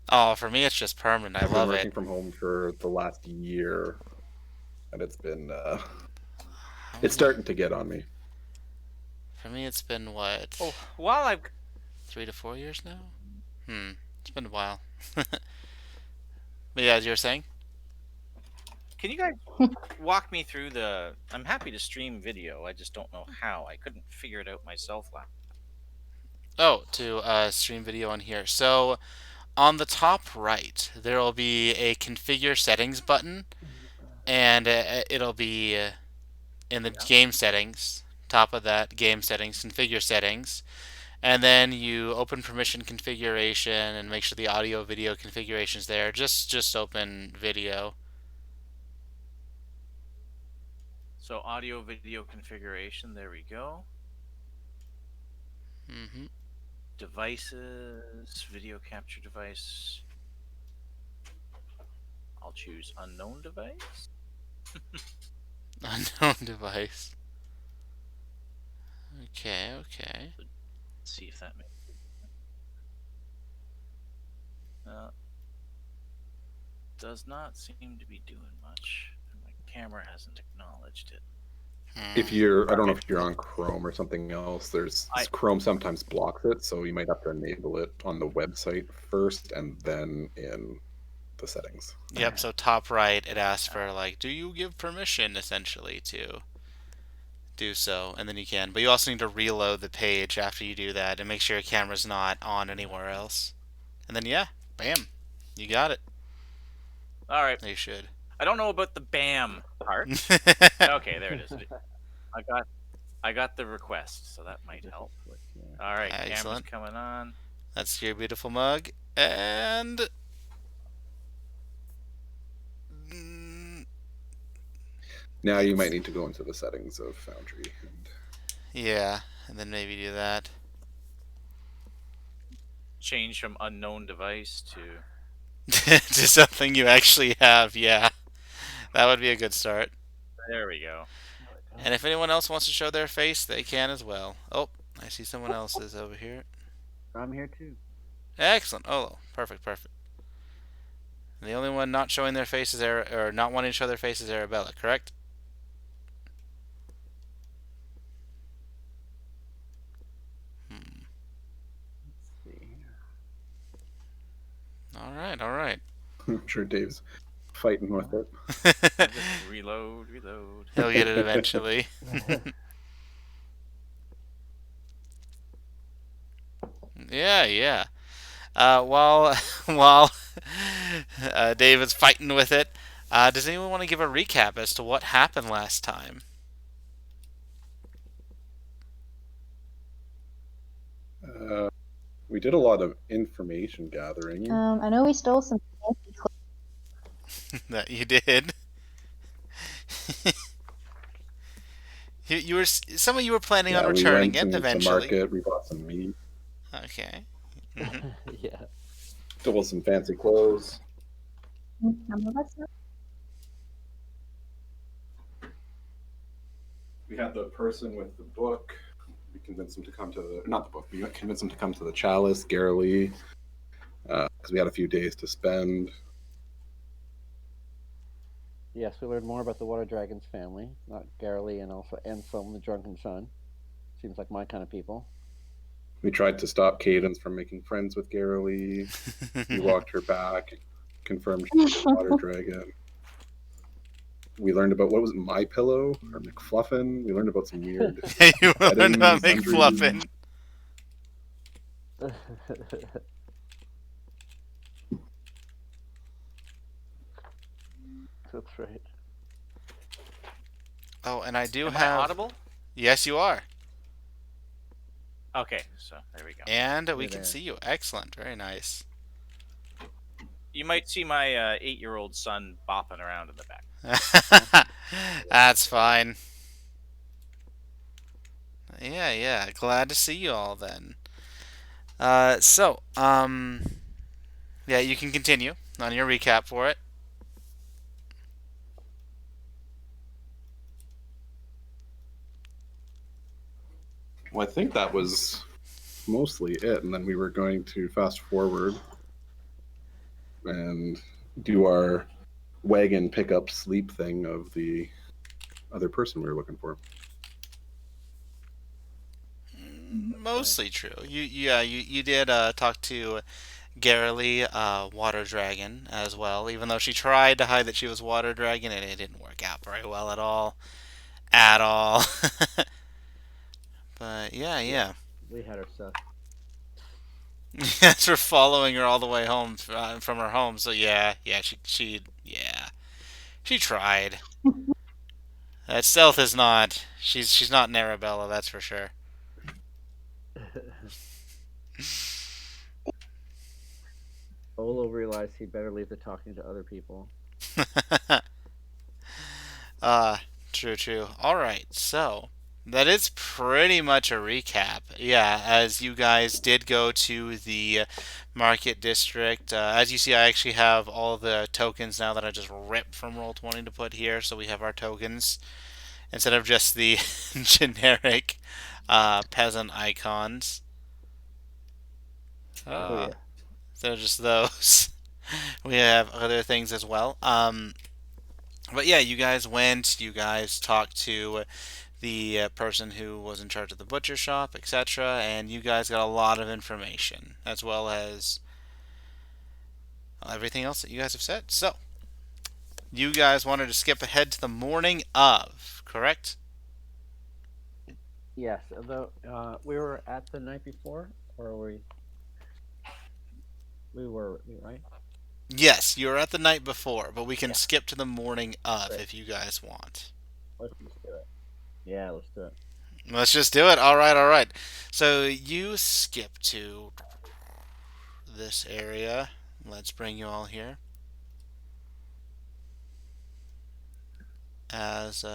Oh, for me, it's just permanent. I I've been love it. working from home for the last year, and How it's many? starting to get on me. For me, it's been what? Oh, while I've 3 to 4 years now? It's been a while. But yeah, as you were saying? can you guys walk me through the? I'm happy to stream video. I just don't know how. I couldn't figure it out myself last. Oh, to stream video on here. So on the top right, there will be a configure settings button, and it'll be in the Yeah. game settings. Top of that, game settings, configure settings, and then you open permission configuration and make sure the audio video configuration's there. Just open video. So audio video configuration. There we go. Hmm. Devices, video capture device. I'll choose unknown device. Unknown device. Okay, okay. Let's see if that makes. Does not seem to be doing much. And my camera hasn't acknowledged it. If Hmm. you're, I don't know Okay. if you're on Chrome or something else. There's I Chrome sometimes blocks it, so you might have to enable it on the website first, and then in the settings. Yep, so top right, it asks for, like, do you give permission, essentially, to do so, and then you can. But you also need to reload the page after you do that and make sure your camera's not on anywhere else. And then, yeah, bam, you got it. all right. You should. I don't know about the BAM part. Okay, there it is. I got I got the request, so that might help. All right, camera's Excellent. coming on. That's your beautiful mug. And. mm, Now you might It's. need to go into the settings of Foundry. And Yeah, and then maybe do that. Change from unknown device to. To something you actually have, yeah. That would be a good start. There we go. And if anyone else wants to show their face, they can as well. Oh, I see someone else is over here. I'm here too. Excellent. Oh, perfect, perfect. And the only one not showing their face is or not wanting to show their face is Arabella, correct? Hmm. Let's see. All right, all right. I'm sure Dave's fighting with it. Just reload, reload. He'll get it eventually. Yeah, yeah. While while David's fighting with it, does anyone want to give a recap as to what happened last time? Uh, we did a lot of information gathering. I know we stole some fancy That you did. You were some of you were planning on Yeah, we returning went it into the eventually. market. We bought some meat, Okay. Hmm. Yeah. stole some fancy clothes. clothes. We had the person with the book. We convinced him to come to not the book. We convinced him to come to the Chalice, Garrily, because we had a few days to spend. Yes, we learned more about the Water Dragon's family, not Garrily and also Anselm, the Drunken Son. Seems like my kind of people. We tried to stop Cadence from making friends with Garrily. We walked her back, confirmed she was a Water Dragon. We learned about what was it, My Pillow or McFluffin. We learned about some weird You learned about wedding sundries. McFluffin. That's right. Oh, and I do Am I have. audible? Yes, you are. Okay, so there we go. And we You're can there. see you. Excellent. Very nice. You might see my 8-year-old son bopping around in the back. That's fine. Yeah, yeah. Glad to see you all then. Yeah, you can continue on your recap for it. Well, I think that was mostly it, and then we were going to fast forward and do our wagon pickup sleep thing of the other person we were looking for. Mostly true. You did talk to Garrily, Water Dragon, as well. Even though she tried to hide that she was Water Dragon, and it didn't work out very well at all, at all. But yeah. We had her stuff. Yes, we're following her all the way home from her home. So she tried. That stealth is not. She's not an Arabella, that's for sure. Olo realized he better leave the talking to other people. uh, true. All right, so that is pretty much a recap. Yeah, as you guys did go to the market district. As you see, I actually have all the tokens now that I just ripped from Roll20 to put here. So we have our tokens instead of just the generic peasant icons. Oh yeah. So just those. We have other things as well. But yeah, you guys went. You guys talked to the person who was in charge of the butcher shop, etc. And you guys got a lot of information, as well as everything else that you guys have said. So, you guys wanted to skip ahead to the morning of, correct? Yes. Although we were at the night before, or were we? We were, right? Yes, you were at the night before, but we can Yeah. skip to the morning of Right. if you guys want. Let's just do it. Yeah, let's do it. Let's just do it. All right. So you skip to this area. Let's bring you all here. As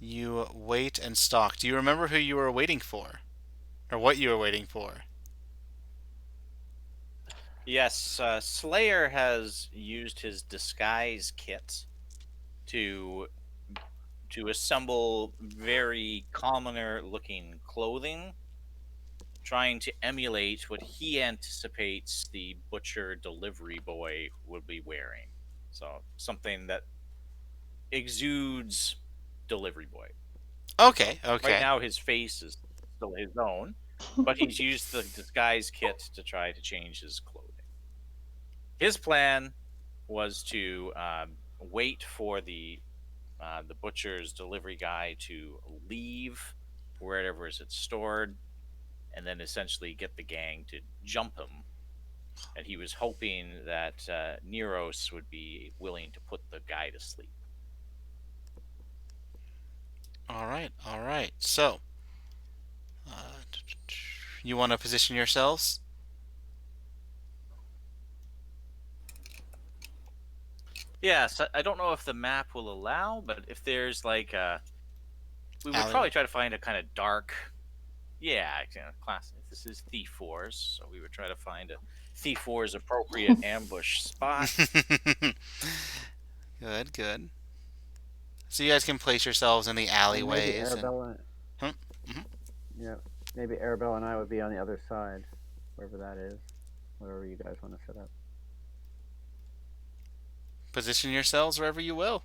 you wait and stalk. Do you remember who you were waiting for? Or what you were waiting for? Yes, Slayer has used his disguise kit to assemble very commoner looking clothing, trying to emulate what he anticipates the butcher delivery boy would be wearing. So something that exudes delivery boy. So Okay. right now his face is still his own, but he's used the disguise kit to try to change his clothing. His plan was to wait for the butcher's delivery guy to leave wherever it's stored, and then essentially get the gang to jump him. And he was hoping that Neros would be willing to put the guy to sleep. All right. So, you want to position yourselves? Yes, I don't know if the map will allow, but if there's like we would Alleyway. probably try to find a kind of dark, yeah, classic. This is Thief Wars, so we would try to find a Thief Wars appropriate ambush spot. Good. So you guys can place yourselves in the Maybe alleyways. Arabella. Mhm. Yeah. Maybe Arabella and I would be on the other side, wherever that is, wherever you guys want to set up. Position yourselves wherever you will.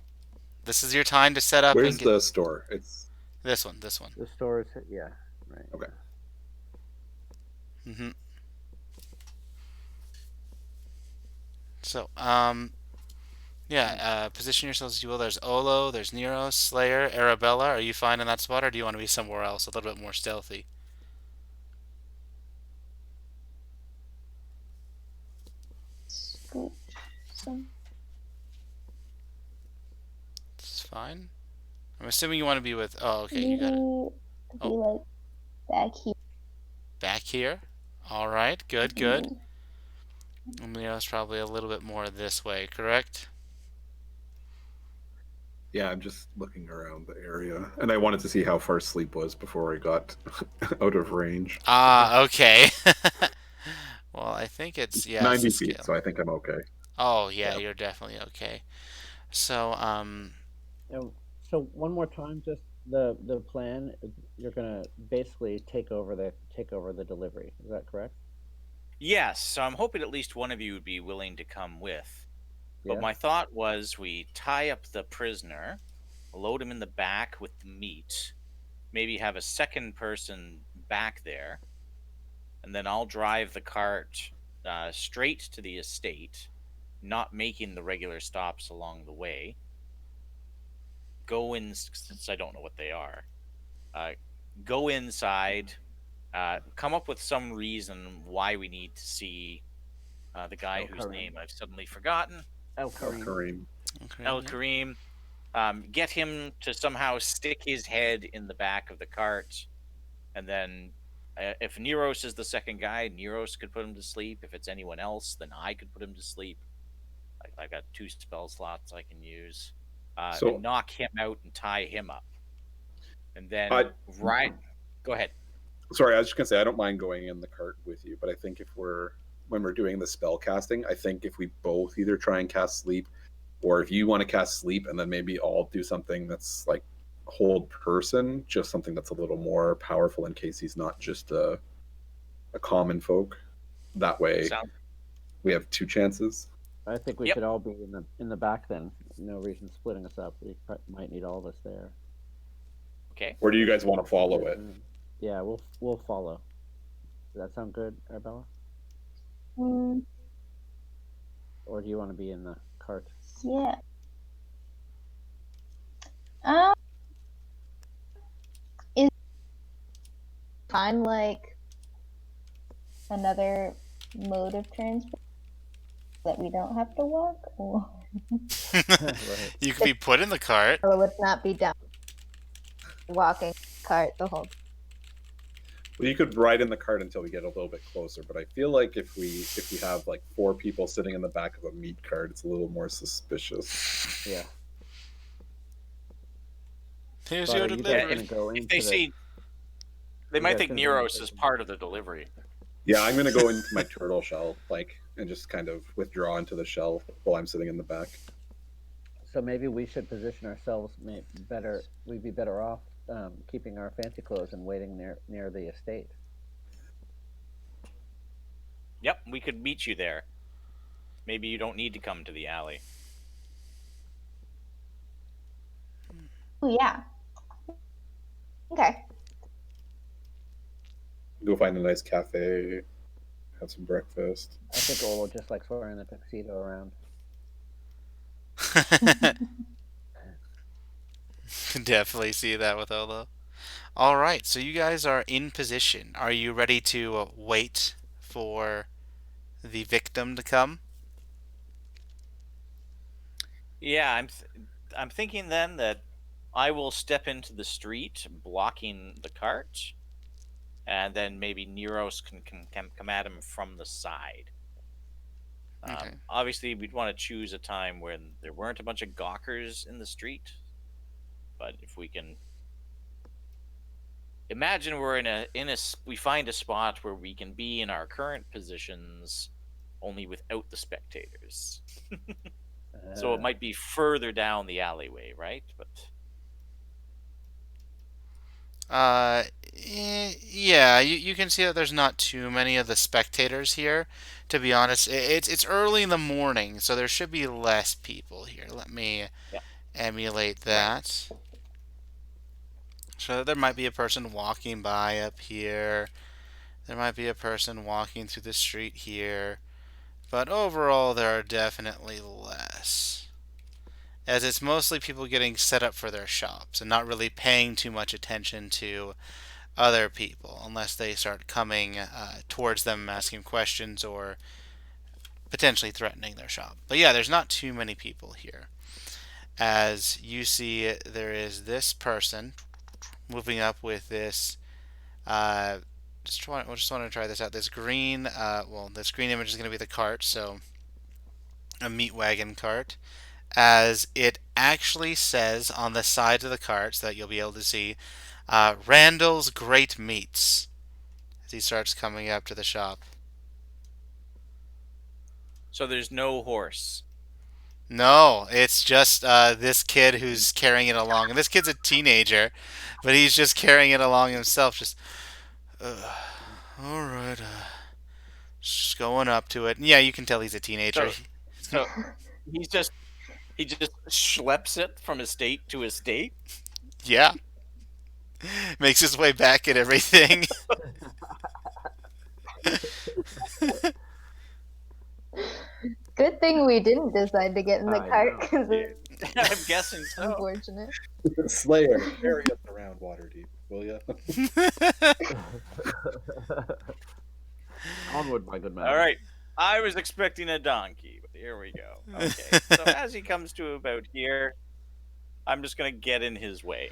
This is your time to set up Where's and get the store? It's this one. The store is, yeah, right. okay. Mm-hmm. So, position yourselves as you will. There's Olo, there's Nero, Slayer, Arabella. Are you fine in that spot, or do you want to be somewhere else, a little bit more stealthy? Scooch some. It's fine. I'm assuming you want to be with. Oh, okay, you Maybe got it. be Oh. like back here. Back here. All right, good. Mhm. And Nero's probably a little bit more this way, correct? Yeah, I'm just looking around the area, and I wanted to see how far sleep was before I got out of range. Ah, okay. Well, I think it's 90 it's a feet, scale. so I think I'm okay. Oh yeah, Yeah. you're definitely okay. So And so one more time, just the plan. You're gonna basically take over the delivery. Is that correct? Yes, so I'm hoping at least one of you would be willing to come with. But Yeah. my thought was we tie up the prisoner, load him in the back with the meat, maybe have a second person back there, and then I'll drive the cart straight to the estate, not making the regular stops along the way. Go in, since I don't know what they are. Uh, go inside, come up with some reason why we need to see the guy El whose Karim. name I've suddenly forgotten, El El Karim. Kareem. Okay. El Yeah. Karim. Get him to somehow stick his head in the back of the cart, and then if Neros is the second guy, Neros could put him to sleep. If it's anyone else, then I could put him to sleep. I got 2 spell slots I can use, and So knock him out and tie him up, and then I right. Go ahead. sorry, I was just gonna say I don't mind going in the cart with you, but I think if we're when we're doing the spell casting, I think if we both either try and cast sleep, or if you want to cast sleep and then maybe I'll do something that's like hold person, just something that's a little more powerful in case he's not just a common folk. That way Sound we have two chances. I think we Yep. should all be in the back then. No reason splitting us up. We might need all of us there. okay? Or do you guys want to follow it? Yeah, we'll follow. Does that sound good, Arabella? Mm, Or do you want to be in the cart? yeah. Um, is time like another mode of transport that we don't have to walk, or Right. You could be put in the cart. would not be down walking cart the whole. Well, you could ride in the cart until we get a little bit closer, but I feel like if we have like 4 people sitting in the back of a meat cart, it's a little more suspicious. Yeah. Here's But your are you guys delivery. gonna go If into they the? see, they You might guys think gonna go Neros into is the- part of the delivery. Yeah, I'm gonna go into my turtle shell, like, and just kind of withdraw into the shell while I'm sitting in the back. So maybe we should position ourselves better. We'd be better off keeping our fancy clothes and waiting near the estate. Yep, we could meet you there. Maybe you don't need to come to the alley. Oh yeah. Okay. Go find a nice cafe, have some breakfast. I think Olo just likes wearing the tuxedo around. Can definitely see that with Olo. All right, so you guys are in position. Are you ready to wait for the victim to come? Yeah, I'm thinking then that I will step into the street, blocking the cart, and then maybe Neros can come at him from the side. Okay. Obviously, we'd want to choose a time when there weren't a bunch of gawkers in the street. But if we can imagine we're we find a spot where we can be in our current positions, only without the spectators. So it might be further down the alleyway, right? But Yeah, you can see that there's not too many of the spectators here. To be honest, it's early in the morning, so there should be less people here. Let me yeah, emulate that. So there might be a person walking by up here. There might be a person walking through the street here. But overall, there are definitely less. As it's mostly people getting set up for their shops and not really paying too much attention to other people unless they start coming towards them, asking questions, or potentially threatening their shop. But yeah, there's not too many people here. As you see, there is this person moving up with this. Just want to try this out. This green, this green image is going to be the cart, so a meat wagon cart. As it actually says on the side of the cart, so that you'll be able to see, Randall's Great Meats. As he starts coming up to the shop. so there's no horse. No, it's just this kid who's carrying it along, and this kid's a teenager, but he's just carrying it along himself. Just, all right, Just going up to it. Yeah, you can tell he's a teenager. So he's just he just schleps it from estate to estate. Yeah. Makes his way back and everything. Good thing we didn't decide to get in the I cart know. because Yeah, it's I'm guessing so. unfortunate. Slayer, carry us around Waterdeep, will ya? Onward, my good man. All right. I was expecting a donkey, but here we go. Okay. So as he comes to about here, I'm just gonna get in his way.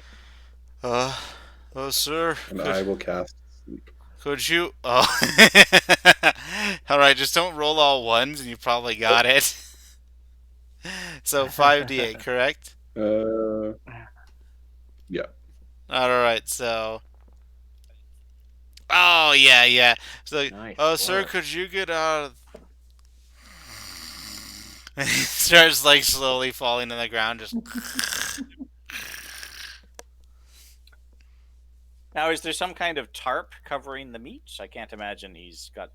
Oh, sir. And I will cast sleep. Could you? Oh. All right, just don't roll all ones, and you probably got it. So 5d8, correct? Yeah. All right, so. Oh yeah, yeah. So, Nice sir, work. could you get out of? He starts like slowly falling to the ground, just. Now, is there some kind of tarp covering the meat? I can't imagine he's got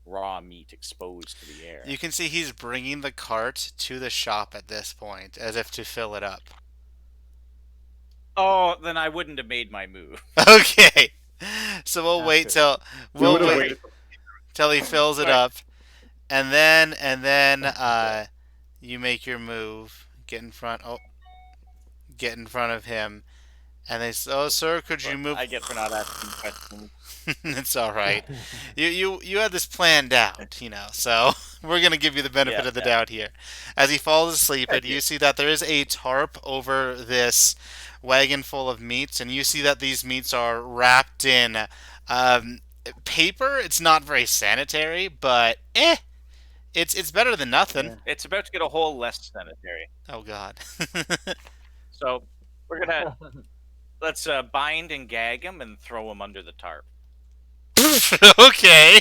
raw meat exposed to the air. You can see he's bringing the cart to the shop at this point, as if to fill it up. Oh, then I wouldn't have made my move. Okay. So we'll wait till We would have waited. till he fills it Right. up, and then you make your move. Get in front. Oh, get in front of him, and they say, "Oh, sir, could you move?" I get for not asking questions. It's all right. You had this planned out, So we're gonna give you the benefit Yeah, of the yeah. doubt here. As he falls asleep, Thank and you you. see that there is a tarp over this wagon full of meats, and you see that these meats are wrapped in um, paper. It's not very sanitary, but it's better than nothing. Yeah. It's about to get a whole less sanitary. Oh God. So we're gonna let's bind and gag him and throw him under the tarp. Okay.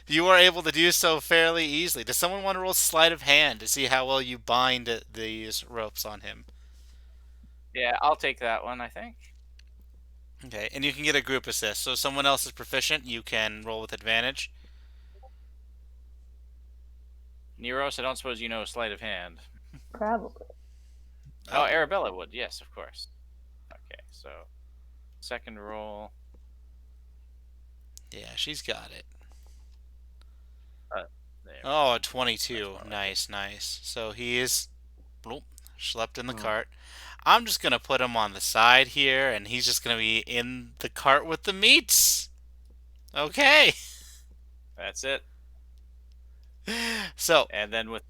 You are able to do so fairly easily. Does someone want to roll sleight of hand to see how well you bind these ropes on him? Yeah, I'll take that one. I think. Okay, and you can get a group assist. So if someone else is proficient, you can roll with advantage. Neros, I don't suppose you know sleight of hand. Probably. Oh, Arabella would. Yes, of course. Okay, so second roll. Yeah, she's got it. There. Oh, a 22. That's more like Nice, nice. So he is bloop, schlepped in the Oh. cart. I'm just going to put him on the side here, and he's just going to be in the cart with the meats. Okay. That's it. So, And then with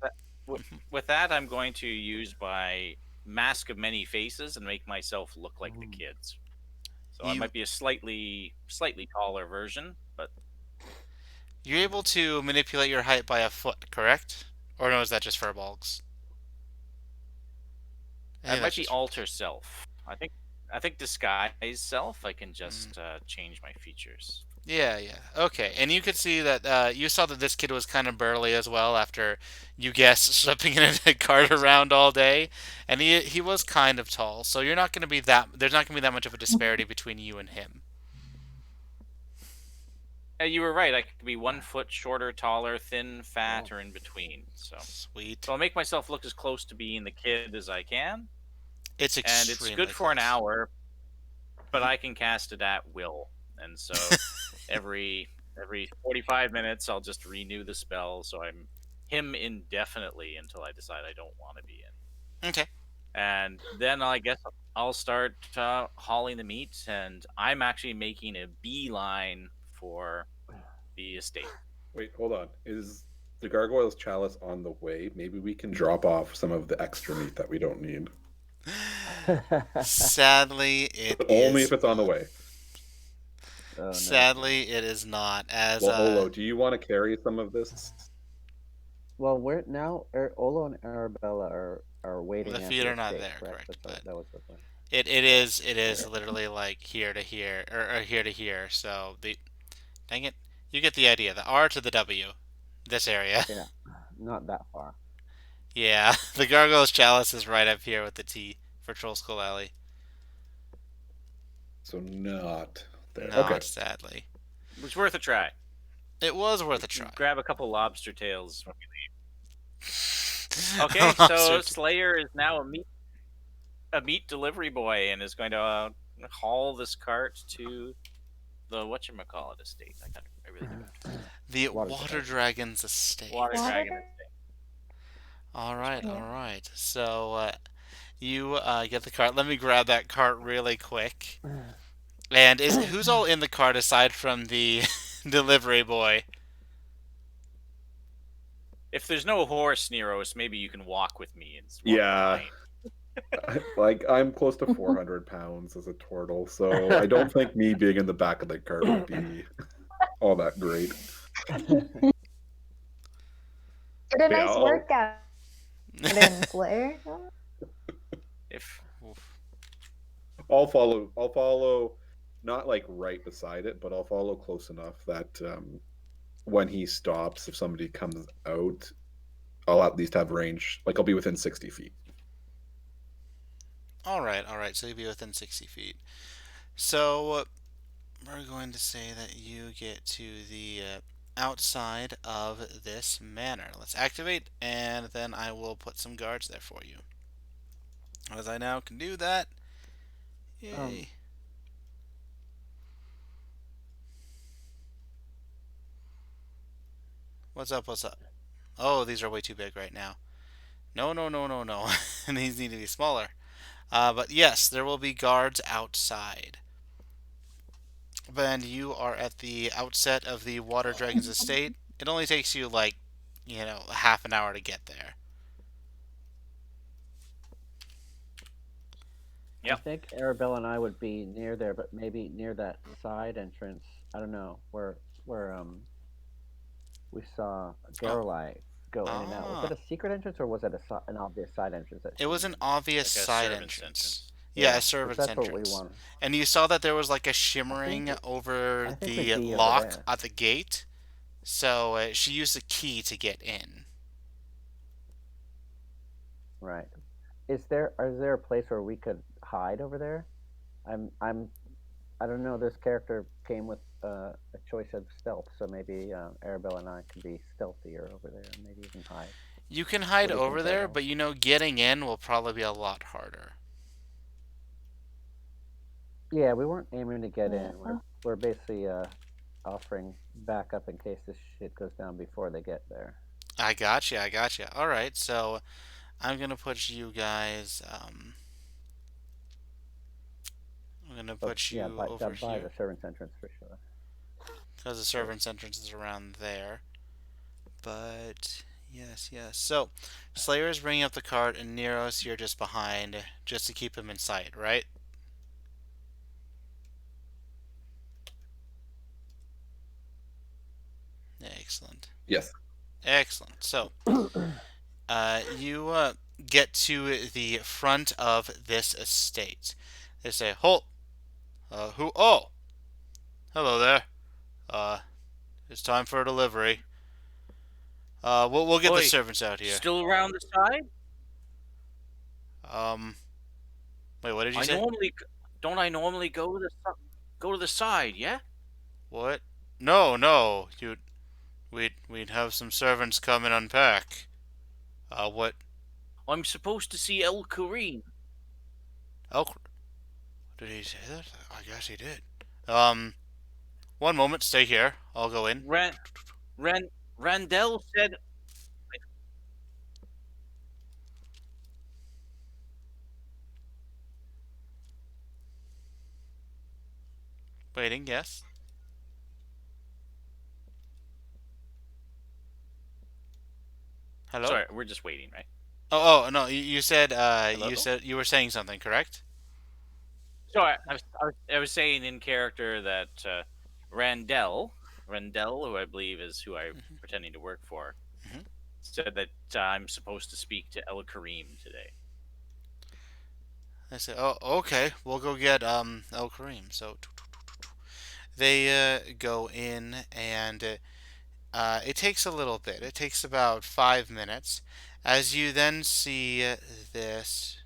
that, I'm going to use my mask of many faces and make myself look like the kids. So I You- might be a slightly taller version, but you're able to manipulate your height by a foot, correct? Or no, is that just furbolgs? I I think might that's be just- alter self. I think disguise self. I can just change my features. Yeah, yeah. Okay, and you could see that you saw that this kid was kind of burly as well after you guessed slipping in a cart around all day, and he was kind of tall. So you're not going to be that. There's not going to be that much of a disparity between you and him. You were right. I could be 1 foot shorter, taller, thin, fat, or in between. So Sweet. I'll make myself look as close to being the kid as I can, It's and extremely it's good for an close. hour, but I can cast it at will, and so every 45 minutes I'll just renew the spell, so I'm him indefinitely until I decide I don't want to be in. Okay. And then I guess I'll start hauling the meat, and I'm actually making a beeline for the estate. Wait, hold on. Is the gargoyle's chalice on the way? Maybe we can drop off some of the extra meat that we don't need. Sadly, it But only is if it's on the not. way. Oh, no. Sadly, it is not. As Well, Olo, do you want to carry some of this? Well, we're now Olo and Arabella are waiting. The at feet the are not estate, there, correct, That's but- that was the point. it is literally like here to here or here to here. So dang it, you get the idea. The R to the W, this area. Yeah, not that far. Yeah, the gargoyle's chalice is right up here with the T for Troll Skull Alley. So not there. Not Okay. sadly. It was worth a try. It was worth a try. Grab a couple lobster tails when we leave. Okay, so Slayer is now a meat delivery boy and is going to haul this cart to the whatchamacallit estate. I really do. The Water Water dragon. Dragon's estate. Water Water dragon dragon? estate. All right, Yeah. all right. So you get the cart. Let me grab that cart really quick. And who's all in the cart aside from the delivery boy? If there's no horse, Neros, maybe you can walk with me and walk Yeah. behind. Like, I'm close to 400 pounds as a turtle, so I don't think me being in the back of the cart would be all that great. Get a Yeah, nice I'll- workout in, Slayer. If I'll follow, not like right beside it, but I'll follow close enough that when he stops, if somebody comes out, I'll at least have range. Like, I'll be within 60 feet. All right, all right. So you'll be within 60 feet. So we're going to say that you get to the outside of this manor. Let's activate, and then I will put some guards there for you. As I now can do that. Yay. What's up, what's up? Oh, these are way too big right now. No, no, no, no, no. These need to be smaller. But yes, there will be guards outside. And you are at the outset of the Water Dragon's estate. It only takes you like, half an hour to get there. I think Arabella and I would be near there, but maybe near that side entrance. I don't know where we saw Garolai go in and out. Was that a secret entrance or was it an obvious side entrance? It was an obvious Like a side servant's entrance. Yeah, a servant's that's entrance. what we want. And you saw that there was like a shimmering over I think the we'd be over lock there. at the gate. So she used a key to get in. Right. Is there a place where we could hide over there? I don't know. This character came with a choice of stealth, so maybe Arabella and I could be stealthier over there, and maybe even hide. You can hide What do you over think, there, Arabella? but getting in will probably be a lot harder. Yeah, we weren't aiming to get in. Yeah. We're basically offering backup in case this shit goes down before they get there. I gotcha, I gotcha. All right, so I'm gonna put you guys. I'm gonna put you over by the here servant's entrance for sure. because the servant's entrance is around there. But yes, yes. So Slayer is bringing up the cart, and Nero's here just behind, just to keep him in sight, right? Excellent. Yes. Excellent. So, you get to the front of this estate. They say, "Halt! Who? Oh, hello there. Uh, it's time for a delivery. We'll get the Oi, servants out here. still around the side? Um, wait, what did you I say? normally don't I normally go to the side, yeah? What? No, no. We'd have some servants come and unpack. What? I'm supposed to see El Kareem. Elk? Did he say that? I guess he did. One moment. Stay here. I'll go in. Randell said Waiting. Yes. Hello. Sorry, we're just waiting, right? Oh, no. You said Hello? you were saying something, correct? So I was saying in character that Randell, who I believe is who I'm pretending to work for, Mhm. said that I'm supposed to speak to El Kareem today. I said, "Oh, okay. We'll go get El Kareem." So they go in, and it takes a little bit. It takes about 5 minutes, as you then see this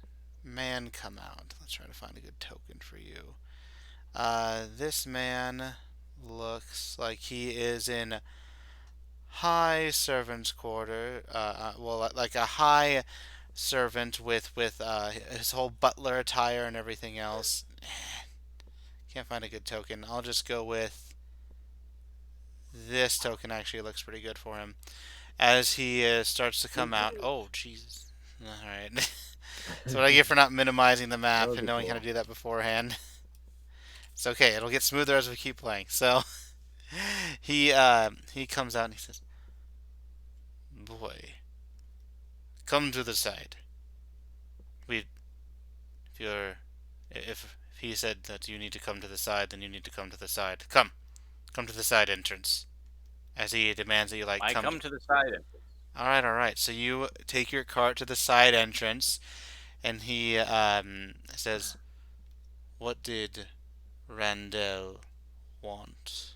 man come out. Let's try to find a good token for you. This man looks like he is in high servant's quarter. Well, like a high servant with his whole butler attire and everything else. Can't find a good token. I'll just go with this token. Actually, looks pretty good for him. As he starts to come out. Oh, Jesus. All right. That's what I get for not minimizing the That map would and be knowing how to cool. do that beforehand. It's okay. It'll get smoother as we keep playing. So he comes out and he says, "Boy, come to the side. We if you're if he said that you need to come to the side, then you need to come to the side. Come to the side entrance." As he demands that you like I come to. come to the side entrance. All right. So you take your cart to the side entrance, and he says, "What did Randell want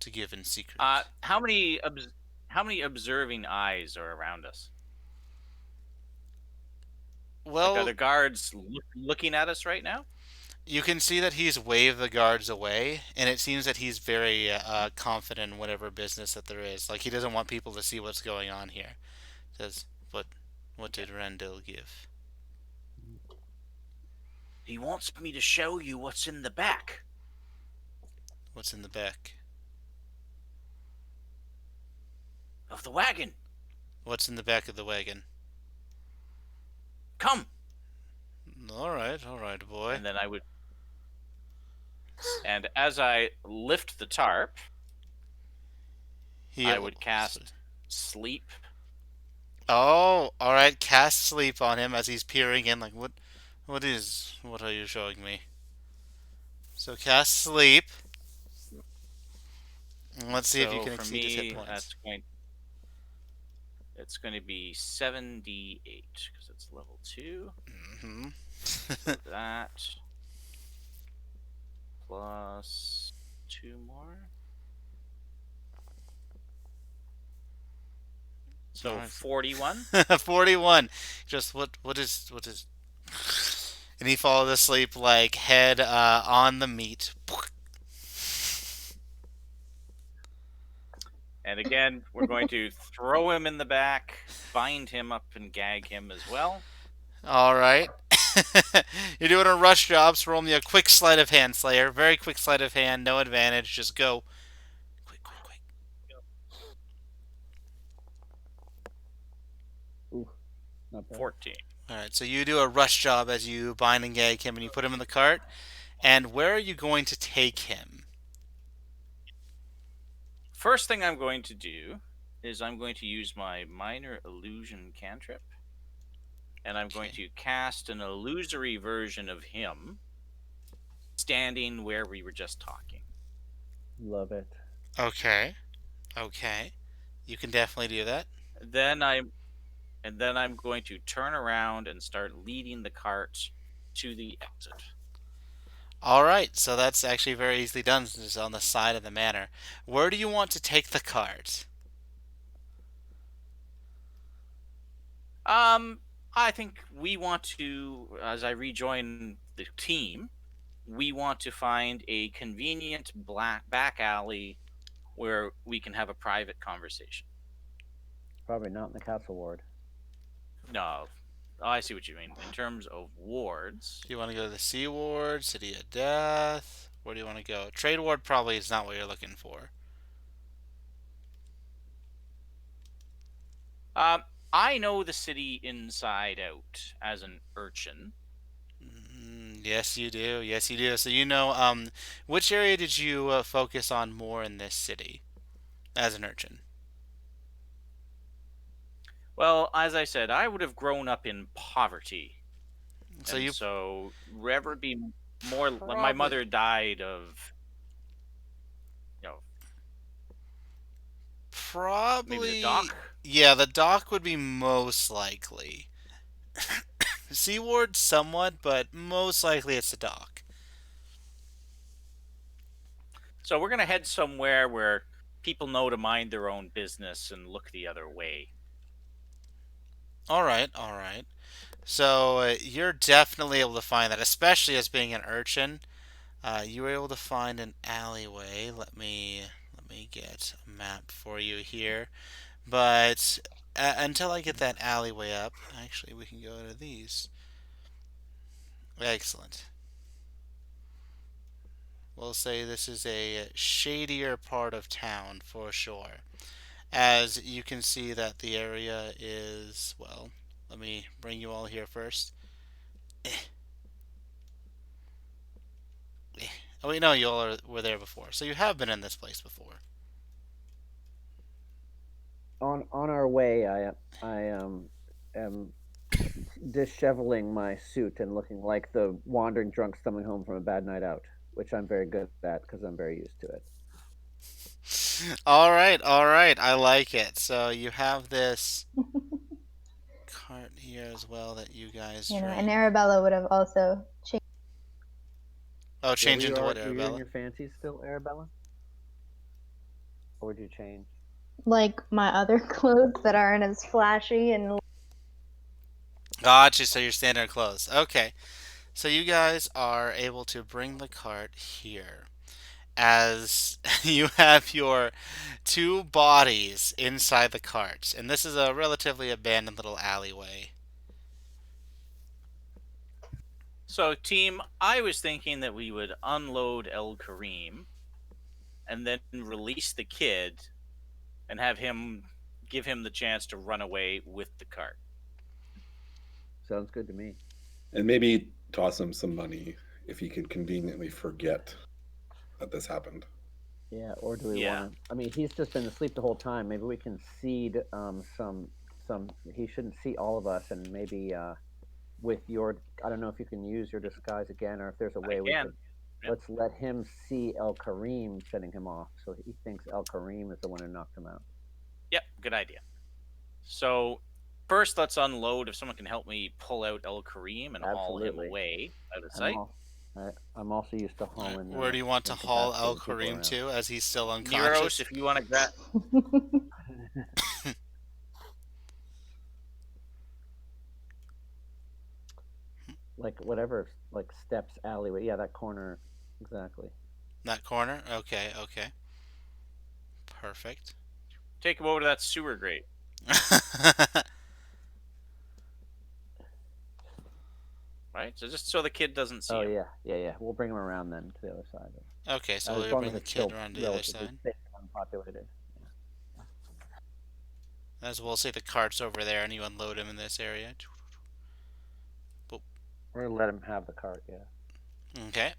to give in secret?" How many observing eyes are around us? Like, are Well, the guards looking at us right now? you can see that he's waved the guards away, and it seems that he's very confident in whatever business that there is. Like he doesn't want people to see what's going on here. Says, what Yeah. did Randall give? He wants me to show you what's in the back What's in the back? of the wagon. What's in the back of the wagon? Come. All right, boy. And then and as I lift the tarp, He. I would cast sleep. Oh, all right. Cast sleep on him as he's peering in. Like, what are you showing me? So cast sleep. And let's see if you So can for exceed his hit me, points. it's going to be 7d8 because it's level 2. Hmm. So that plus 2 more. So Nice. 41. 41. Just what is and he falls asleep like head on the meat. And again, we're going to throw him in the back, bind him up, and gag him as well. All right. You're doing a rush job, so roll me a quick sleight of hand, Slayer. Very quick sleight of hand, no advantage. Just go. Quick, quick, quick. Ooh, not bad. 14. All right, so you do a rush job as you bind and gag him, and you put him in the cart. And where are you going to take him? First thing I'm going to do is I'm going to use my minor illusion cantrip. And I'm going to cast an illusory version of him standing where we were just talking. Love it. Okay. Okay. You can definitely do that. Then I'm going to turn around and start leading the cart to the exit. All right, so that's actually very easily done. Since it's on the side of the manor. Where do you want to take the cart? I think we want to, as I rejoin the team, we want to find a convenient back alley where we can have a private conversation. Probably not in the castle ward. No, I see what you mean. In terms of wards, Do you want to go to the Sea Ward, City of Death? Where do you want to go? Trade Ward probably is not what you're looking for. I know the city inside out as an urchin. Yes, you do. Yes, you do. So you know, which area did you focus on more in this city as an urchin? Well, as I said, I would have grown up in poverty, So and you so rather be more. My probably mother died of, you know, maybe the probably dock. yeah, the dock would be most likely. Sea Ward somewhat, but most likely it's the dock. So we're gonna head somewhere where people know to mind their own business and look the other way. All right, all right. So you're definitely able to find that, especially as being an urchin. You were able to find an alleyway. Let me Let me get a map for you here. But until I get that alleyway up, actually, we can go to these. Excellent. We'll say this is a shadier part of town for sure. As you can see that the area is, well, let me bring you all here first. Oh, wait, no, you all were there before. So you have been in this place before. On our way, I am disheveling my suit and looking like the wandering drunk coming home from a bad night out, which I'm very good at because I'm very used to it. All right, all right. I like it. So you have this cart here as well that you guys And drink. Arabella would have also changed Oh, Yeah, change into what, were you in Arabella? your fancies still, Arabella? Or would you change? like my other clothes that aren't as flashy and Gotcha. So you're standard clothes. Okay. So you guys are able to bring the cart here as you have your two bodies inside the cart, and this is a relatively abandoned little alleyway. So, team, I was thinking that we would unload El Kareem and then release the kid and have him give him the chance to run away with the cart. Sounds good to me. And maybe toss him some money if he can conveniently forget that this happened. Yeah, or do we Yeah. want to? I mean, he's just been asleep the whole time. Maybe we can seed some. He shouldn't see all of us, and maybe with your, I don't know if you can use your disguise again, or if there's a I way we can. could. Yep. Let's let him see El Kareem setting him off, so he thinks El Kareem is the one who knocked him out. Yep, good idea. So, first, let's unload. If someone can help me pull out El Kareem and haul him Absolutely. away out of I'm sight. I'm also used to All right, hauling. where do you want to haul Al incapacitated people Kareem around. to as he's still Neros, unconscious? if you want to grab. Like whatever, like steps, alleyway. Yeah, that corner, exactly. That corner? Okay, okay. Perfect. Take him over to that sewer grate. Right? So just so the kid doesn't see Oh him. yeah. We'll bring him around then to the other side. Okay, so As we'll long bring as the it's kid still around to the other relatively side. safe and unpopulated. As we'll say the cart's over there and you unload him in this area. We're gonna let him have the cart. Yeah. Okay.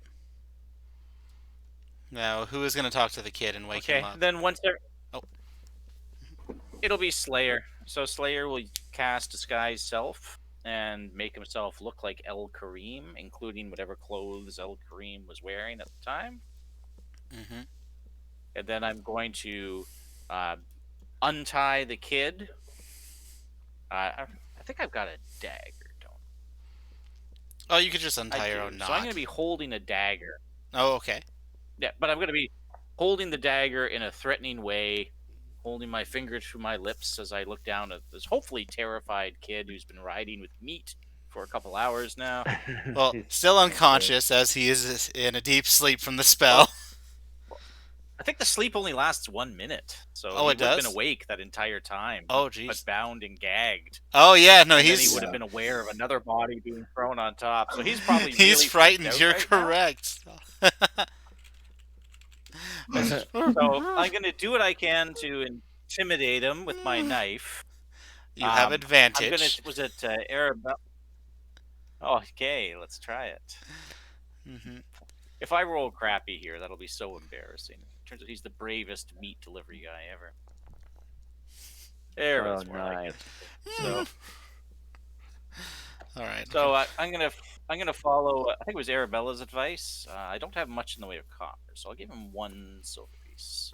Now, who is going to talk to the kid and wake him Okay, up? then once they're. Oh. It'll be Slayer. So Slayer will cast Disguise Self and make himself look like El Kareem, including whatever clothes El Kareem was wearing at the time. Mm-hmm. And then I'm going to untie the kid. I think I've got a dagger, don't Oh, you could just I? untie I your do. own So I'm knot. going to be holding a dagger. Oh, okay. Yeah, but I'm going to be holding the dagger in a threatening way, holding my finger to my lips as I look down at this hopefully terrified kid who's been riding with meat for a couple hours now. Well, He's- still yeah, unconscious as he is in a deep sleep from the Well, spell. I think the sleep only lasts 1 minute, so Oh, he it would have been does? awake that entire time, Oh, but jeez. bound and gagged. Oh, yeah, no, And then he he's would have been aware of another body being thrown on top. So he's probably he's really freaked frightened. out You're right now. correct. So I'm going to do what I can to intimidate him with my knife. You have I'm gonna. advantage. Was it Arabella? Oh, okay, let's try it. Mm-hmm. If I roll crappy here, that'll be so embarrassing. Turns out he's the bravest meat delivery guy ever. There, Oh, that's more like it. nice. So, All right. so I'm gonna follow. I think it was Arabella's advice. I don't have much in the way of copper, so I'll give him 1 silver piece,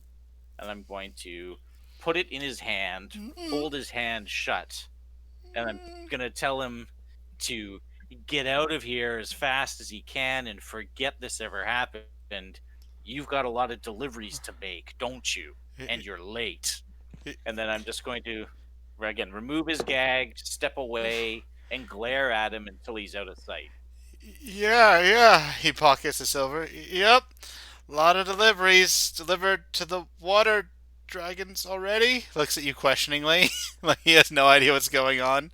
and I'm going to put it in his hand, hold his hand shut, and I'm gonna tell him to get out of here as fast as he can and forget this ever happened. You've got a lot of deliveries to make, don't you? And you're late. And then I'm just going to, again, remove his gag, step away, and glare at him until he's out of sight. Yeah, yeah. He pockets the silver. Yep. lot of deliveries delivered to the water dragons already. Looks at you questioningly, like he has no idea what's going on.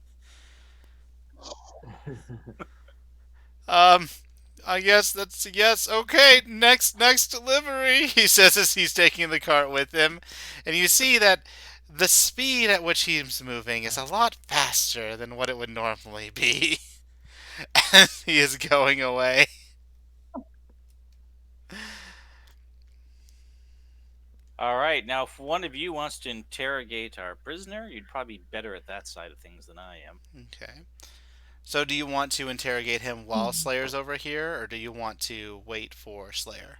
Um, I guess that's a yes. Okay, next delivery, he says as he's taking the cart with him. And you see that the speed at which he's moving is a lot faster than what it would normally be as he is going away. All right. Now, if one of you wants to interrogate our prisoner, you'd probably be better at that side of things than I am. Okay. So do you want to interrogate him while Slayer's over here, or do you want to wait for Slayer?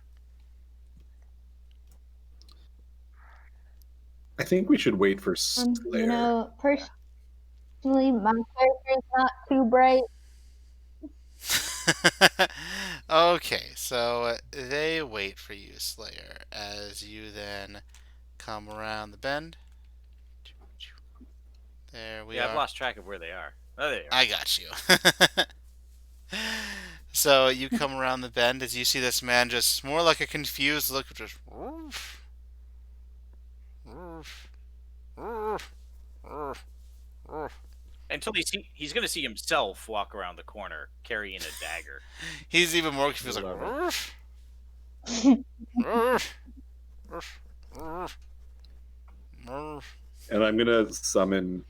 I think we should wait for You Slayer. know, personally, my character's not too bright. Okay, so they wait for you, Slayer, as you then come around the bend. There we Yeah, I've are. lost track of where they are. Oh, there you are. I got you. So you come around the bend as you see this man just more like a confused look, just woof, woof, woof, woof, woof. Until he's going to see himself walk around the corner carrying a dagger. He's even more confused, like Love it. woof, woof, woof, woof, woof. And I'm gonna summon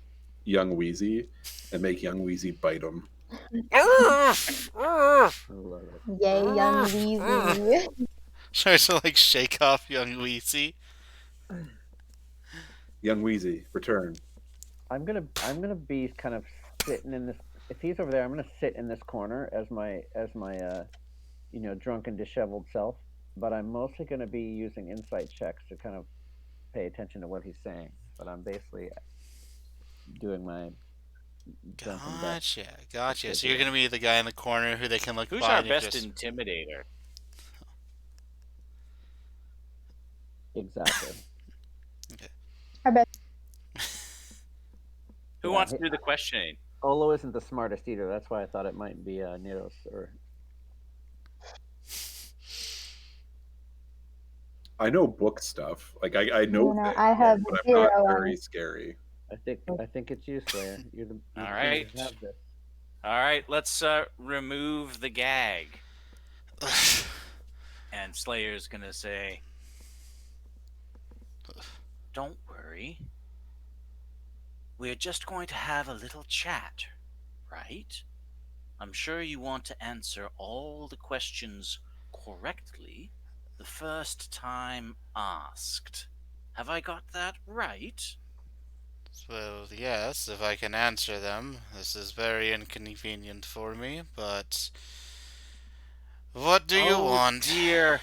young Wheezy and make young Wheezy bite him. Woof, woof. I love it. Yay, young Weezy. Tries to like shake off young Weezy. Young Wheezy, return. I'm gonna be kind of sitting in this. If he's over there, I'm gonna sit in this corner as my drunken, disheveled self. But I'm mostly gonna be using insight checks to kind of pay attention to what he's saying. But I'm basically doing my drunken best. Gotcha. So you're gonna be the guy in the corner who they can look Who's by our and you best just intimidator? Exactly. I bet. Who Yeah, wants to do the questioning? Olo isn't the smartest either. That's why I thought it might be Nidos or. I know book stuff. Like I know, You know, things, I have but I'm zero not on very scary. I think it's you, Slayer. You All right. have this. All right, let's remove the gag. And Slayer's going to say, "Don't worry. We're just going to have a little chat, right? I'm sure you want to answer all the questions correctly the first time asked. Have I got that right?" well, yes, if I can answer them. This is very inconvenient for me, but what do you Oh want? dear.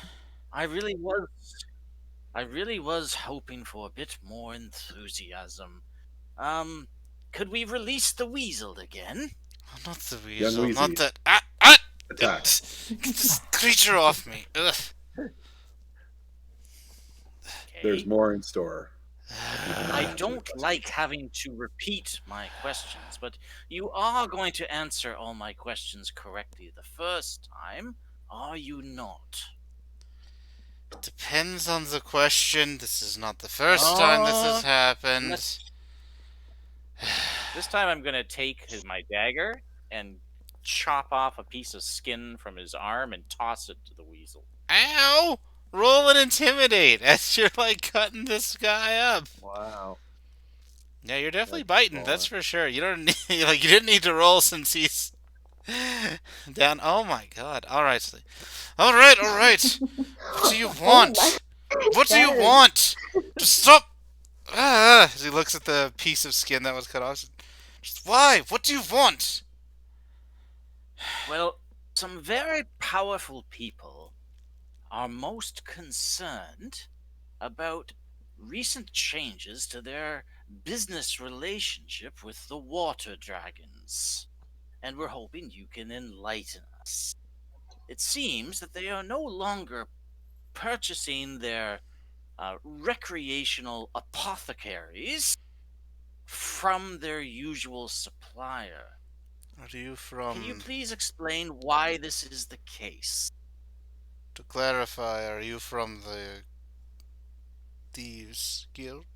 I really was hoping for a bit more enthusiasm. Could we release the weasel again? Oh, not the Young weasel, not Wheezy, that. attack. Get this creature off me! Ugh. There's Okay. more in store. I don't like having to repeat my questions, but you are going to answer all my questions correctly the first time, are you not? Depends on the question. This is not the first time this has happened. This time I'm going to take my dagger and chop off a piece of skin from his arm and toss it to the weasel. Ow! Roll and intimidate as you're like cutting this guy up. Wow. Yeah, you're definitely That's biting. baller. That's for sure. You don't need, like you didn't need to roll since he's down. Oh my god! All right, all right, all right. What do you want? What do you That is- want? Just stop! As he looks at the piece of skin that was cut off. Just why? What do you want? Well, some very powerful people are most concerned about recent changes to their business relationship with the water dragons, and we're hoping you can enlighten us. It seems that they are no longer purchasing their recreational apothecaries from their usual supplier. Are you Can you from? please explain why this is the case? To clarify, are you from the Thieves Guild?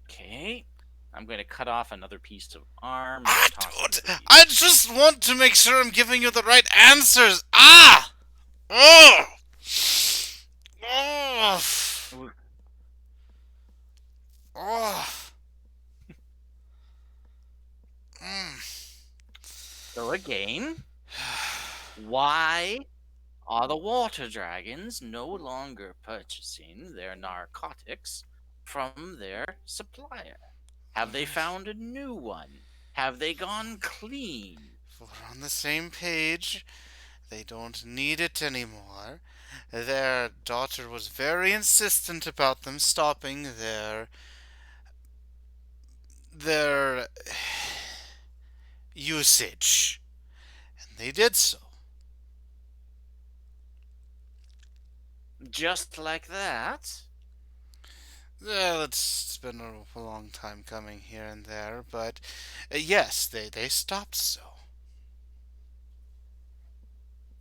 Okay. I'm going to cut off another piece of arm and Ah, toss it dude! to the I thieves. just want to make sure I'm giving you the right answers! Ah! Oh! Oh! Oh! Mm. So again, why are the water dragons no longer purchasing their narcotics from their supplier? Have they found a new one? Have they gone clean? If we're on the same page, they don't need it anymore. Their daughter was very insistent about them stopping their usage, and they did so. Just like that? Well, it's been a long time coming here and there, but yes, they stopped so.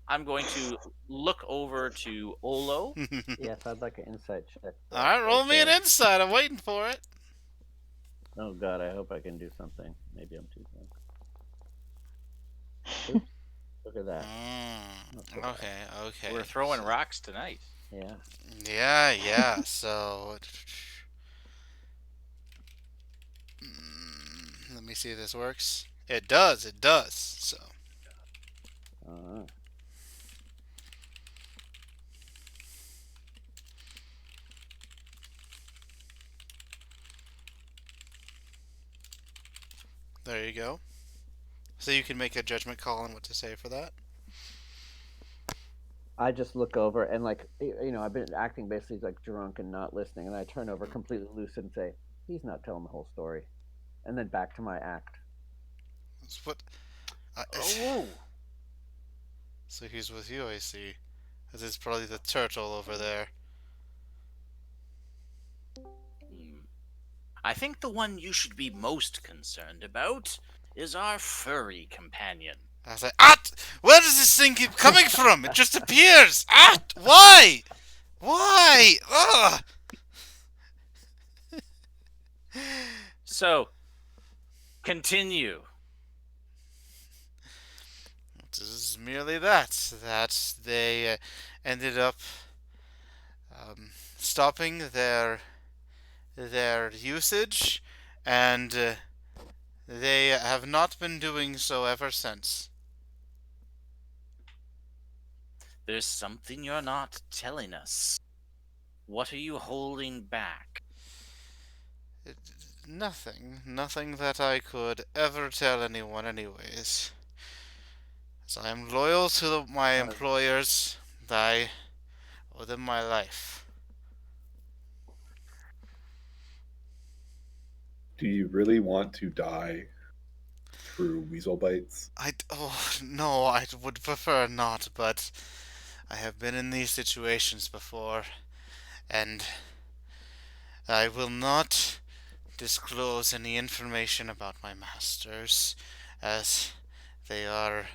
I'm going to look over to Olo. Yes, I'd like an insight check. All right, roll me an there. insight. I'm waiting for it. Oh God, I hope I can do something. Maybe I'm too young. Oops! Look at that. Not so bad. Okay. We're throwing rocks tonight. Yeah. Yeah. So, let me see if this works. It does. So, Uh, there you go. So you can make a judgment call on what to say for that. I just look over and I've been acting basically like drunk and not listening, and I turn over completely lucid and say, "He's not telling the whole story," and then back to my act. That's what. Oh, So he's with you, I see. This is probably the turtle over there. I think the one you should be most concerned about is our furry companion. I was like, where does this thing keep coming from? It just appears. Why? Why? Ugh. So, continue. This is merely that they ended up stopping their usage, and they have not been doing so ever since. There's something you're not telling us. What are you holding back? Nothing that I could ever tell anyone, anyways. As I am loyal to my employers, I owe them my life. Do you really want to die through weasel bites? No, I would prefer not, but I have been in these situations before, and I will not disclose any information about my masters, as they are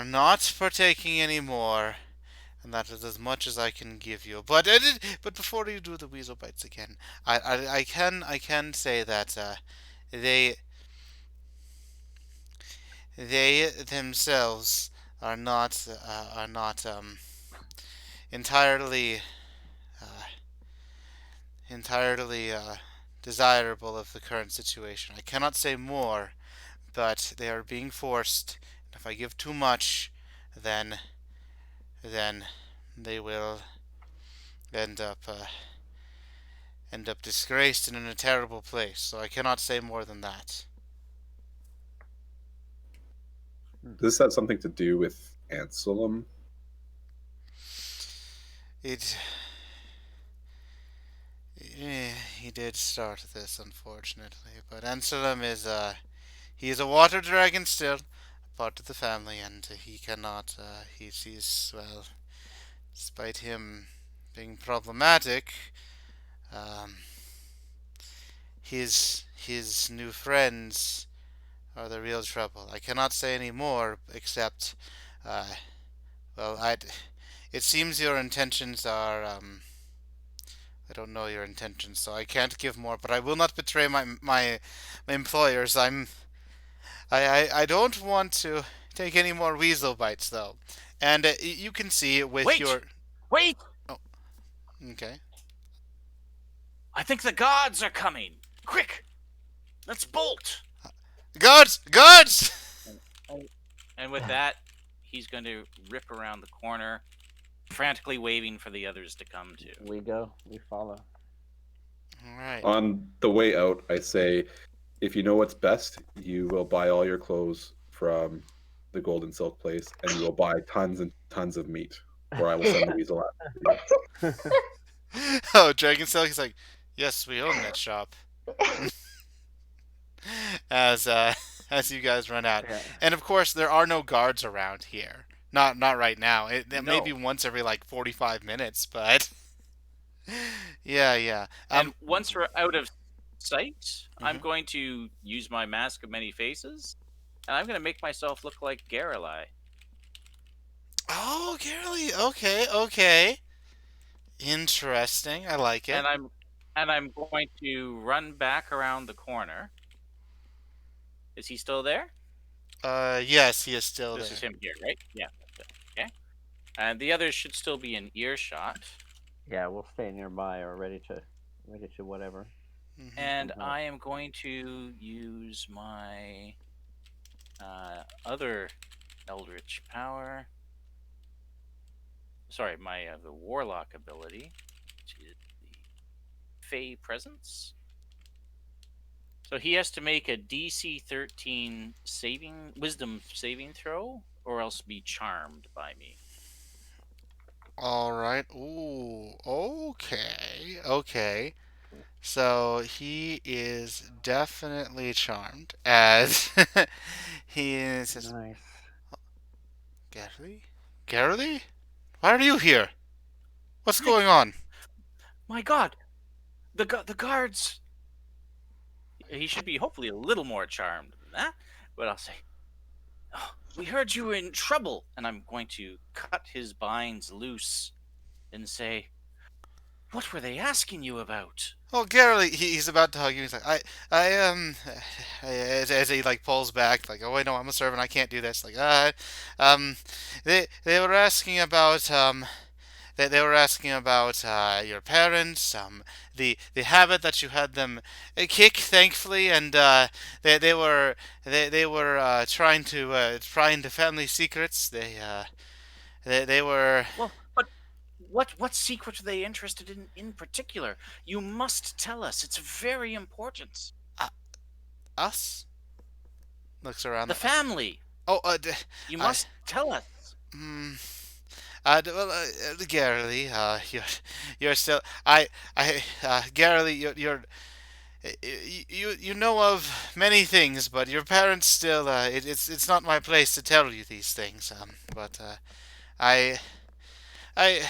not partaking anymore, and that is as much as I can give you. But before you do the weasel bites again, I can say that they they themselves are not entirely uh, entirely desirable of the current situation. I cannot say more, but they are being forced. If I give too much, then then they will end up disgraced and in a terrible place. So I cannot say more than that. Does this have something to do with Anselm? It he did start this, unfortunately, but Anselm is he is a water dragon still, part of the family, and he cannot he sees, well, despite him being problematic, um, his new friends are the real trouble. I cannot say any more except Uh, well, it seems your intentions are. I don't know your intentions, so I can't give more. But I will not betray my employers. I don't want to take any more weasel bites, though. And you can see with Wait! your. Wait! Oh, okay. I think the gods are coming. Quick! Let's bolt! Guards! Guards! And, and And with that, he's going to rip around the corner, frantically waving for the others to come to. we go. We follow. All right. On the way out, I say, if you know what's best, you will buy all your clothes from the Golden Silk place, and you will buy tons and tons of meat, or I will send the weasel after you. Oh, Dragon Silk is like, yes, we own that shop. As as you guys run out, Yeah. and of course there are no guards around here. Not right now. It may No. be once every like 45 minutes, but yeah, yeah. And once we're out of sight, I'm Mhm. going to use my mask of many faces, and I'm going to make myself look like Garrelai. Oh, Carolee. Okay, okay. Interesting. I like it. And I'm going to run back around the corner. Is he still there? Yes, he is still This there. is him here, right? Yeah. Okay. And the others should still be in earshot. Yeah, we'll stay nearby or ready to whatever. Mhm. And Mhm. I am going to use my other eldritch power. Sorry, my the warlock ability, which is the Fey Presence. So he has to make a DC 13 wisdom saving throw, or else be charmed by me. All right. Ooh. Okay. Okay. So he is definitely charmed as he says, Nice. Gary? Gary? Why are you here? What's going on? My God, the guards. He should be hopefully a little more charmed than that. But I'll say, oh, we heard you were in trouble, and I'm going to cut his binds loose and say, what were they asking you about? Oh, Gary, he's about to hug you. He's like, as he like pulls back, like, oh wait, no, I'm a servant, I can't do this. Like, um, they were asking about they were asking about your parents, the habit that you had them kick, thankfully, and they were trying to family secrets. They were Well, but what secret are they interested in particular? You must tell us. It's very important. uh, us. Looks around. The family. Oh, You I. must tell us. Mm, well, Garely, you're still, Garely, you know of many things, but your parents still, it's not my place to tell you these things. But I, I,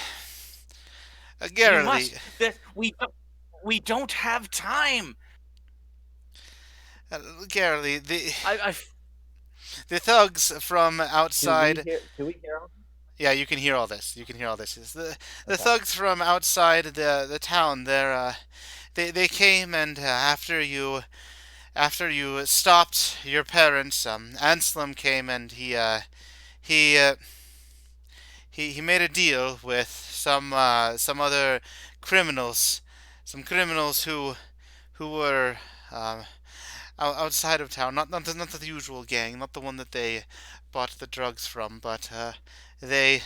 You Garely, must. That we don't have time. Garely, I the thugs from outside. Do we hear him? Yeah, you can hear all this. You can hear all this. It's the Okay. thugs from outside the town. They came and after you stopped your parents, Anselm came and he he made a deal with some other criminals, some criminals who were outside of town. Not the usual gang, not the one that they bought the drugs from, but they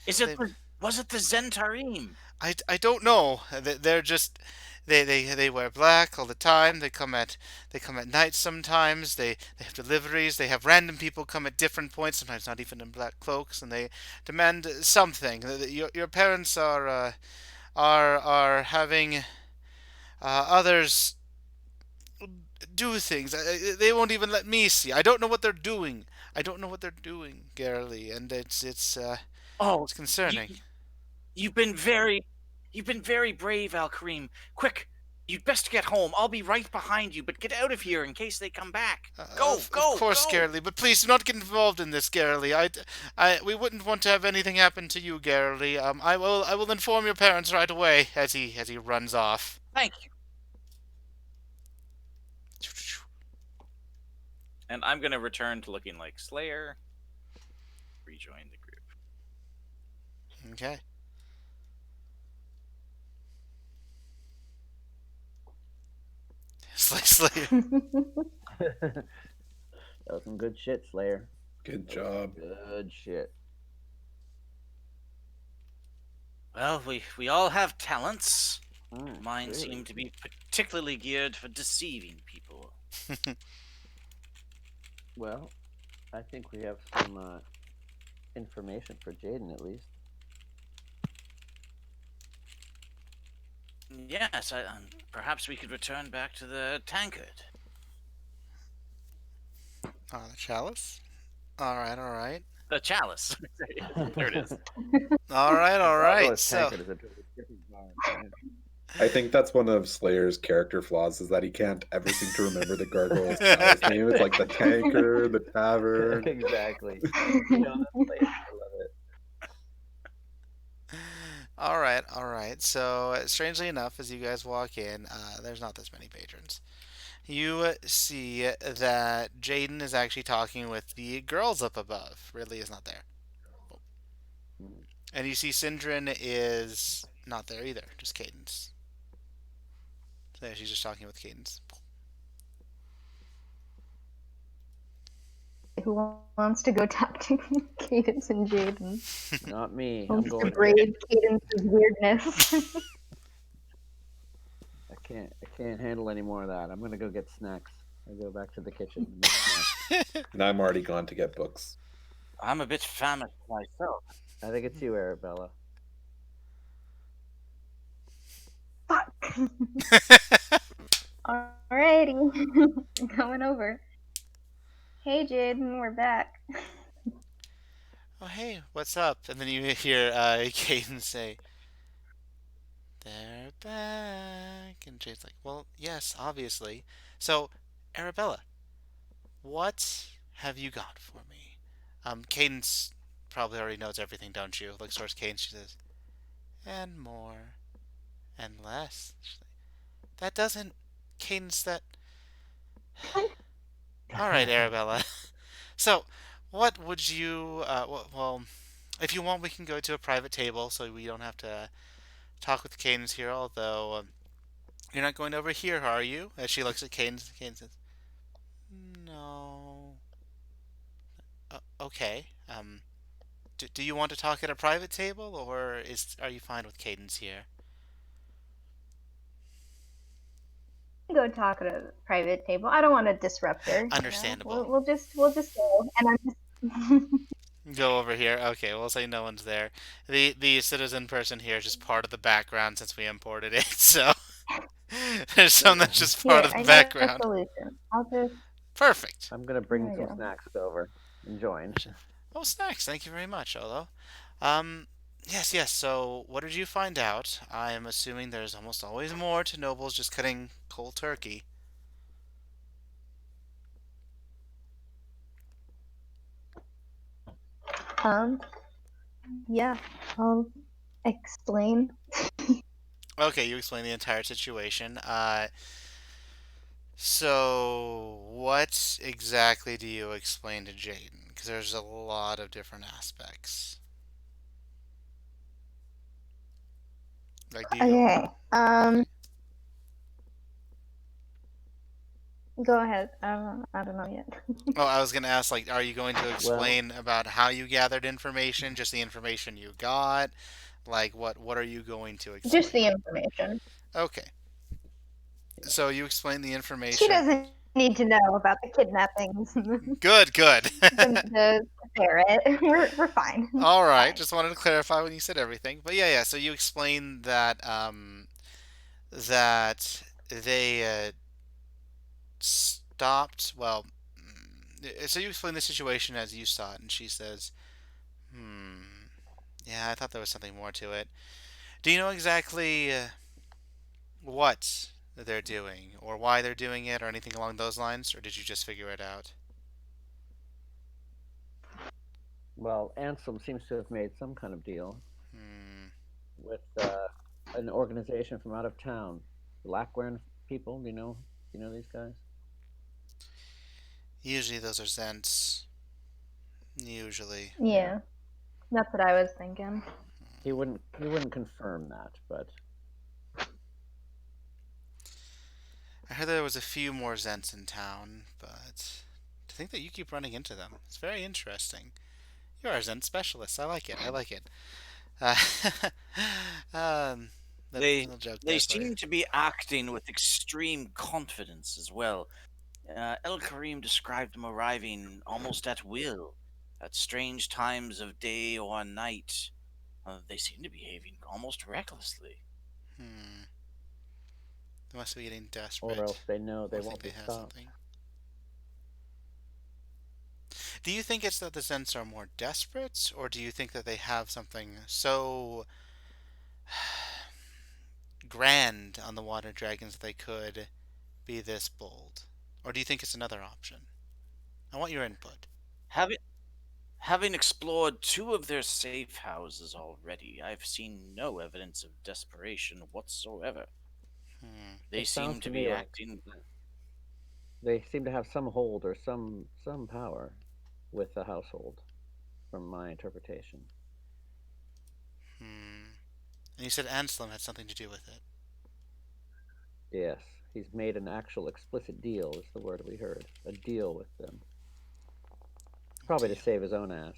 is it they was it the Zentarim? I don't know. They're just they wear black all the time. They come at night sometimes. They have deliveries. They have random people come at different points. Sometimes not even in black cloaks, and they demand something. Your parents are having others do things. They won't even let me see. I don't know what they're doing. I don't know what they're doing, Garely, and Oh, it's you concerning. you've been very brave, Al Kareem. Quick, You'd best get home. I'll be right behind you, but get out of here in case they come back. Go, Of go, course, go! Garrely, but please do not get involved in this, Garrely. We wouldn't want to have anything happen to you, Garrely. I will inform your parents right away as he runs off. Thank you. And I'm gonna return to looking like Slayer. Rejoin the group. Okay. Slayer. That was some good shit, Slayer. Good job. Good shit. Well, we all have talents. Mine Really? seem to be particularly geared for deceiving people. Well, I think we have some information for Jaden at least. Yes, perhaps we could return back to the tankard. The chalice. All right, all right, The chalice. There it is. all right, all right. Gargoyle's So, tankard is a different vibe. I think that's one of Slayer's character flaws is that he can't ever seem to remember the gargoyle's palace name. It's like the tanker, the tavern. Exactly. You know, that's Slayer. I love it. all right, all right. So, strangely enough, as you guys walk in, there's not this many patrons. You see that Jaden is actually talking with the girls up above. Ridley is not there. And you see Sindrin is not there either, just Cadence. So yeah, she's just talking with Cadence. Who wants to go talk to Cadence and Jaden? Not me. Who I'm wants going to to braid Cadence's weirdness? I can't handle any more of that. I'm gonna go get snacks. I go back to the kitchen and make snacks. And I'm already gone to get books. I'm a bit famished myself. I think it's you, Arabella. Fuck. Alrighty. Coming over. Hey, Jaden, we're back. Oh, hey, what's up? And then you hear Cadence say, "They're back." And Jade's like, "Well, yes, obviously. So, Arabella, what have you got for me?" Cadence probably already knows everything, don't you? Looks towards Cadence, she says, "And more, and less." She's like, that doesn't, Cadence, that... All right, Arabella. So, what would you, well, if you want, we can go to a private table so we don't have to talk with Cadence here, although you're not going over here, are you? As she looks at Cadence, Cadence says, no. Okay. Do you want to talk at a private table, or are you fine with Cadence here? Go talk at a private table. I don't want to disrupt her. Understandable. We'll just go. And I'm just. Go over here. Okay, we'll say no one's there. The citizen person here is just part of the background since we imported it, so there's some that's just part of the I got a background. solution. I'll just. Perfect. I'm gonna bring There you some go. snacks over and join. Oh, snacks. Thank you very much, Olo. Yes. So, what did you find out? I am assuming there's almost always more to nobles just cutting cold turkey. Yeah. I'll explain. Okay, you explain the entire situation. So what exactly do you explain to Jaden? Because there's a lot of different aspects. Like, do you go? Okay. Go ahead. I don't know yet. Oh, I was gonna ask, like, are you going to explain about how you gathered information, just the information you got? Like, what are you going to explain? Just the information. Okay. So you explain the She information. doesn't need to know about the kidnappings. Good. the ferret. We're fine. All right. Fine. Just wanted to clarify when you said everything. But yeah. So you explain that that they stopped. Well, so you explain the situation as you saw it, and she says, yeah, I thought there was something more to it. Do you know exactly what they're doing, or why they're doing it, or anything along those lines, or did you just figure it out? Well, Ansem seems to have made some kind of deal Hmm. with an organization from out of town. Lackwaren people, you know these guys? Usually those are Zents. Usually. Yeah. Yeah, that's what I was thinking. He wouldn't confirm that, but I heard there was a few more Zents in town, but to think that you keep running into them, it's very interesting. You are a Zent specialist. I like it. I like it. Uh, um, They little joke they there for you. seem to be acting with extreme confidence as well. El Karim described them arriving almost at will, at strange times of day or night. They seem to be behaving almost recklessly. Hmm. They must be getting or else desperate, they know they or think won't they be have stopped. something. Do you think it's that the Zents are more desperate, or do you think that they have something so grand on the water dragons that they could be this bold? Or do you think it's another option? I want your input. Having having explored two of their safe houses already, I've seen no evidence of desperation whatsoever. Hmm. They It sounds seem to to me be like acting. they seem to have some hold or some power with the household, from my interpretation. Hmm. And you said Anselm had something to do with it. Yes, he's made an actual explicit deal. Is the word we heard. A deal with them, probably to Deal. save his own ass.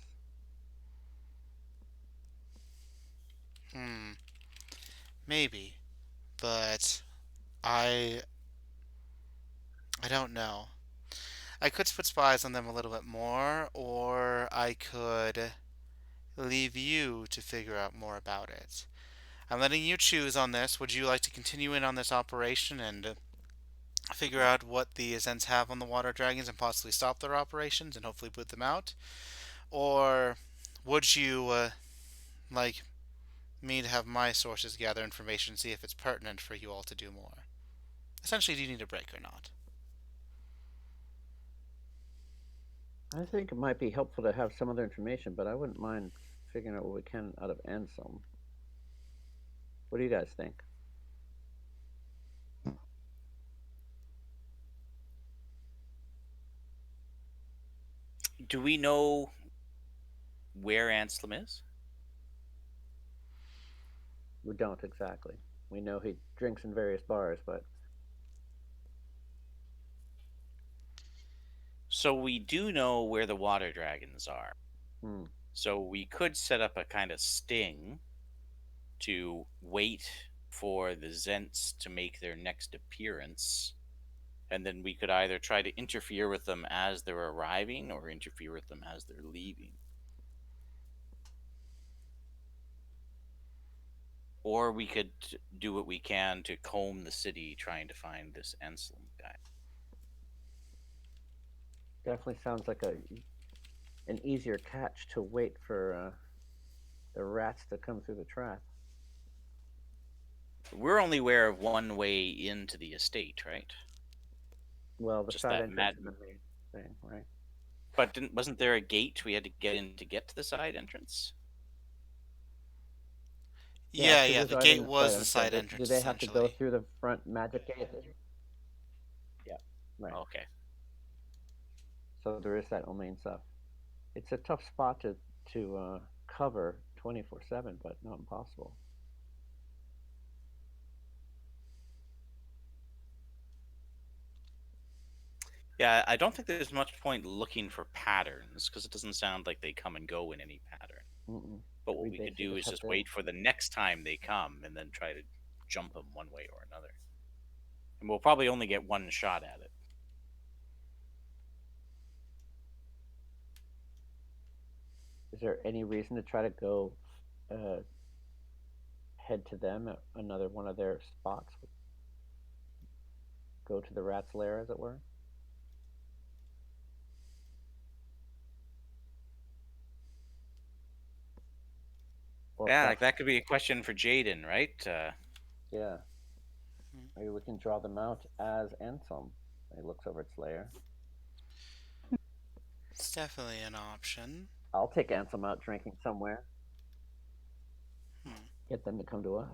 Hmm. Maybe. But I I don't know. I could put spies on them a little bit more, or I could leave you to figure out more about it. I'm letting you choose on this. Would you like to continue in on this operation and figure out what the Zens have on the water dragons and possibly stop their operations and hopefully put them out? Or would you like me to have my sources gather information and see if it's pertinent for you all to do more? Essentially, do you need a break or not? I think it might be helpful to have some other information, but I wouldn't mind figuring out what we can out of Anselm. What do you guys think? Do we know where Anselm is? We don't exactly. We know he drinks in various bars, but So we do know where the water dragons are. hmm, So we could set up a kind of sting to wait for the Zents to make their next appearance. And then we could either try to interfere with them as they're arriving or interfere with them as they're leaving. Or we could do what we can to comb the city trying to find this Anselm guy. definitely sounds like an easier catch to wait for the rats to come through the trap. We're only aware of one way into the estate, right? Well, the Just side that entrance mad. and the main thing, right? But wasn't there a gate we had to get in to get to the side entrance? Yeah, Yeah, to yeah. the The side gate entrance. Right. was I'm the sorry. side Do entrance they have to go essentially. through the front magic gate? Yeah. Right. Okay. So there is that main stuff. It's a tough spot to cover 24/7, but not impossible. Yeah, I don't think there's much point looking for patterns because it doesn't sound like they come and go in any pattern. Mm-mm. But what We we could basically do just is have just to. wait for the next time they come and then try to jump them one way or another. And we'll probably only get one shot at it. Is there any reason to try to go uh, head to them at another one of their spots? Go to the rat's lair, as it were? Or Yeah, like perhaps, that could be a question for Jaden, right? yeah. Maybe we can draw them out as Anselm. He looks over its lair. It's definitely an option. I'll take Anselm out drinking somewhere. Hmm. Get them to come to us.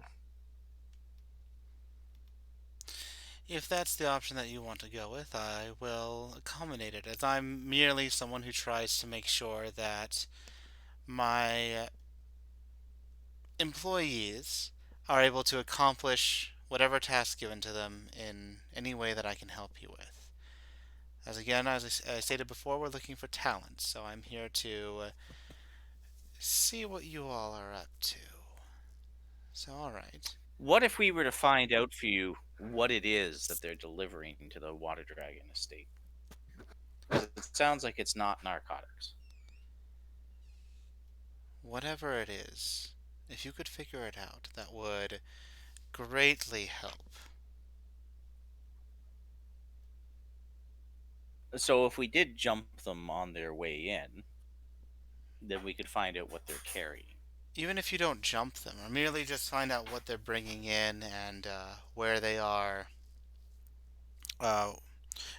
If that's the option that you want to go with, I will accommodate it, as I'm merely someone who tries to make sure that my employees are able to accomplish whatever task given to them in any way that I can help you with. As again, as I stated before, we're looking for talent, so I'm here to see what you all are up to. So, alright. What if we were to find out for you what it is that they're delivering to the Water Dragon estate? Because it sounds like it's not narcotics. Whatever it is, if you could figure it out, that would greatly help. So if we did jump them on their way in, then we could find out what they're carrying. Even if you don't jump them, or merely just find out what they're bringing in and where they are, uh,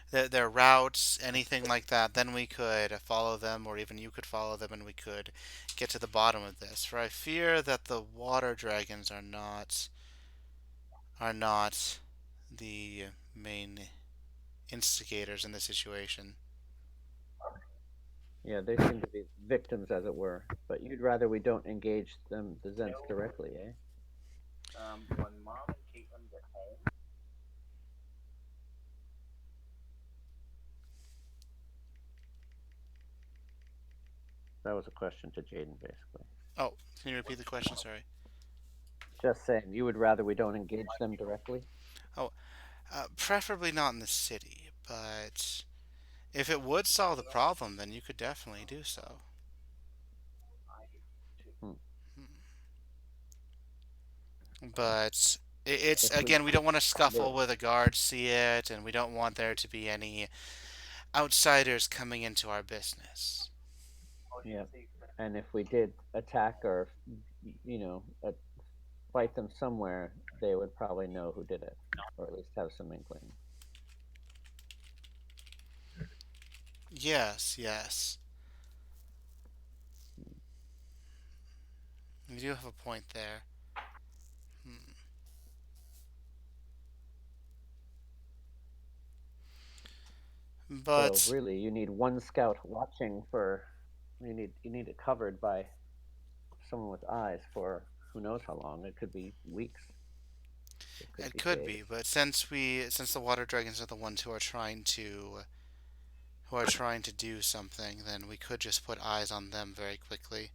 their routes, anything like that, then we could follow them, or even you could follow them, and we could get to the bottom of this. For I fear that the water dragons are not the main instigators in this situation. Yeah, they seem to be victims, as it were. But you'd rather we don't engage them, the Zents, directly, eh? When Mom and Caitlin get home, That was a question to Jaden, basically. Oh, can you repeat the question? Sorry. Just saying, you would rather we don't engage them directly? Oh, preferably not in the city, but if it would solve the problem, then you could definitely do so. Hmm. But it's If we again, we don't want to did, scuffle with a guard see it, and we don't want there to be any outsiders coming into our business. yeah, and if we did attack or, you know, fight them somewhere, they would probably know who did it, or at least have some inkling. Yes, yes. You do have a point there. Hmm. So But really, you need one scout watching for. You need it covered by someone with eyes for who knows how long. It could be weeks. It could it be could days. be. But since the water dragons are the ones who are trying to do something, then we could just put eyes on them very quickly.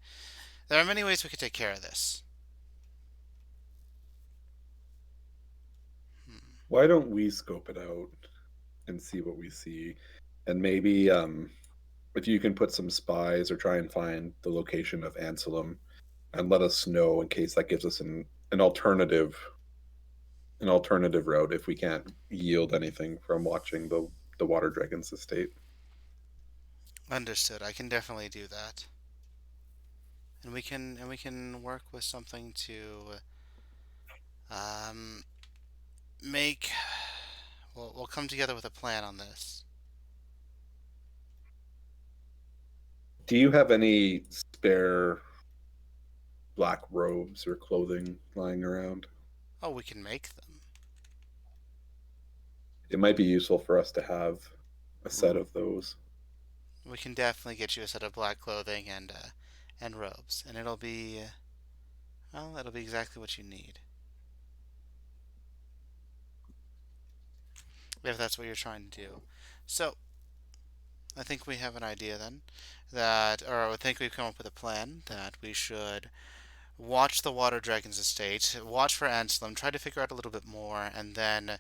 There are many ways we could take care of this. Why don't we scope it out and see what we see? And maybe if you can put some spies or try and find the location of Anselm and let us know in case that gives us an alternative route if we can't yield anything from watching the water dragon's estate. Understood. I can definitely do that. And we can work with something to um, make. We'll come together with a plan on this. Do you have any spare black robes or clothing lying around? Oh, we can make them. It might be useful for us to have a set of those. We can definitely get you a set of black clothing and robes, and it'll be exactly what you need. If that's what you're trying to do. So, I think we have an idea then or I think we've come up with a plan that we should watch the Water Dragon's estate, watch for Anselm, try to figure out a little bit more, and then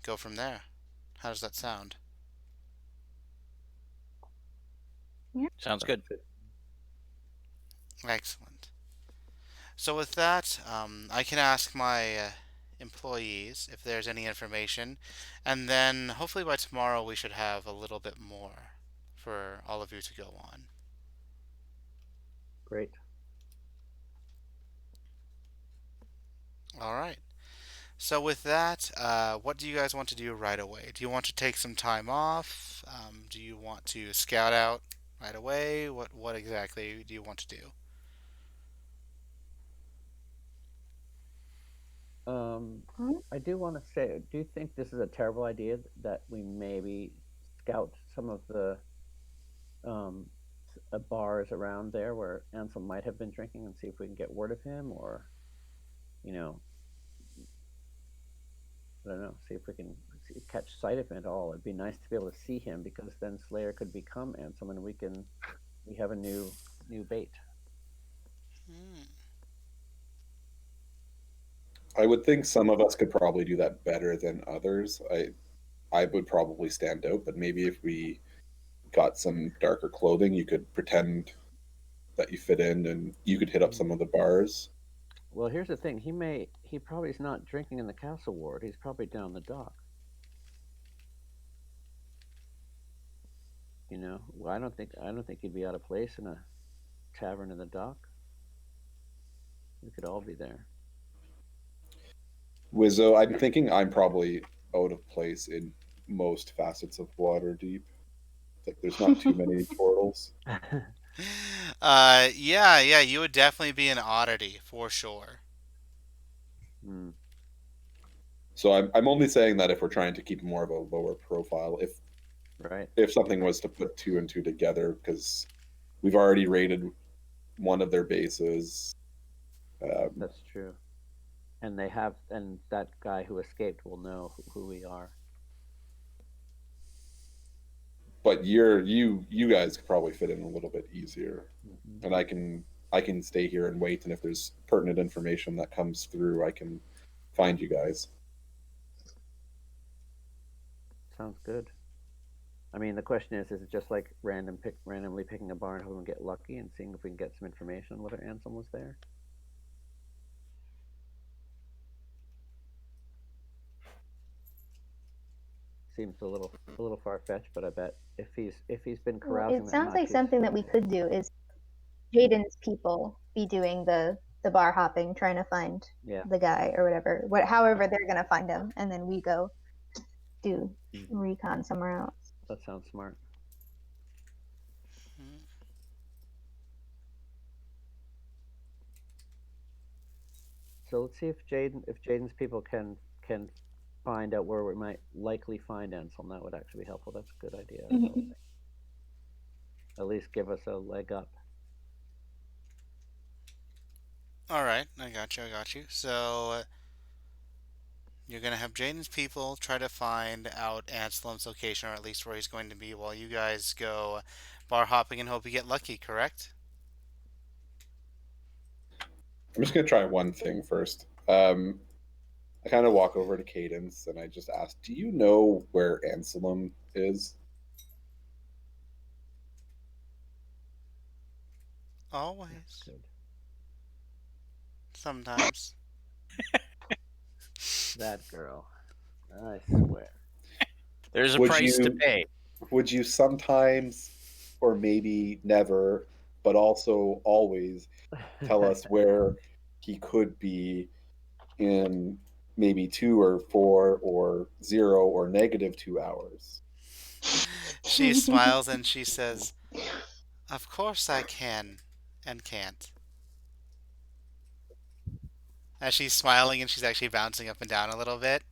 go from there. How does that sound? sounds good. Excellent. So with that, I can ask my employees if there's any information, and then hopefully by tomorrow we should have a little bit more for all of you to go on. Great. All right. So with that, what do you guys want to do right away? Do you want to take some time off? Do you want to scout out right away? What exactly do you want to do? Um, Hmm? I do want to say, do you think this is a terrible idea that we maybe scout some of the um, bars around there where Ansel might have been drinking and see if we can get word of him, or you know, I don't know, see if we can catch sight of him at all. It'd be nice to be able to see him because then Slayer could become Ansel and we have a new bait. Hmm. I would think some of us could probably do that better than others. I would probably stand out, but maybe if we got some darker clothing, you could pretend that you fit in and you could hit up some of the bars. Well, here's the thing. He probably is not drinking in the castle ward. He's probably down the dock. You know, well, I don't think he'd be out of place in a tavern in the dock. We could all be there. Wizzo, I'm thinking I'm probably out of place in most facets of Waterdeep. That there's not too many portals. Yeah, you would definitely be an oddity for sure. mm, So I'm only saying that if we're trying to keep more of a lower profile, right. if something was to put two and two together, because we've already raided one of their bases. That's true. And they have, and that guy who escaped will know who we are. But you guys could probably fit in a little bit easier, Mm-hmm. and I can stay here and wait, and if there's pertinent information that comes through, I can find you guys. Sounds good. I mean, the question is it just like randomly picking a bar and hoping we get lucky and seeing if we can get some information on whether Ansem was there? Seems a little far fetched, but I bet if he's been Well, carousing it that sounds much, like something that we could do is Jaden's people be doing the bar hopping, trying to find yeah. the guy or whatever. However they're gonna find him, and then we go do recon somewhere else. That sounds smart. Hmm. So let's see if Jaden's people can find out where we might likely find Ansel. That would actually be helpful. That's a good idea. Mhm. At least give us a leg up. All right, I got you. So you're gonna have Jaden's people try to find out Anselm's location, or at least where he's going to be, while you guys go bar hopping and hope you get lucky. Correct? I'm just gonna try one thing first. I kind of walk over to Cadence and I just ask, "Do you know where Anselm is?" That's Always. good. Sometimes. That girl. I swear. There's a Would price to you pay. would you sometimes, or maybe never, but also always tell us where he could be in maybe 2 or 4 or 0 or -2 hours? She smiles and she says, "Of course I can and can't." As she's smiling and she's actually bouncing up and down a little bit.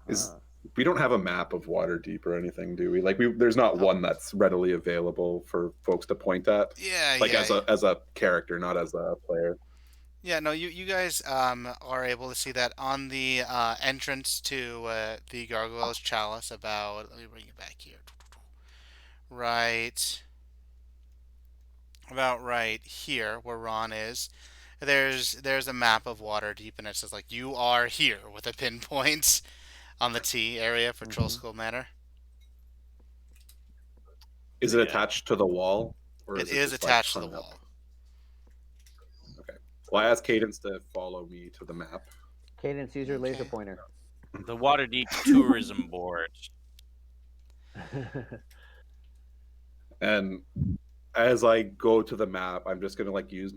Is Uh-huh. We don't have a map of Waterdeep or anything, do we? Like there's not Oh, one that's readily available for folks to point at, yeah, like yeah, as a character, not as a player. yeah. No, you guys are able to see that on the entrance to the Gargoyle's Chalice. About, let me bring it back here. Right, about right here where Ron is. There's a map of Waterdeep, and it says like you are here with a pinpoint on the T area for Troll Mm-hmm. School Manor. Is it Yeah. attached to the wall, or It is it is just like attached to the hung up? wall. Okay. Well, I asked Cadence to follow me to the map, Cadence, use your laser Okay. pointer. The Waterdeep Tourism Board. and as I go to the map, I'm just gonna like use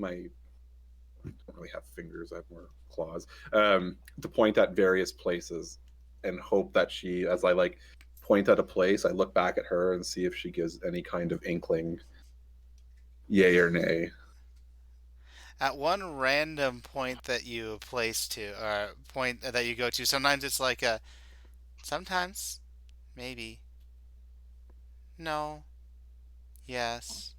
really have fingers, I have more claws. To point at various places and hope that she, as I like point at a place, I look back at her and see if she gives any kind of inkling, yay or nay. At one random point that you place to, or point that you go to, sometimes it's like a, sometimes, maybe, no, yes.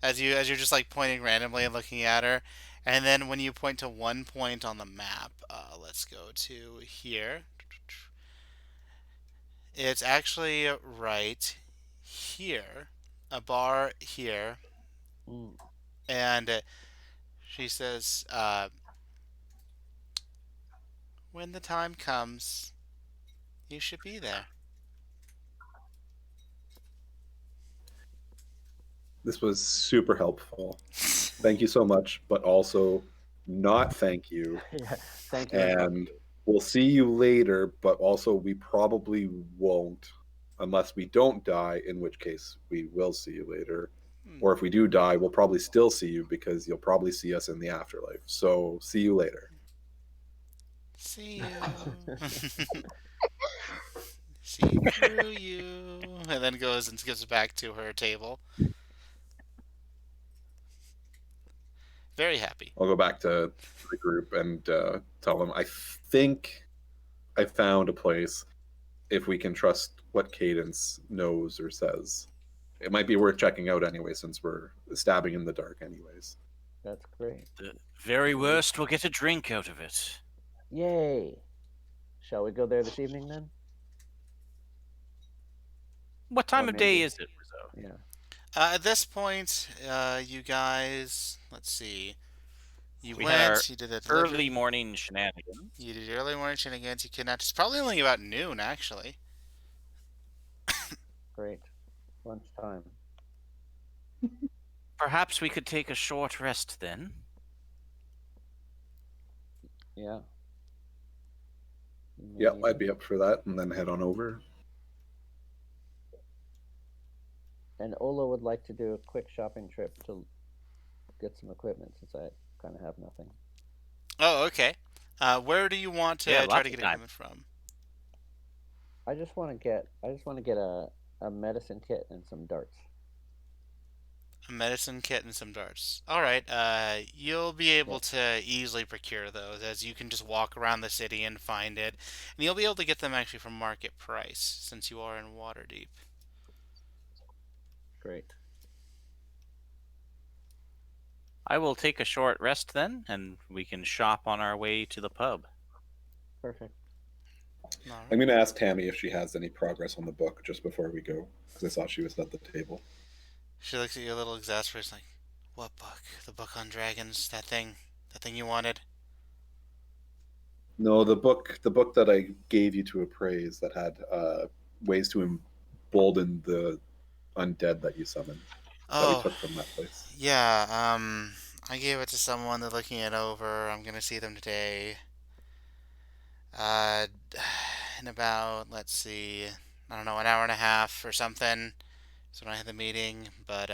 As you're just like pointing randomly and looking at her, and then when you point to one point on the map, let's go to here. It's actually right here, a bar here, Mm. and she says, "When the time comes, you should be there." This was super helpful. Thank you so much, but also not thank you. Yeah. Thank you as well. And we'll see you later, but also we probably won't unless we don't die, in which case we will see you later. Hmm. Or if we do die, we'll probably still see you because you'll probably see us in the afterlife. So see you later. See you. See through you. And then goes and gives back to her table. Very happy. I'll go back to the group and tell them I think I found a place if we can trust what Cadence knows or says. It might be worth checking out anyway, since we're stabbing in the dark, anyways. That's great. The very worst, we'll get a drink out of it. Yay! Shall we go there this evening then? What time Or of day maybe- is it, Rizzo? Yeah. At this point, you guys, let's see. You We had our went, you did a Early morning shenanigans. You did your early morning shenanigans, you kidnapped. It's probably only about noon, actually. Great. Lunchtime. Perhaps we could take a short rest then. Yeah. Yep, Maybe. I'd be up for that, and then head on over. And Ola would like to do a quick shopping trip to get some equipment since I kind of have nothing. Oh, okay. Where do you want to Yeah, try lots to of get time. equipment from? I just want to get a medicine kit and some darts. A medicine kit and some darts. All right. You'll be able Yep. to easily procure those, as you can just walk around the city and find it, and you'll be able to get them actually from market price since you are in Waterdeep. Great. I will take a short rest then, and we can shop on our way to the pub. Perfect. All right. I'm going to ask Tammy if she has any progress on the book just before we go, because I saw she was at the table. She looks at you a little exasperated, like, "What book? The book on dragons? That thing? That thing you wanted?" No, the book that I gave you to appraise that had ways to embolden the undead that you summoned that we Oh, took from that place. yeah. I gave it to someone. They're looking it over. I'm gonna see them today. Uh, in about, let's see, I don't know, an hour and a half or something. So when I had the meeting, but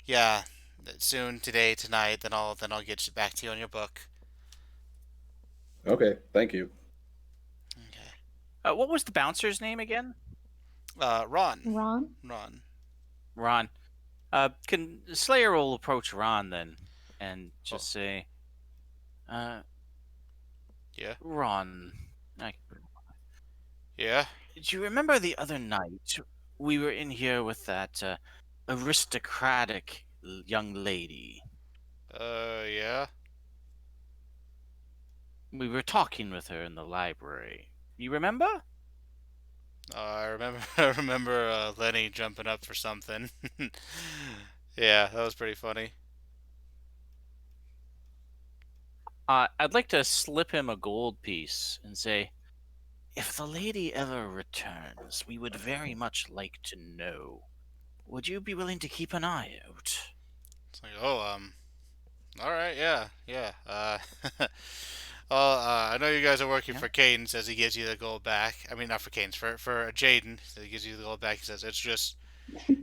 yeah, soon today, tonight. Then I'll get you back to you on your book. Okay, thank you. Okay. What was the bouncer's name again? Ron. Ron? Ron. Ron. Can Slayer will approach Ron then, and just Oh. say, Yeah. Ron, Yeah. do you remember the other night we were in here with that aristocratic young lady? Yeah. We were talking with her in the library. You remember? I remember. I remember Lenny jumping up for something. Yeah, that was pretty funny. I'd like to slip him a gold piece and say, if the lady ever returns, we would very much like to know. Would you be willing to keep an eye out? It's like, oh, all right, yeah, yeah. Well, I know you guys are working Yeah. for Cadence as he gives you the gold back. I mean, not for Cadence, for Jaden. So he gives you the gold back. He says, it's just,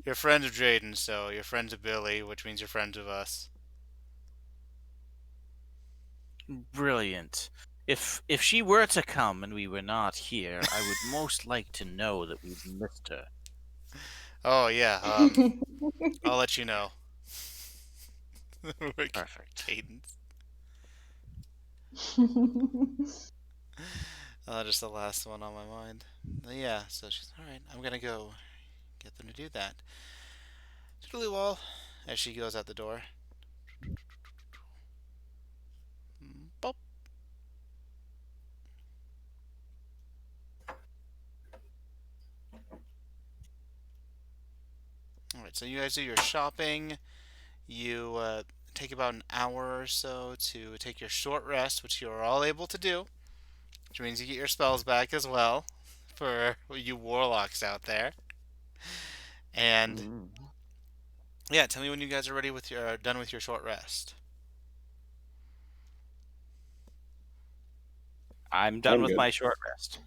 you're friends of Jaden, so you're friends of Billy, which means you're friends of us. Brilliant. If she were to come and we were not here, I would most like to know that we've missed her. Oh yeah. I'll let you know. Perfect. Cadence. Just the last one on my mind. Yeah. So she's all right. I'm gonna go get them to do that. Tiddly wall. As she goes out the door. Bop. All right. So you guys do your shopping. You take about an hour or so to take your short rest, which you are all able to do, which means you get your spells back as well for you warlocks out there. And Mm. yeah, tell me when you guys are ready with your done with your short rest. I'm done I'm with good. my short rest.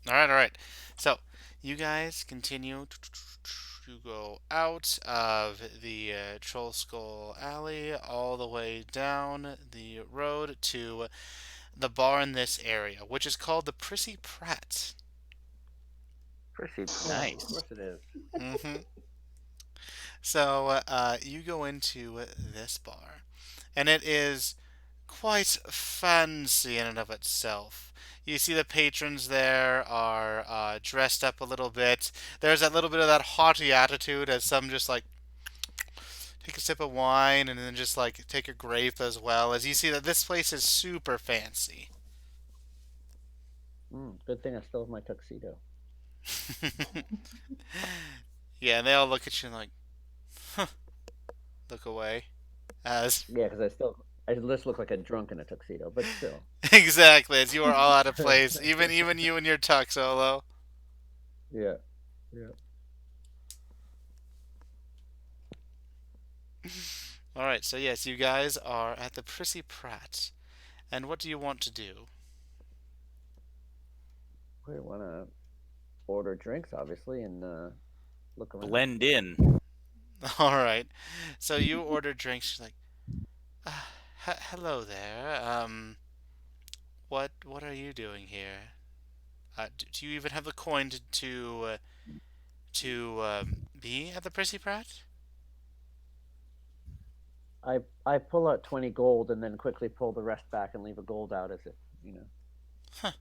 All right. So you guys continue to go out of the Troll Skull Alley all the way down the road to the bar in this area, which is called the Prissy Pratt. Prissy Pratt. Of Nice. course it is. Mm-hmm. So you go into this bar, and it is quite fancy in and of itself. You see the patrons there are dressed up a little bit. There's that little bit of that haughty attitude as some just like take a sip of wine and then just like take a grape as well. As you see that this place is super fancy. Good thing I still have my tuxedo. Yeah, and they all look at you and like, huh, look away. As Yeah, because I just look like a drunk in a tuxedo, but still. exactly as you are all out of place, even you and your tux solo. Yeah. Yeah. All right, so yes, you guys are at the Prissy Pratt, and what do you want to do? We want to order drinks, obviously, and look around. Blend in. All right, so you order drinks. She's like, hello there. What are you doing here? Do you even have the coin to be at the Prissy Pratt? I pull out 20 gold and then quickly pull the rest back and leave a gold out as if, you know. Huh.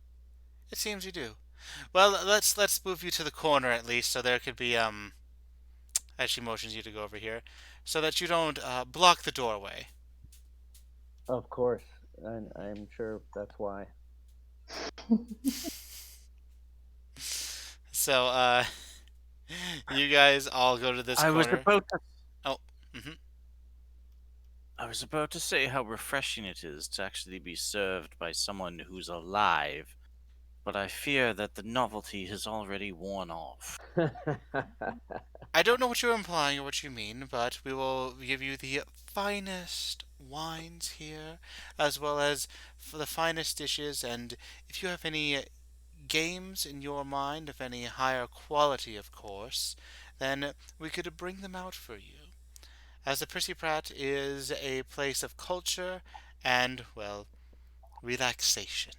It seems you do. Well, let's move you to the corner at least, so there could be as she motions you to go over here, so that you don't block the doorway. Of course, and I'm sure that's why. So you guys all go to this I was corner. about to Oh, mm-hmm. I was about to say how refreshing it is to actually be served by someone who's alive, but I fear that the novelty has already worn off. I don't know what you're implying or what you mean, but we will give you the finest wines here, as well as for the finest dishes. And if you have any games in your mind of any higher quality, of course, then we could bring them out for you. As the Prissy Pratt is a place of culture and, well, relaxation.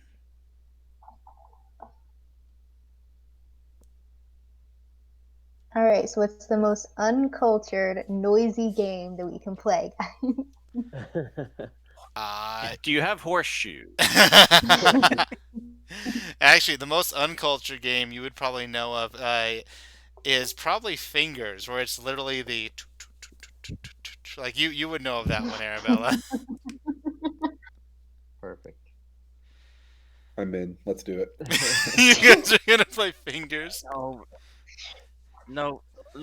All right, so what's the most uncultured, noisy game that we can play? Do you have horseshoes? Actually, the most uncultured game you would probably know of is probably Fingers, where it's literally the like you would know of that one, Arabella. Perfect. I'm in. Let's do it. You guys are gonna play Fingers. No, no,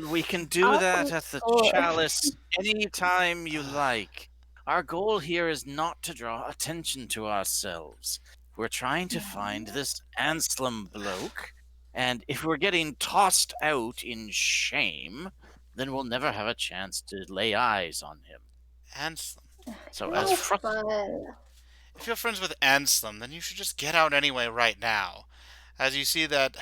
we can do that at the Oh, chalice anytime you like. Our goal here is not to draw attention to ourselves. We're trying to find this Anselm bloke, and if we're getting tossed out in shame, then we'll never have a chance to lay eyes on him. Anselm. So, no fun. If you're friends with Anselm, then you should just get out anyway right now. As you see that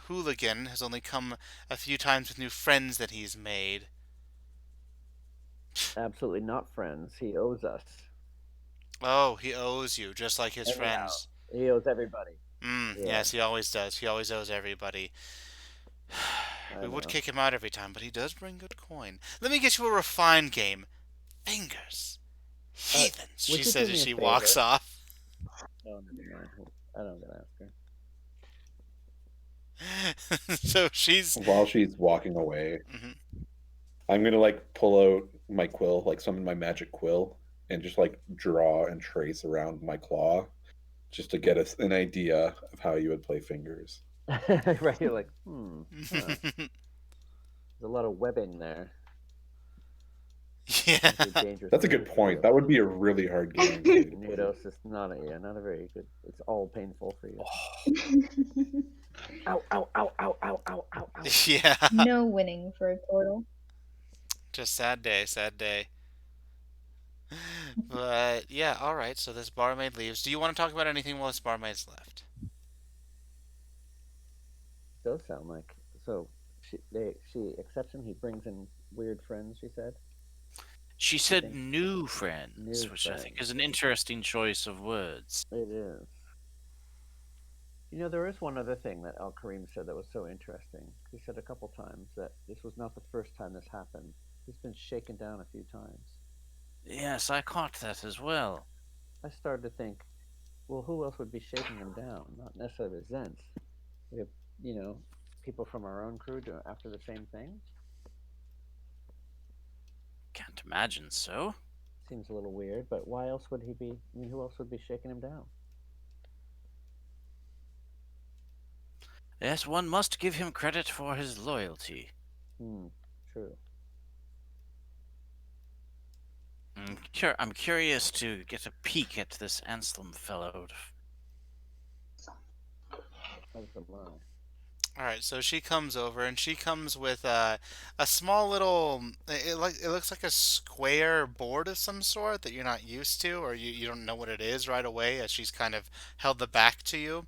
hooligan has only come a few times with new friends that he's made. Absolutely not friends. He owes us. Oh, he owes you, just like his Anyhow, friends. he owes everybody. Yeah, Yes, he always does. He always owes everybody. I We would know. kick him out every time, but he does bring good coin. Let me get you a refined game. Fingers. Uh, Heathens, she would you says do as me a she walks favor? off. Oh, never mind. I don't gotta ask her. So she's. While she's walking away, Mhm. I'm gonna like pull out my quill, like summon my magic quill, and just like draw and trace around my claw, just to get us an idea of how you would play fingers. Right? You're like, huh. There's a lot of webbing there. Yeah. Might be a dangerous That's a game good for point. you. That would be a really hard game for me to play. Nudos is not a yeah, not a very good. It's all painful for you. Ow! Ow! Ow! Ow! Ow! Ow! Ow! Ow! Yeah. No winning for a turtle. Just sad day, sad day. But yeah, all right. So this barmaid leaves. Do you want to talk about anything while this barmaid's left? Does sound like so. She accepts him. He brings in weird friends. She said. She You said think new friends, new which I think friends? is an interesting choice of words. It is. You know, there is one other thing that Al Karim said that was so interesting. He said a couple times that this was not the first time this happened. He's been shaken down a few times. Yes, I caught that as well. I started to think, well, who else would be shaking him down? Not necessarily the Zents. We have, you know, people from our own crew doing after the same thing. Can't imagine so. Seems a little weird, but why else would he be? I mean, who else would be shaking him down? Yes, one must give him credit for his loyalty. True. I'm curious to get a peek at this Anselm fellow. As am I. All right, so she comes over and she comes with a small little. It looks like a square board of some sort that you're not used to, or you don't know what it is right away, as she's kind of held the back to you,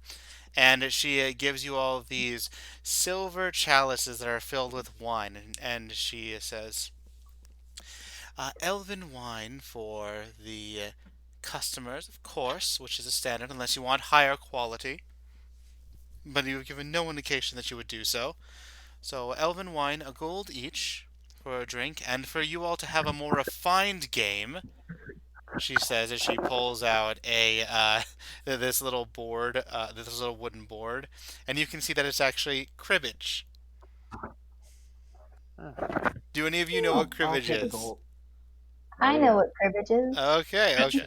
and she gives you all these silver chalices that are filled with wine, and she says, "Elven wine for the customers, of course, which is a standard, unless you want higher quality." But you've given no indication that you would do so. So, elven wine, a gold each for a drink, and for you all to have a more refined game, she says as she pulls out a this little board, this little wooden board, and you can see that it's actually cribbage. Ah, Do any of you know what I'll cribbage pay the is? gold. I Oh know yeah. what cribbage is. Okay, okay,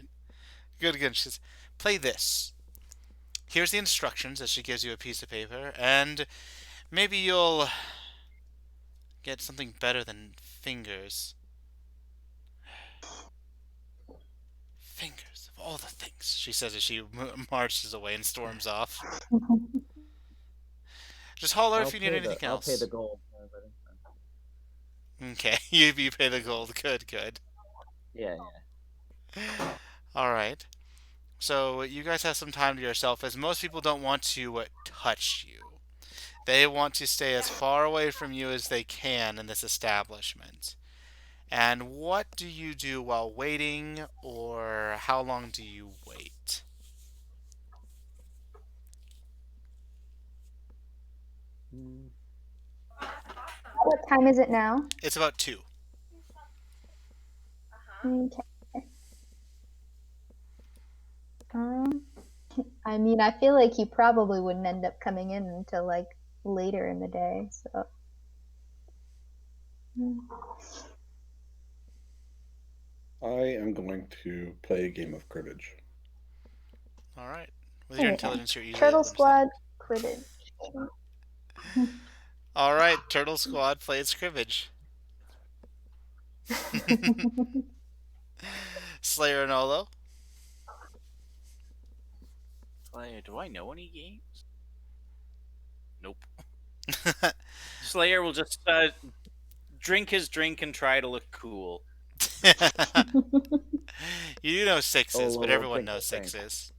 good, good. She says, "Play this. Here's the instructions," as she gives you a piece of paper, and maybe you'll get something better than fingers. Fingers of all the things, she says as she marches away and storms off. Just holler if you need anything I'll pay the else. gold. Okay, you pay the gold. Good, good. Yeah, All right. So you guys have some time to yourself, as most people don't want to touch you. They want to stay as far away from you as they can in this establishment. And what do you do while waiting, or how long do you wait? yeah. What time is it now? It's about 2. Okay. I mean, I feel like he probably wouldn't end up coming in until like later in the day. So. I am going to play a game of cribbage. All right. With your Yeah. intelligence, you're easily Turtle able to understand. Squad cribbage. All right, Turtle Squad plays cribbage. Slayer and Olo. Slayer, do I know any games? Nope. Slayer will just drink his drink and try to look cool. You do know sixes, but Olo will everyone drink knows the drink. sixes.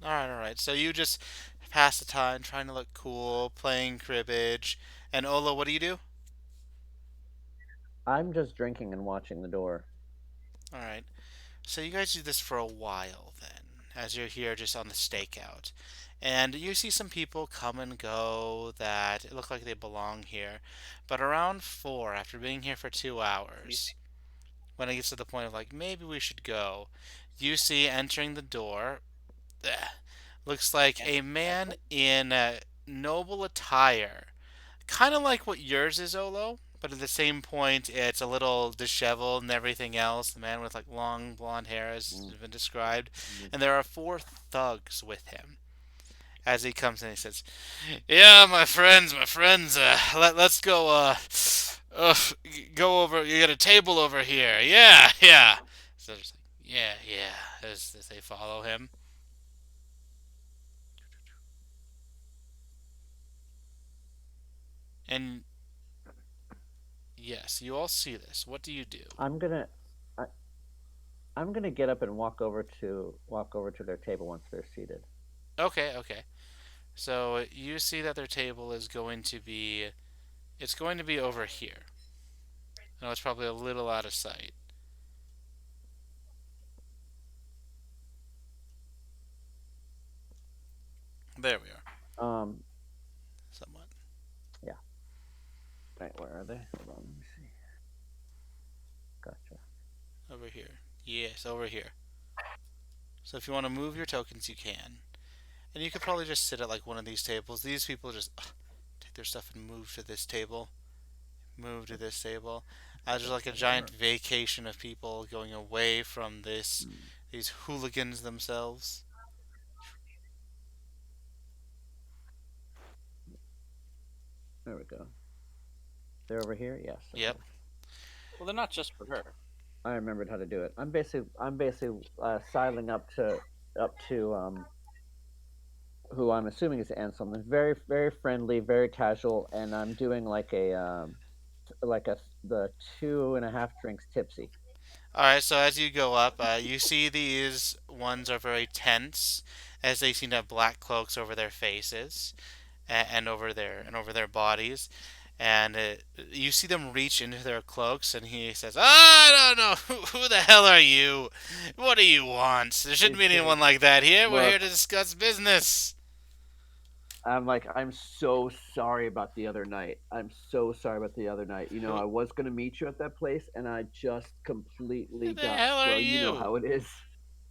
All right. So you just pass the time trying to look cool, playing cribbage. And Ola, what do you do? I'm just drinking and watching the door. All right. So you guys do this for a while then, as you're here just on the stakeout. And you see some people come and go that look like they belong here. But around 4, after being here for 2 hours, when it gets to the point of like, maybe we should go, you see entering the door, looks like a man in noble attire. Kind of like what yours is, Olo, but at the same point, it's a little disheveled and everything else. The man with like long blonde hair has Mm. been described, Mm. and there are 4 thugs with him. As he comes in, he says, "Yeah, my friends, let's go. Uh, go over. You got a table over here. Yeah, yeah." So they're just like, "Yeah, yeah," as they follow him. And yes, you all see this. What do you do? I'm gonna I, I'm gonna get up and walk over to their table once they're seated. Okay, okay. So you see that their table is going to be it's going to be over here. I know it's probably a little out of sight. There we are. Um, Somewhat. yeah. Right, where are they? Hold on, let me see. Gotcha. Over here. Yes, over here. So if you want to move your tokens, you can. And you could probably just sit at like one of these tables. These people just take their stuff and move to this table. Move to this table. There's like a giant vacation of people going away from Mm. these hooligans themselves. There we go. They're over here. Yes. Yep. Okay. Well, they're not just for her. I remembered how to do it. I'm basically sidling up to who I'm assuming is Anselm. They're very very friendly, very casual, and I'm doing like a the 2.5 drinks tipsy. Alright, so as you go up, you see these ones are very tense, as they seem to have black cloaks over their faces and over their bodies, and you see them reach into their cloaks, and he says, "I don't know who the hell are you? What do you want? There shouldn't He be anyone says, like that here. We're here "Look, to discuss business." I'm so sorry about the other night. I'm so sorry about the other night. You know, Who? I was gonna meet you at that place, and I just Who completely the got hell are well. You know you? how it is.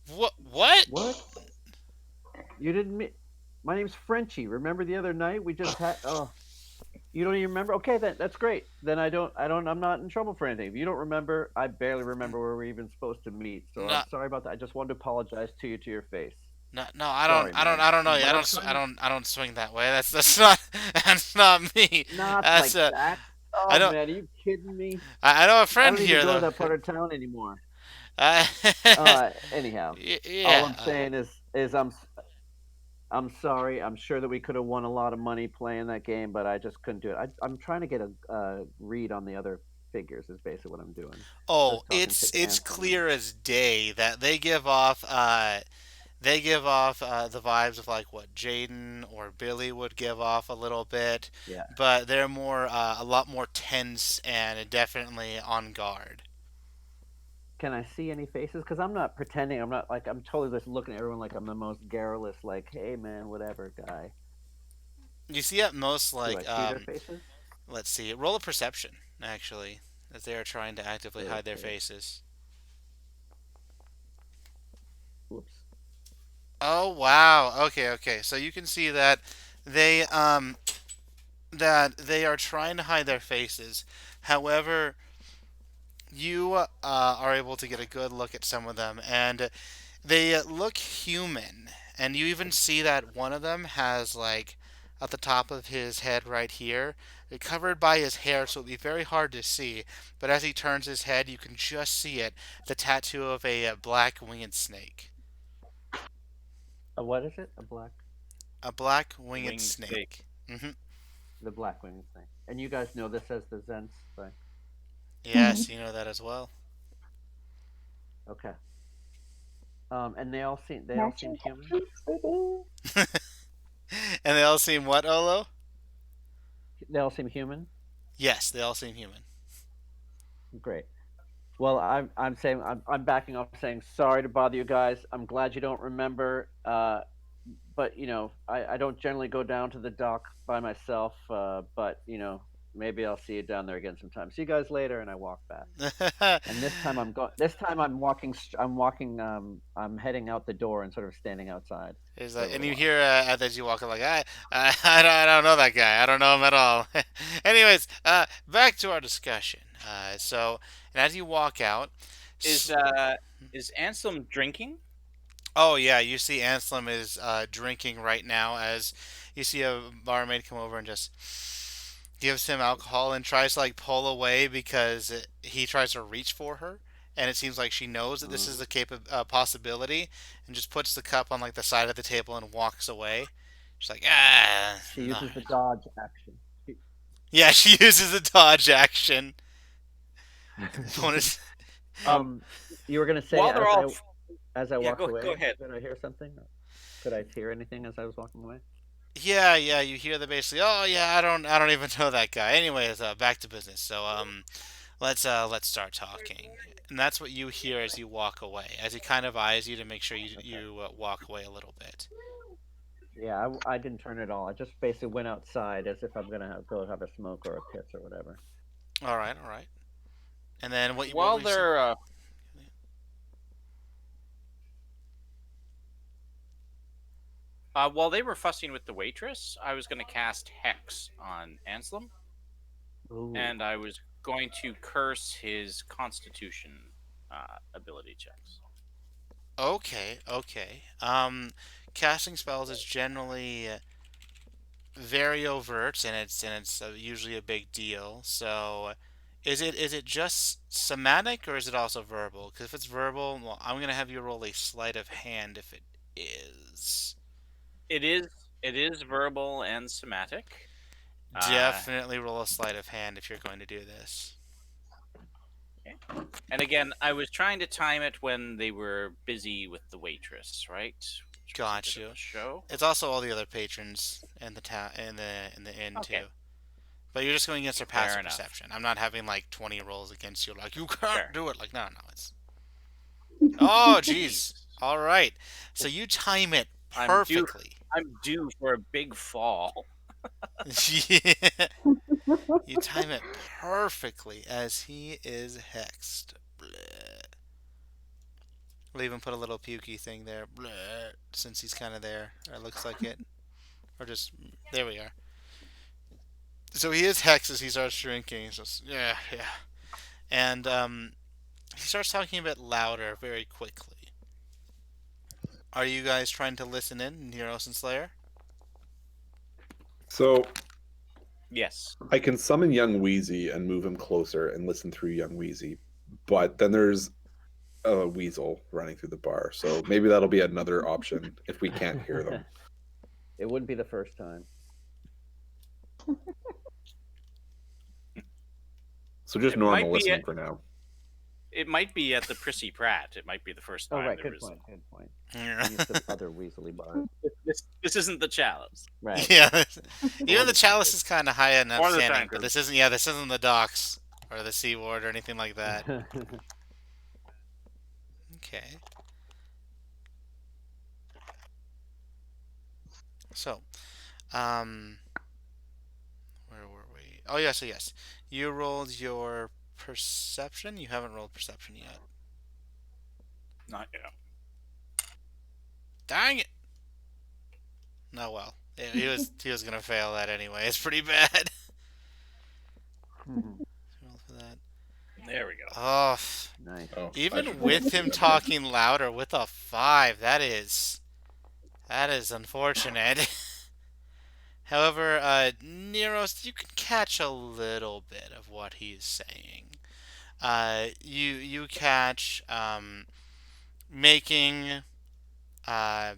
What? What? What? You didn't meet? My name's Frenchie. Remember the other night we just had? Oh, you don't even remember? Okay, that's great. Then I'm not in trouble for anything. If you don't remember, I barely remember where we're even supposed to meet. So I'm No, sorry about that. I just wanted to apologize to you to your face. no, no. Sorry, man. I don't know. But I'm trying I don't swing that way. That's not. That's not me. not That's like that. I Oh don't. man, are you kidding me? I know a I friend don't even here go to though. that part of town anymore. Uh, Anyhow, all yeah. I'm saying is I'm sorry. I'm sure that we could have won a lot of money playing that game, but I just couldn't do it. I'm trying to get a read on the other figures. Is basically what I'm doing. Oh, Just talking to it's Ansem and clear as day that they give off the vibes of like what Jaden or Billy would give off a little bit, yeah. but they're more a lot more tense and definitely on guard. Can I see any faces? Because I'm not pretending. I'm not like I'm totally just looking at everyone like I'm the most garrulous, like, hey man, whatever guy. You see at most Do I like see their faces? let's see, roll a perception actually, as they are trying to actively hide their Okay. faces. Whoops. Oh wow. Okay, okay. So you can see they um that they are trying to hide their faces. However, you are able to get a good look at some of them, and they look human. And you even see that one of them has like at the top of his head right here, covered by his hair, so it'll be very hard to see. But as he turns his head, you can just see it, the tattoo of a black winged snake. What is it? A black, A black A winged winged snake. snake. Hmm. the black wing thing. And you guys know this as the Zens thing. Mm-hmm. Yes, you know that as well. Okay. And they all seem Matching human. tattoos, baby. And they all seem what, Olo? They all seem human. Yes, they all seem human. Great. Well, I'm saying I'm backing off, saying sorry to bother you guys. I'm glad you don't remember. But I don't generally go down to the dock by myself. But maybe I'll see you down there again sometime. See you guys later, and I walk back. And this time I'm going. This time I'm walking. I'm walking. I'm heading out the door and sort of standing outside Is for a and little you while. hear as you walk like I don't know that guy. I don't know him at all. Anyways, back to our discussion. And as you walk out, Is s- uh is Anselm drinking? oh yeah, you see Anselm is drinking right now as you see a barmaid come over and just gives him alcohol and tries to like pull away because he tries to reach for her, and it seems like she knows that this is a possibility, and just puts the cup on like the side of the table and walks away. She's like, ah, She all uses the right. dodge action. Yeah, she uses a dodge action. Bonus. Um, um, you were gonna say while they're all as I yeah, walked go away. ahead. Did I hear something? Could I hear anything as I was walking away? Yeah, yeah, you hear the basically. Oh yeah, I don't even know that guy. Anyways, back to business. Let's start talking. And that's what you hear as you walk away, as he kind of eyes you to make sure Okay. you walk away a little bit. Yeah, I didn't turn at all. I just basically went outside as if I'm gonna go have a smoke or a piss or whatever. All right, all right. And then what While were you saying? they're while they were fussing with the waitress, I was going to cast Hex on Anselm, Ooh. and I was going to curse his Constitution ability checks. Okay, okay. Casting spells is generally very overt, and it's usually a big deal. So, is it just somatic or is it also verbal? Because if it's verbal, well, I'm gonna have you roll a sleight of hand if it is. It is it is verbal and somatic. Uh, Definitely roll a sleight of hand if you're going to do this. and again, I was trying to time it when they were busy with the waitress, right? Which was a Got bit of you. a show. It's also all the other patrons in the town in the inn Okay, too. But you're just going against their fair passive enough. perception. I'm not having like 20 rolls against you. Like you can't Fair. do it. Like no, no. It's oh, jeez. Jesus, All right. So you time it I'm due. perfectly. I'm due for a big fall. Yeah. You time it perfectly as he is hexed. Bleh. We'll even put a little pukey thing there. Bleh, since he's kind of there. Or it looks like it. Or just there we are. So he is hexed as he starts drinking. He's just yeah, yeah. And he starts talking a bit louder very quickly. Are you guys trying to listen in, Neros and Slayer? So Yes. I can summon young Wheezy and move him closer and listen through young Wheezy, but then there's a weasel running through the bar, so maybe that'll be another option if we can't hear them. It wouldn't be the first time. So just It might normal be listening at, for now. it might be at the Prissy Pratt. It might be the first Oh, time right. there Good was. point. Good point. Yeah. I'm used to other Weasley bars. This isn't the chalice Right. Yeah. Even Or the the chalice tankard. is kind of high enough or the standing, but tankard. this isn't the docks or the seaward or anything like that. Okay. So, um, where were we? Oh yeah, so yes, you rolled your perception. You haven't rolled perception yet. Not yet. Dang it! No, well, yeah, he was gonna fail that anyway. It's pretty bad. Roll for that. There we go. Oh, Nice. Oh, I even should roll with for him perception. talking louder with a 5, that is unfortunate. However, Neros, you can catch a little bit of what he's saying. You catch making uh,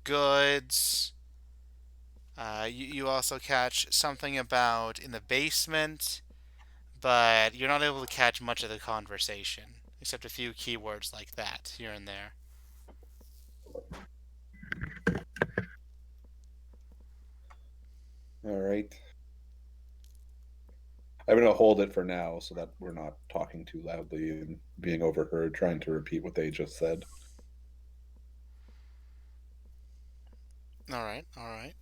goods. You also catch something about in the basement, but you're not able to catch much of the conversation, except a few keywords like that here and there. All right. I'm gonna hold it for now so that we're not talking too loudly and being overheard, trying to repeat what they just said. All right, all right.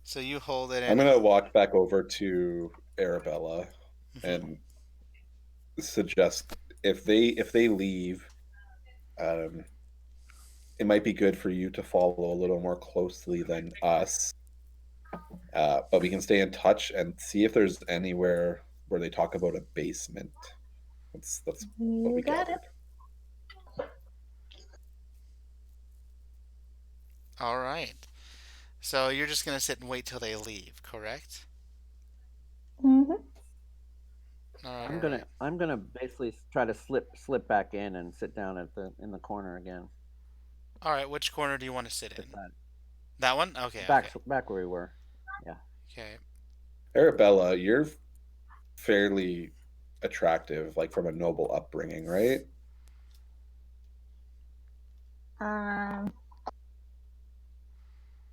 So you hold it I'm in. gonna walk back over to Arabella Mhm. and suggest if they leave, um, it might be good for you to follow a little more closely than us. But we can stay in touch and see if there's anywhere where they talk about a basement. That's what You we got it. gathered. All right. So you're just gonna sit and wait till they leave, correct? Mm-hmm. All right, I'm all gonna right. I'm gonna basically try to slip back in and sit down at the in the corner again. All right, which corner do you want to sit in? Beside That one? Okay, back okay. back where we were. Yeah. Okay. Arabella, you're fairly attractive, like from a noble upbringing, right? Um,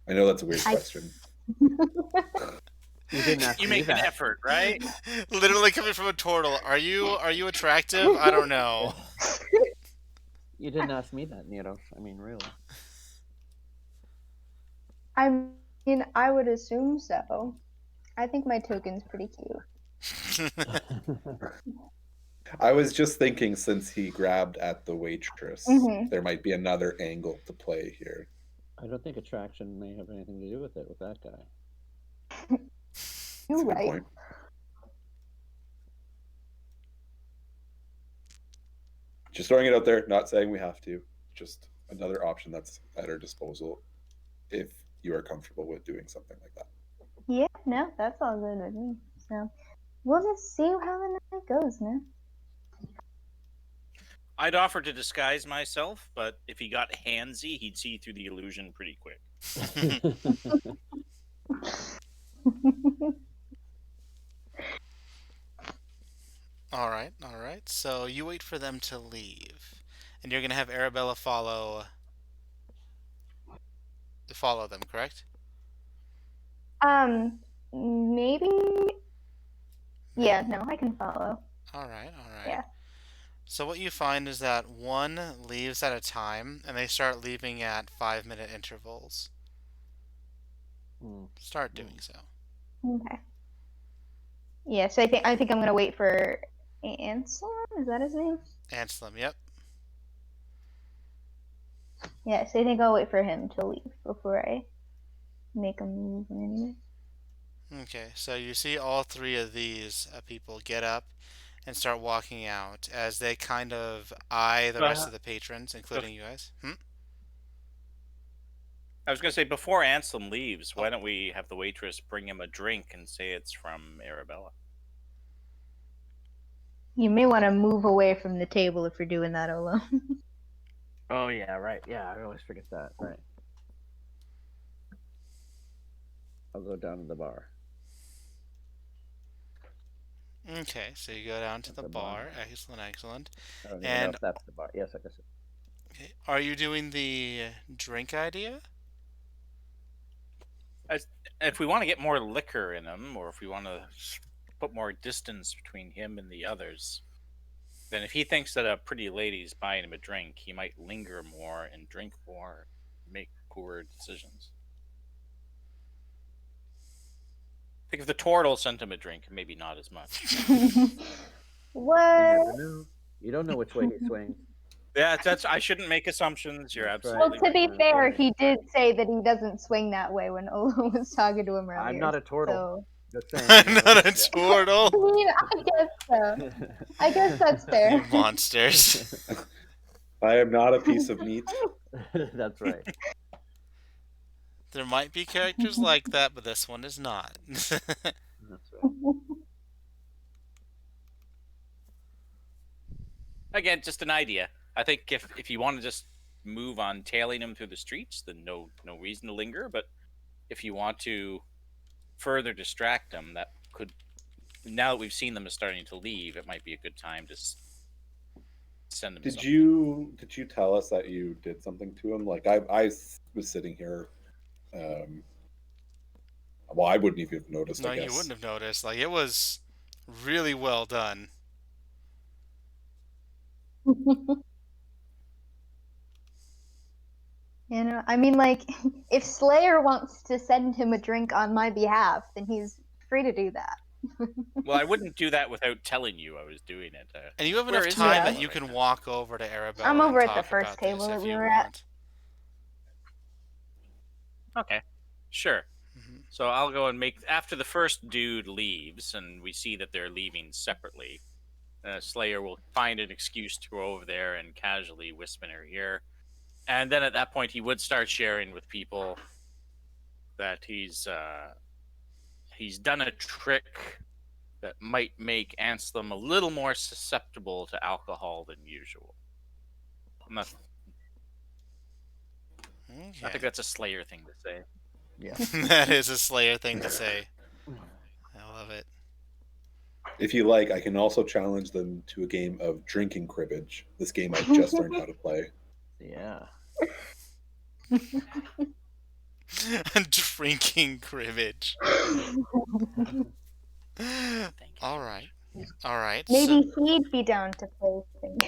I know that's a weird I question. You didn't ask You me make an that. effort, right? Literally coming from a turtle. Are you attractive? I don't know. You didn't ask me that, Neros. I mean, really. I mean, I would assume so. I think my token's pretty cute. I was just thinking since he grabbed at the waitress, Mm-hmm. there might be another angle to play here. I don't think attraction may have anything to do with it with that guy. That's You're a good right. point. Just throwing it out there, not saying we have to. Just another option that's at our disposal if you are comfortable with doing something like that. Yeah, no, that's all good with me. So we'll just see how the night goes, man. I'd offer to disguise myself, but if he got handsy, he'd see through the illusion pretty quick. All right, all right. So you wait for them to leave, and you're gonna have Arabella follow them, correct? Maybe. Yeah, no, I can follow. All right, all right. Yeah. So what you find is that one leaves at a time, and they start leaving at 5-minute intervals. Hmm. Start doing so. Okay. Yeah, so I think I'm gonna wait for Anselm. Is that his name? Anselm, yep. Yeah, so I think I'll wait for him to leave before I make a move or anything. Okay, so you see all three of these people get up and start walking out as they kind of eye the rest of the patrons, including you guys. I was going to say, before Anselm leaves, Oh. why don't we have the waitress bring him a drink and say it's from Arabella? You may want to move away from the table if you're doing that alone. Oh yeah, right. Yeah, I always forget that. Right. I'll go down to the bar. Okay, so you go down to At the the bar. bar. Excellent, excellent. I don't even know And if that's the bar. Yes, I guess. okay, are you doing the drink idea? If we want to get more liquor in him, or if we want to put more distance between him and the others, then if he thinks that a pretty lady's buying him a drink, he might linger more and drink more, make poor decisions. I think if the turtle sent him a drink, maybe not as much. You What? never know. You don't know which way he swings. Yeah, that's. I shouldn't make assumptions. You're That's right. Well, absolutely to be right. fair, he did say that he doesn't swing that way when Olo was talking to him earlier. I'm not a turtle. So, Just saying. I'm You know. not a I turtle. mean, I guess so. I guess that's You fair. monsters. I am not a piece of meat. That's right. There might be characters like that, but this one is not. That's right. Again, just an idea. I think if you want to just move on tailing him through the streets, then no reason to linger. But if you want to further distract them, that could. Now that we've seen them as starting to leave, it might be a good time to send them. Did something. you tell us that you did something to him? Like I was sitting here. Well, I wouldn't even have noticed. No, I guess. you wouldn't have noticed. Like it was Really well done. I mean, like, if Slayer wants to send him a drink on my behalf, then he's free to do that. Well, I wouldn't do that without telling you I was doing it. And you have Where enough is time Yeah. that Arabella you right can now? walk over to I'm Arabella and over at the talk first about this table if that we you were at. want. Okay, sure. Mhm. So I'll go and make after the first dude leaves, and we see that they're leaving separately. Slayer will find an excuse to go over there and casually whisper in her ear, and then at that point he would start sharing with people that he's done a trick that might make Anselm a little more susceptible to alcohol than usual. I'm not, I Okay. think that's a Slayer thing to say. Yeah. That is a Slayer thing to say. I love it. If you like, I can also challenge them to a game of drinking cribbage. This game I just learned how to play. Yeah. Drinking cribbage. Thank you. All right. All right. So, Maybe he'd be down to play thing.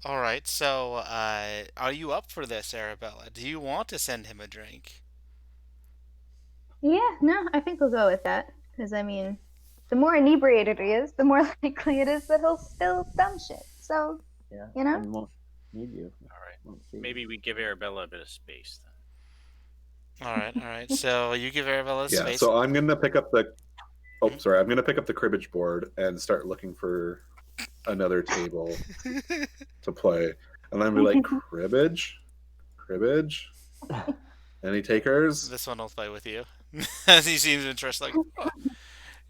all right. So, are you up for this, Arabella? Do you want to send him a drink? Yeah, no, I think we'll go with that. Because, I mean, the more inebriated he is, the more likely it is that he'll spill dumb shit. So, Yeah. you know? And won't need you. All right. Won't see you. Maybe we give Arabella a bit of space then. All right. All right. So you give Arabella Yeah, space. so I'm gonna pick up the. Oh, Mhm. sorry. I'm gonna pick up the cribbage board and start looking for another table to play, and I'm gonna be like, cribbage, cribbage. Any takers? This one will play with you. As he seems interested, like, oh,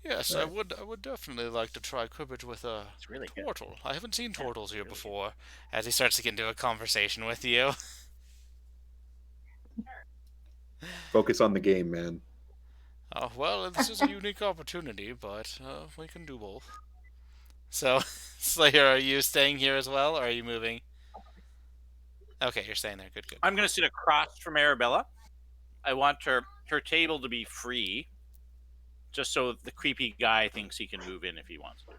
yes, I Right. would. I would definitely like to try cribbage with a It's really good. turtle. I haven't seen Yeah, turtles here really good. before. As he starts to get into a conversation with you. Focus on the game, man. Oh well, this is a unique opportunity, but we can do both. So, Slayer, are you staying here as well, or are you moving? Okay, you're staying there. Good, good. I'm going to sit across from Arabella. I want her table to be free, just so the creepy guy thinks he can move in if he wants to.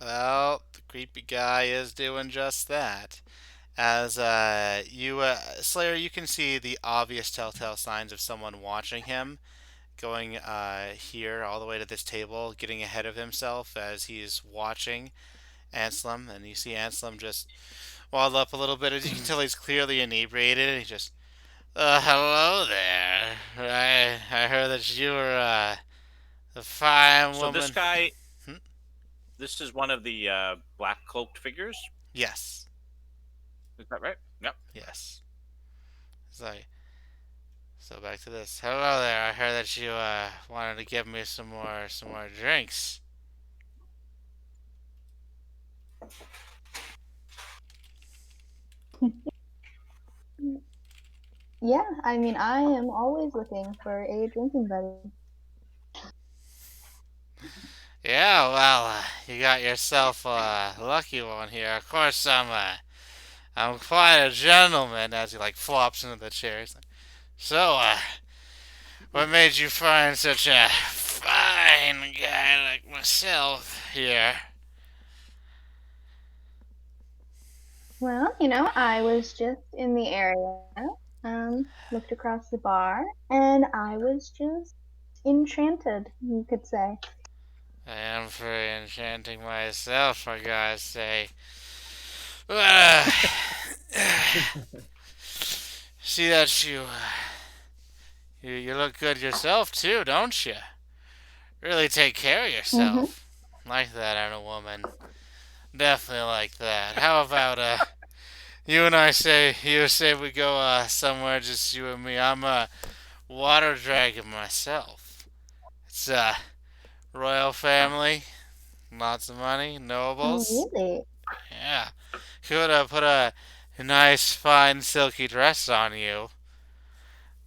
Well, the creepy guy is doing just that. As Slayer, you can see the obvious telltale signs of someone watching him, going here all the way to this table, getting ahead of himself as he's watching Anselm, and you see Anselm just waddle up a little bit. As you can tell, he's clearly inebriated, and he just, hello there. I heard that you were a fine So this woman. guy, Hmm? this is one of the black cloaked figures. Yes, Is that right? Yep. yes. It's like, so back to this. Hello there. I heard that you wanted to give me some more drinks. Yeah, I mean, I am always looking for a drinking buddy. Yeah, well, you got yourself a lucky one here. Of course, I'm quite a gentleman. As he like flops into the chair. He's like, so, what made you find such a fine guy like myself here? Well, I was just in the area, looked across the bar, and I was just enchanted, you could say. I am very enchanting myself, I gotta say. See that you look good yourself too, don't you? Really take care of Mm-hmm. yourself. Like that in a woman. Definitely like that. How about you say we go somewhere just you and me. I'm a water dragon myself. It's a royal family, lots of money, nobles. Really? Yeah. Could put a nice fine silky dress on you.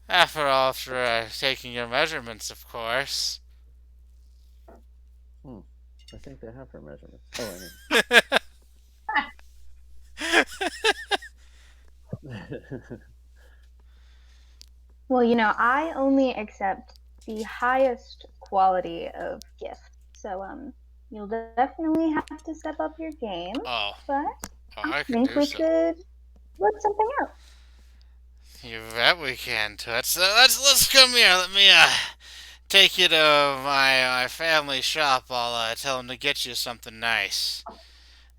After taking your measurements, of course. I think they have her measurements. Oh, I mean. Well, I only accept the highest quality of gift. So you'll definitely have to step up your game, Oh, but I I can think do we so. could work something out. You bet we can, Toots. Let's come here. Let me take you to my family shop. I'll tell them to get you something nice,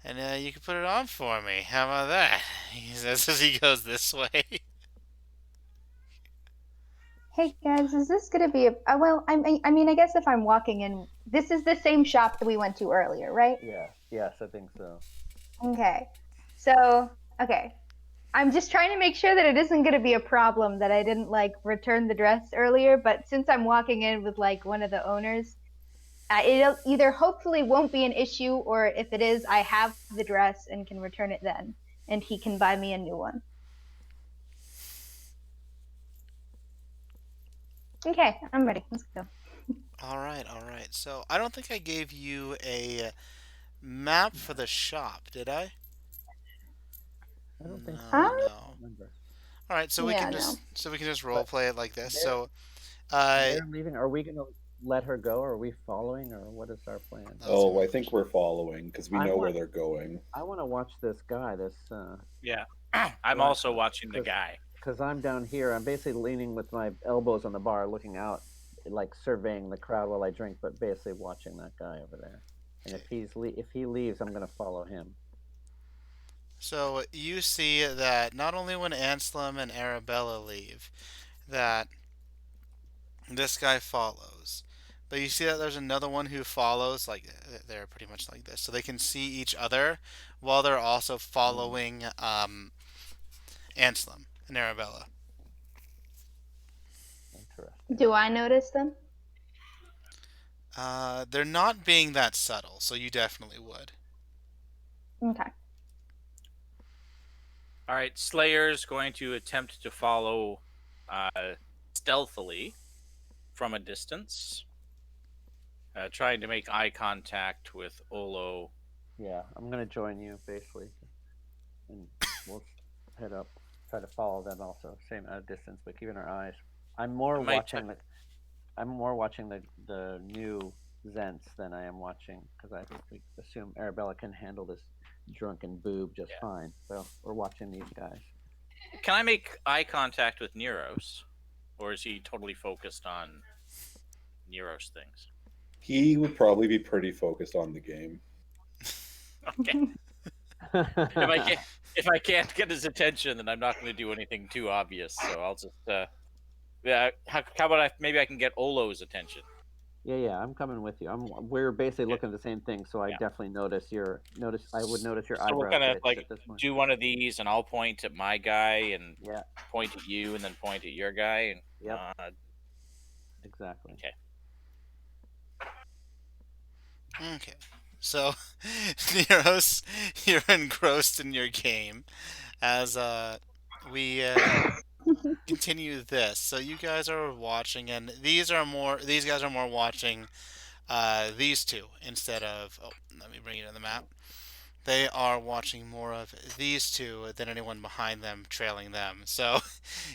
and you can put it on for me. How about that? He says as he goes this way. Hey guys, is this gonna be a well? I mean, I guess if I'm walking in, this is the same shop that we went to earlier, right? Yeah. Yes, I think so. Okay. So, okay. I'm just trying to make sure that it isn't going to be a problem that I didn't like return the dress earlier, but since I'm walking in with like one of the owners, it either hopefully won't be an issue, or if it is, I have the dress and can return it then, and he can buy me a new one. Okay, I'm ready. Let's go. All right, all right. So I don't think I gave you a map for the shop, did I? I don't think so. No, Um, No, I no. don't remember. All right, yeah, no. so we can just role But play it like this. they're So, uh, they're leaving. Are we gonna let her go? Or are we following? Or what is our plan? that was a Oh, good I think question. we're following because we I know where want. they're going. I want to watch this guy. This Yeah. I'm black also watching the because guy. because I'm down here. I'm basically leaning with my elbows on the bar, looking out, like surveying the crowd while I drink, but basically watching that guy over there. And Okay. if he leaves, I'm gonna follow him. So you see that not only when Anselm and Arabella leave, that this guy follows. But you see that there's another one who follows, like they're pretty much like this, so they can see each other while they're also Mm, following Anselm and Arabella. interesting. Do I notice them? They're not being that subtle, so you definitely would. Okay. All right, Slayer's going to attempt to follow stealthily from a distance, trying to make eye contact with Olo. Yeah, I'm gonna join you basically, and we'll head up. Try to follow them also, same at a distance, but keeping our eyes. I'm I more might. watching the I'm more watching the new Zents than I am watching because I think we assume Arabella can handle this drunken boob just Yeah. fine. So we're watching these guys. Can I make eye contact with Neros, or is he totally focused on Neros things? He would probably be pretty focused on the game. Okay. If I can't get his attention, then I'm not going to do anything too obvious. So I'll just yeah. How about maybe I can get Olo's attention? yeah, I'm coming with you. We're basically Okay. looking at the same thing, so I Yeah. definitely notice. I would notice your So we'll eyebrow kind of twitch like at this point. do one of these, and I'll point at my guy, and Yeah. point at you, and then point at your guy, and Yep. Exactly. okay. Okay. So, Neros, you're engrossed in your game as we continue this. So you guys are watching, and these guys are more watching these two instead of. Oh, let me bring you to the map. They are watching more of these two than anyone behind them trailing them. So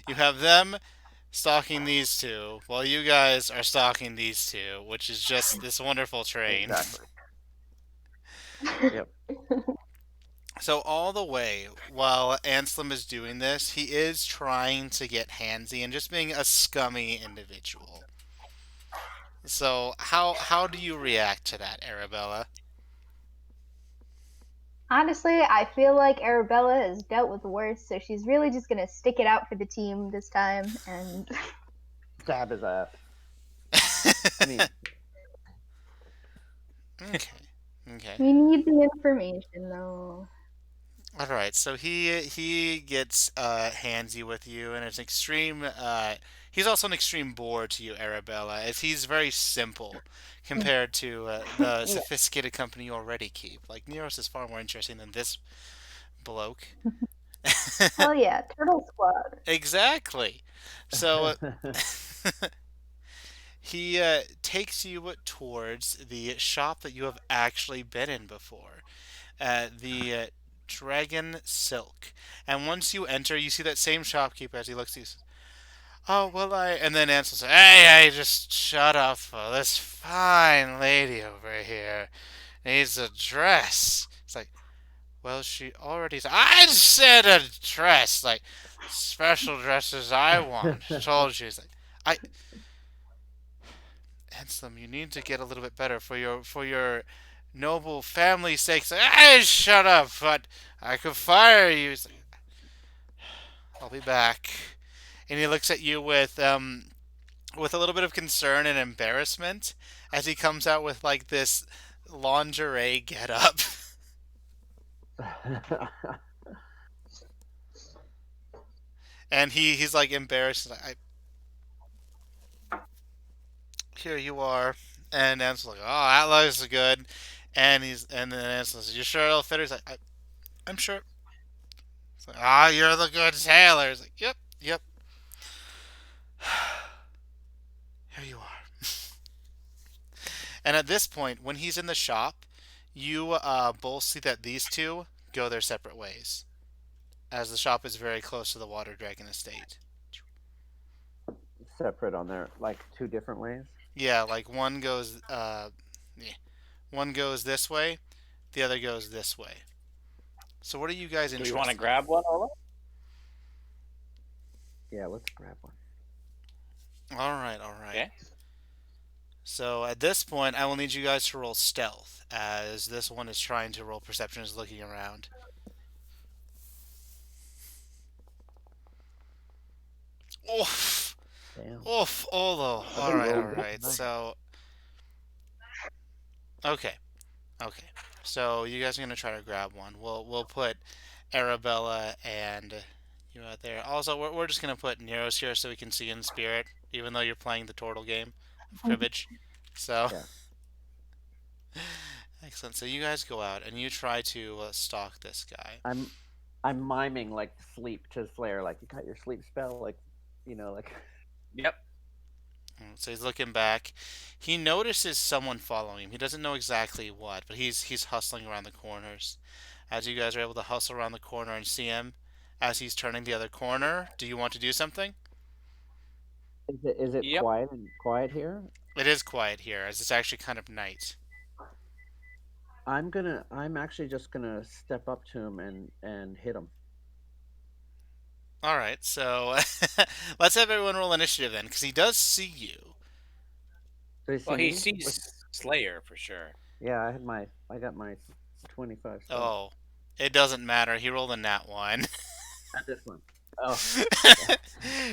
you have them stalking these two while you guys are stalking these two, which is just this wonderful train. Exactly. Yep. So all the way while Anselm is doing this, he is trying to get handsy and just being a scummy individual. So how do you react to that, Arabella? Honestly, I feel like Arabella has dealt with worse, so she's really just gonna stick it out for the team this time. And Stab his ass. I mean, Okay. Okay. we need the information, though. All right. So he gets handsy with you, and it's extreme. He's also an extreme bore to you, Arabella, as he's very simple compared to the Yeah. sophisticated company you already keep. Like Neros is far more interesting than this bloke. Hell yeah, Turtle Squad. Exactly. So he takes you towards the shop that you have actually been in before, the Dragon Silk. And once you enter, you see that same shopkeeper as he looks at you. Oh, well, and then Ansel said, hey, just shut up. This fine lady over here needs a dress. It's like, well, she already said, I said a dress. Like, special dresses I want. Told you. He's like, I, Anselm, you need to get a little bit better for your noble family's sake. It's like, hey, shut up. But I could fire you. He's like, I'll be back. And he looks at you with a little bit of concern and embarrassment as he comes out with like this lingerie getup. And he's like embarrassed. Like, here you are. And Ansel's like, oh, that looks good. And then Ansel says, you sure it'll fit her? He's like, I'm sure. It's like, ah, you're the good sailor. He's like, yep, yep. Here you are. And at this point, when he's in the shop, you both see that these two go their separate ways, as the shop is very close to the Water Dragon estate. Separate on their like two different ways. Yeah, like yeah, one goes this way, the other goes this way. So what are you guys Do we want to interested grab one, Ola? Yeah, let's grab one. in? All right, all right. Okay. So at this point, I will need you guys to roll stealth, as this one is trying to roll perception, is looking around. Oof, Damn. oof, Olo. I've All been right, all rolling good right. tonight. So okay, okay. So you guys are gonna try to grab one. We'll put Arabella and you out there. Also, we're just gonna put Neros here so we can see in spirit, even though you're playing the Turtle game of cribbage. So Yeah. excellent. So you guys go out and you try to stalk this guy. I'm miming like sleep to Slayer, like you got your sleep spell, like like Yep. So he's looking back. He notices someone following him. He doesn't know exactly what, but he's hustling around the corners. As you guys are able to hustle around the corner and see him as he's turning the other corner, do you want to do something? is it Yep. quiet here? It is quiet here, as it's actually kind of night. I'm actually just gonna step up to him and hit him. All right, so let's have everyone roll initiative then, because he does see you. Did he see Well, he me? sees Slayer for sure. Yeah, I got my 25 stuff. Oh, it doesn't matter. He rolled a nat one. At this one. Oh,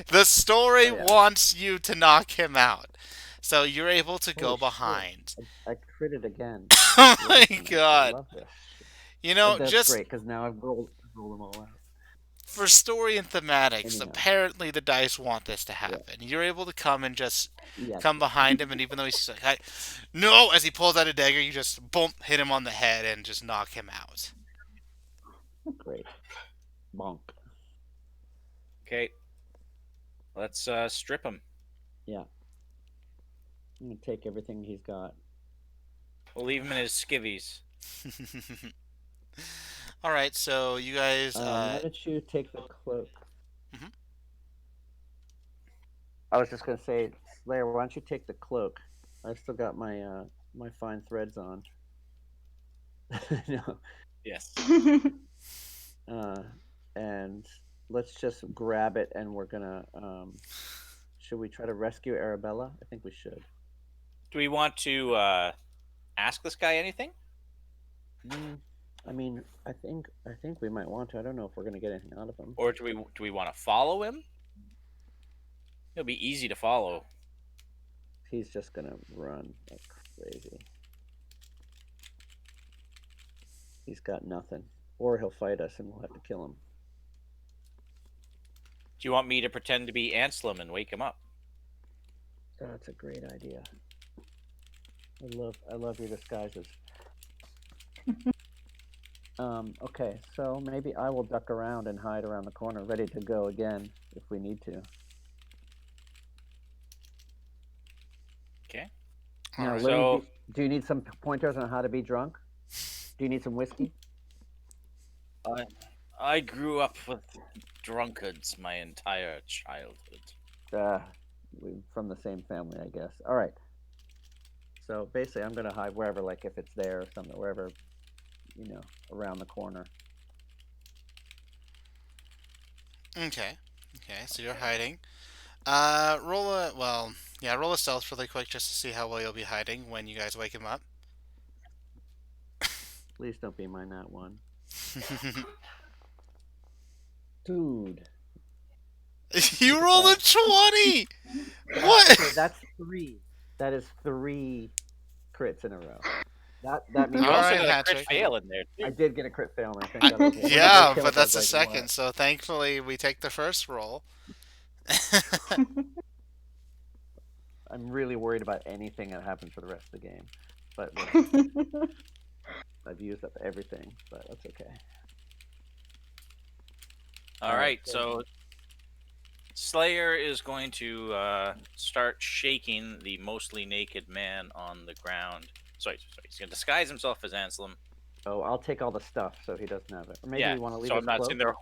The story Oh, yeah. wants you to knock him out, so you're able to go Holy shit. behind. I critted again. Oh That's my awesome. I god! love this. You know, That's just great because now I've rolled them all out. for story and thematics, Anyhow. apparently the dice want this to happen. You're able to come and just Yes. come behind him, and even though he's like, no, as he pulls out a dagger, you just boom, hit him on the head and just knock him out. Great. Bonk. Okay. Let's strip him. Yeah. I'm gonna take everything he's got. We'll leave him in his skivvies. All right, so you guys. Why don't you take the cloak? Mhm. I was just gonna say, Slayer, why don't you take the cloak? I've still got my my fine threads on. No. Yes. And let's just grab it, and we're gonna. Should we try to rescue Arabella? I think we should. Do we want to ask this guy anything? I mean, I think we might want to. I don't know if we're gonna get anything out of him. Or do we want to follow him? It'll be easy to follow. He's just gonna run like crazy. He's got nothing, or he'll fight us, and we'll have to kill him. Do you want me to pretend to be Anselm and wake him up? That's a great idea. I love your disguises. Okay, so maybe I will duck around and hide around the corner, ready to go again if we need to. Okay. All Now, right. Lily, So- do you need some pointers on how to be drunk? Do you need some whiskey? I grew up with drunkards my entire childhood. from the same family, I guess. All right. So basically, I'm gonna hide wherever, like if it's there or something, wherever, around the corner. Okay. Okay, so you're hiding. Roll a stealth really quick just to see how well you'll be hiding when you guys wake him up. Please don't be my nat one. Dude. You rolled a 20! Okay, What? that's 3. That is 3 crits in a row. That means You All also right, got a crit Patrick. fail in there I too. did get a crit fail, and I think that was one of Yeah, those kills but I was that's the like, second, what? so thankfully we take the first roll. I'm really worried about anything that happens for the rest of the game. But I've used up everything, but that's okay. All right, so Slayer is going to start shaking the mostly naked man on the ground. Sorry. He's going to disguise himself as Anselm. Oh, I'll take all the stuff so he doesn't have it. Or maybe Yeah, you want to leave so his I'm not cloak? sitting there. I'm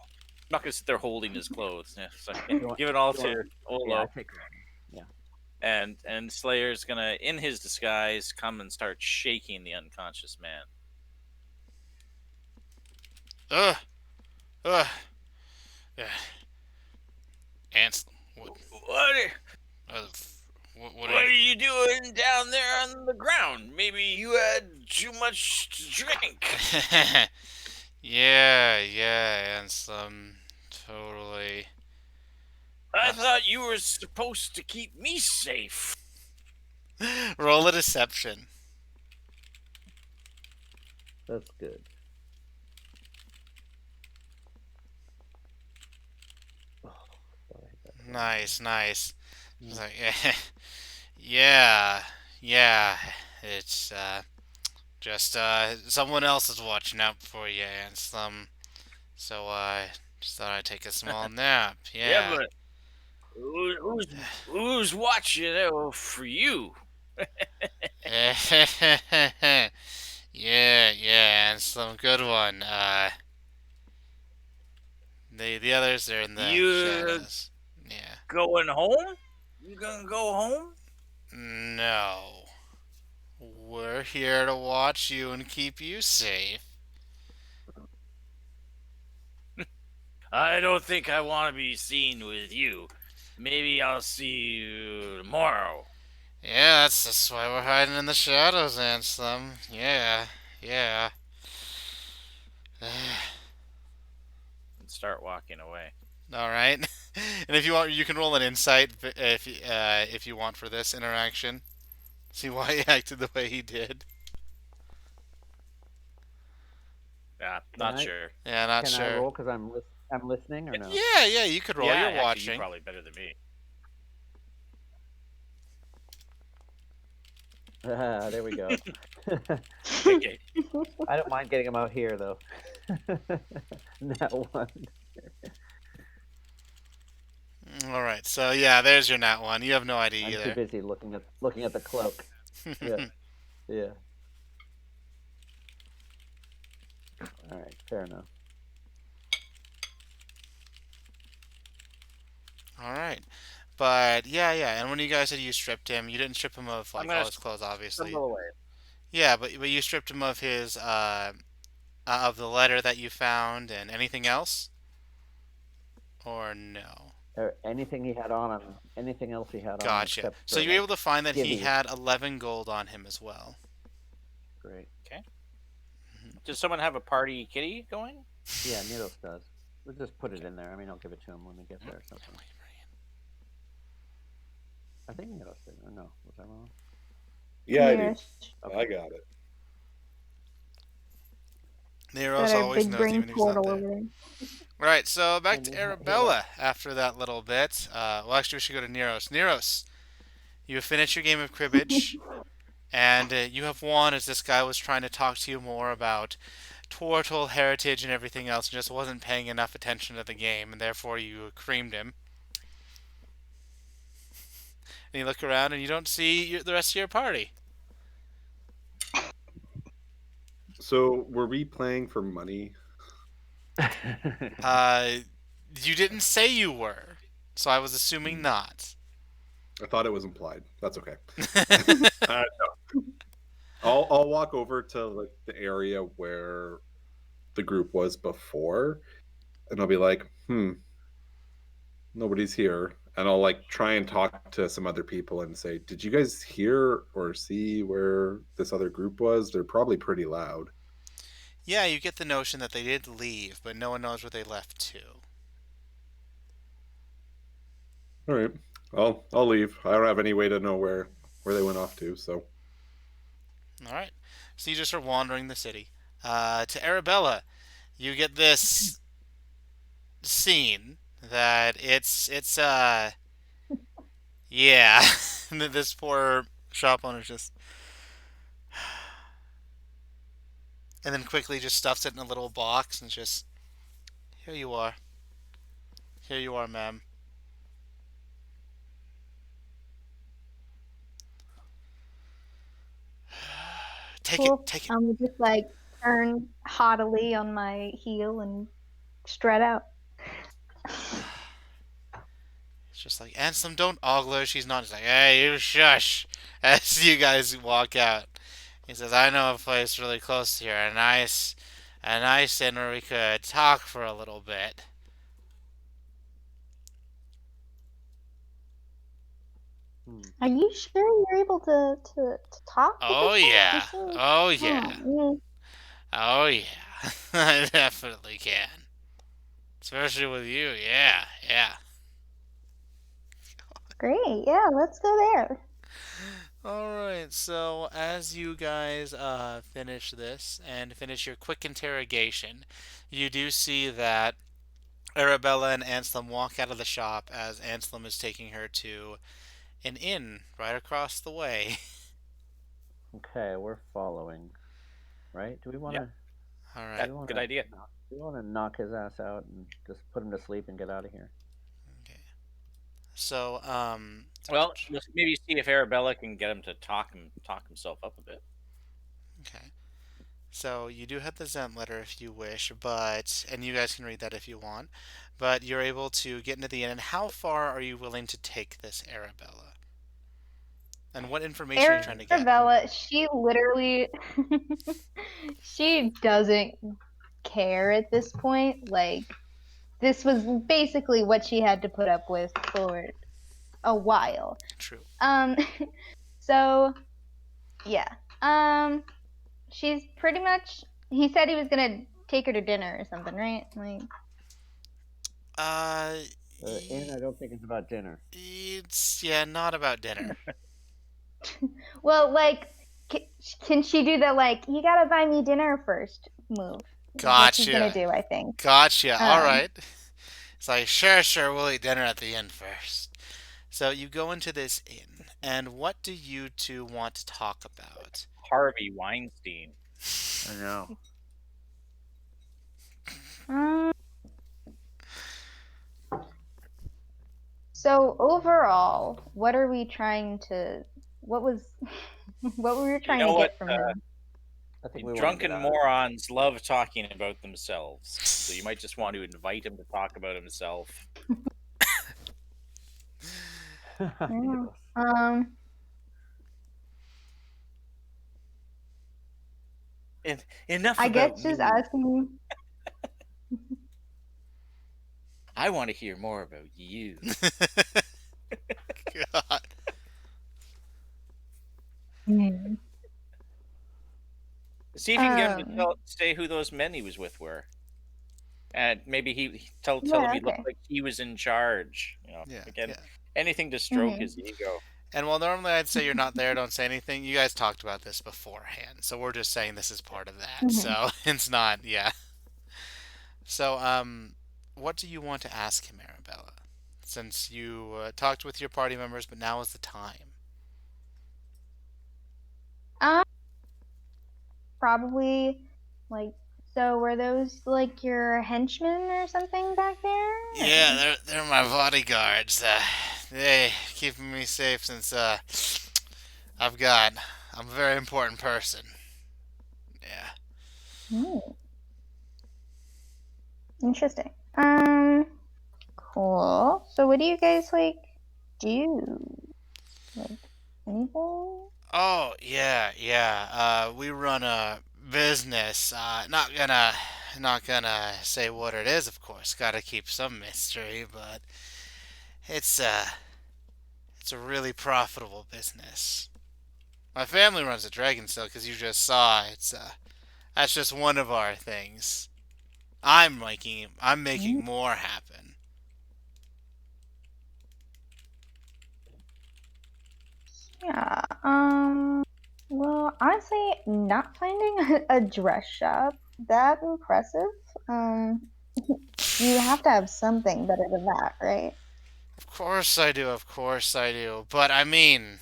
not going to sit there holding his clothes. Yeah, so want- give it all you to want- Olo. Yeah, I take it. And Slayer's gonna, in his disguise, come and start shaking the unconscious man. Ugh. Ugh. Ansel, What? uh, what What are are you? you doing down there on the ground? Maybe you had too much to drink. Yeah, Ansel, totally. I thought you were supposed to keep me safe. Roll a deception. That's good. Oh, thought I hit that button. Nice. It's like, yeah. It's just someone else is watching out for you, Ansel. So just thought I'd take a small nap. Yeah, Yeah. but who's watching out for you? yeah, and some good one. The others are in the You shadows. Yeah. going home? You gonna go home? No. We're here to watch you and keep you safe. I don't think I want to be seen with you. Maybe I'll see you tomorrow. Yeah, that's why we're hiding in the shadows, Ansem. Yeah. And start walking away. All right. And if you want, you can roll an insight if you want for this interaction. See why he acted the way he did. Yeah, not sure. Yeah, not Can sure. I roll because I'm listening or no? Yeah, you could roll. Yeah, You're actually, watching. you're probably better than me. There we go. Okay. I don't mind getting him out here though. That one. All right. So yeah, there's your nat one. You have no idea I'm too either. busy looking at the cloak. Yeah. All right, fair enough. All right. But yeah. And when you guys said you stripped him, you didn't strip him of I'm like gonna all his clothes, obviously. stumble away. Yeah, but you stripped him of his of the letter that you found and anything else, or no? Or anything he had on him, anything else he had on him Gotcha. except So for, you're able to find that he skivvies. had 11 gold on him as well. Great. Does someone have a party kitty going? Yeah, Neros does. We'll just put it in there. I mean, I'll give it to him when we get there or something. I think Neros did. Or no, was I wrong? Yeah, I do. Yes. I got it. Nero's Got our always big knows brain even if he's not portal there. over there. Right, so back to And Arabella after that little bit. Well, actually, we should go to Neros. Neros, you have finished your game of cribbage, and you have won as this guy was trying to talk to you more about Tortle heritage and everything else, and just wasn't paying enough attention to the game, and therefore you creamed him. And you look around and you don't see the rest of your party. So, were we playing for money? You didn't say you were, so I was assuming not. I thought it was implied. That's okay. No. I'll walk over to like the area where the group was before, and I'll be like, nobody's here. And I'll like try and talk to some other people and say, did you guys hear or see where this other group was? They're probably pretty loud. Yeah, you get the notion that they did leave, but no one knows where they left to. All right. I'll leave. I don't have any way to know where they went off to, so All right. So you just are wandering the city. To Arabella, you get this scene that it's yeah. This poor shop owner just and then quickly just stuffs it in a little box and just here you are. Here you are, ma'am. Take it, Cool. take it. Just like turn haughtily on my heel and strut out. It's just like Ansem, don't ogle her. She's not. He's like, hey, you shush. As you guys walk out, he says, I know a place really close here, a nice inn where we could talk for a little bit. Are you sure you're able to talk at Oh this point? yeah, You seem, oh yeah, mm, oh yeah. I definitely can. Especially with you, yeah, yeah. great. Yeah, let's go there. Alright, so as you guys finish this and finish your quick interrogation, you do see that Arabella and Anselm walk out of the shop as Anselm is taking her to an inn right across the way. Okay, we're following. Right? Do we want to? Alright, Do we want Good to? idea. Do we want to knock his ass out and just put him to sleep and get out of here? okay. So, Well, let's maybe see if Arabella can get him to talk himself up a bit. okay. So you do have the Zent letter if you wish, and you guys can read that if you want, but you're able to get into the inn. And how far are you willing to take this, Arabella? And what information are you trying to get? Arabella, she literally, she doesn't care at this point. Like, this was basically what she had to put up with for a while. True. So yeah. She's pretty much. He said he was gonna take her to dinner or something, right? Like, Uh, And I don't think it's about dinner. it's not about dinner. well, like, can she do the like, you gotta buy me dinner first move? What she's gonna Gotcha. do, I think. Gotcha. All Um, right. It's like sure, we'll eat dinner at the inn first. So you go into this inn, and what do you two want to talk about? Harvey Weinstein. I know. um, so overall, what are we trying to? What was? What were we trying know to what, get from him? I think we want to Drunken get out. morons love talking about themselves, so you might just want to invite him to talk about himself. Yeah. Um, Enough I about guess just me. asking. I want to hear more about you. God. See if you can get him to say who those men he was with were. And maybe tell him Yeah, he looked okay. like he was in charge. Yeah, Again, yeah. anything to stroke Mhm. his ego. And while normally I'd say you're not there, don't say anything, you guys talked about this beforehand. So we're just saying this is part of that. Mhm. So it's not, yeah. So, what do you want to ask him, Arabella? Since you talked with your party members, but now is the time. Um, Probably like. So were those like your henchmen or something back there? Yeah, they're my bodyguards. They keeping me safe since I'm a very important person. Yeah. Hmm. Interesting. Cool. So what do you guys like do? anything? Oh yeah. We run a business. Not gonna say what it is, of course. Got to keep some mystery, but it's it's a really profitable business. My family runs a dragon still, because you just saw. It's that's just one of our things. I'm making more happen. Yeah. Well, honestly, not finding a dress shop that impressive. Um, you have to have something better than that, right? Of course I do. Of course I do. But I mean,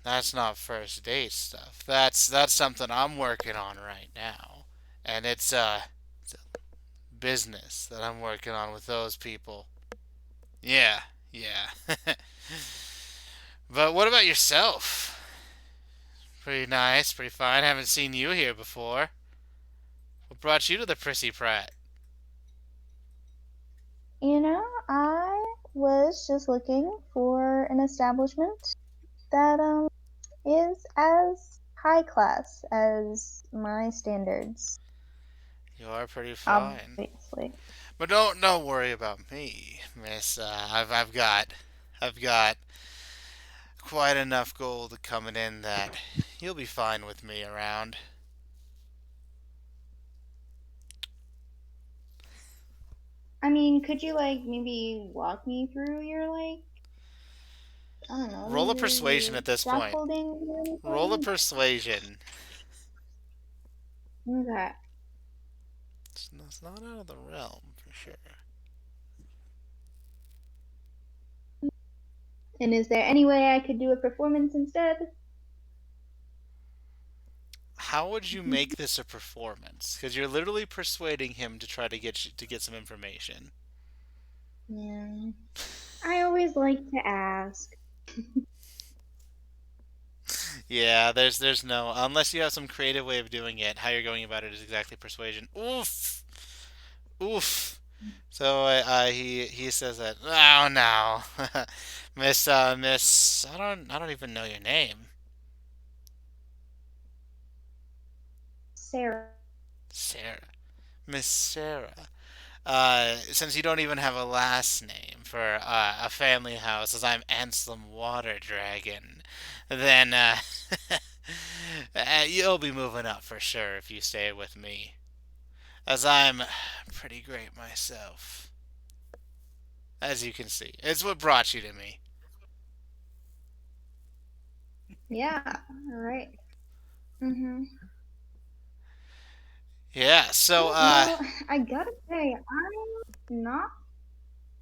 that's not first date stuff. That's something I'm working on right now, and it's a business that I'm working on with those people. Yeah, yeah. But what about yourself? Pretty nice, pretty fine. Haven't seen you here before. What brought you to the Prissy Pratt? I was just looking for an establishment that is as high class as my standards, You are pretty fine. obviously. But don't worry about me, Miss. I've got quite enough gold coming in that you'll be fine with me around. I mean, could you like maybe walk me through your like I don't know, Roll a persuasion your at this point. scaffolding or Roll a anything? persuasion. Okay. It's not out of the realm for sure. And is there any way I could do a performance instead? How would you make this a performance? Because you're literally persuading him to try to get some information. Yeah. I always like to ask. Yeah, there's no, unless you have some creative way of doing it. How you're going about it is exactly persuasion. Oof, oof. So he says that. Oh no, Miss. I don't even know your name. Sarah. Sarah. Miss Sarah. Since you don't even have a last name for a family house, as I'm Anselm Water Dragon, then you'll be moving up for sure if you stay with me, as I'm pretty great myself. As you can see, it's what brought you to me. Yeah, all right. Mm-hmm. Yeah. So Well, I gotta say, I'm not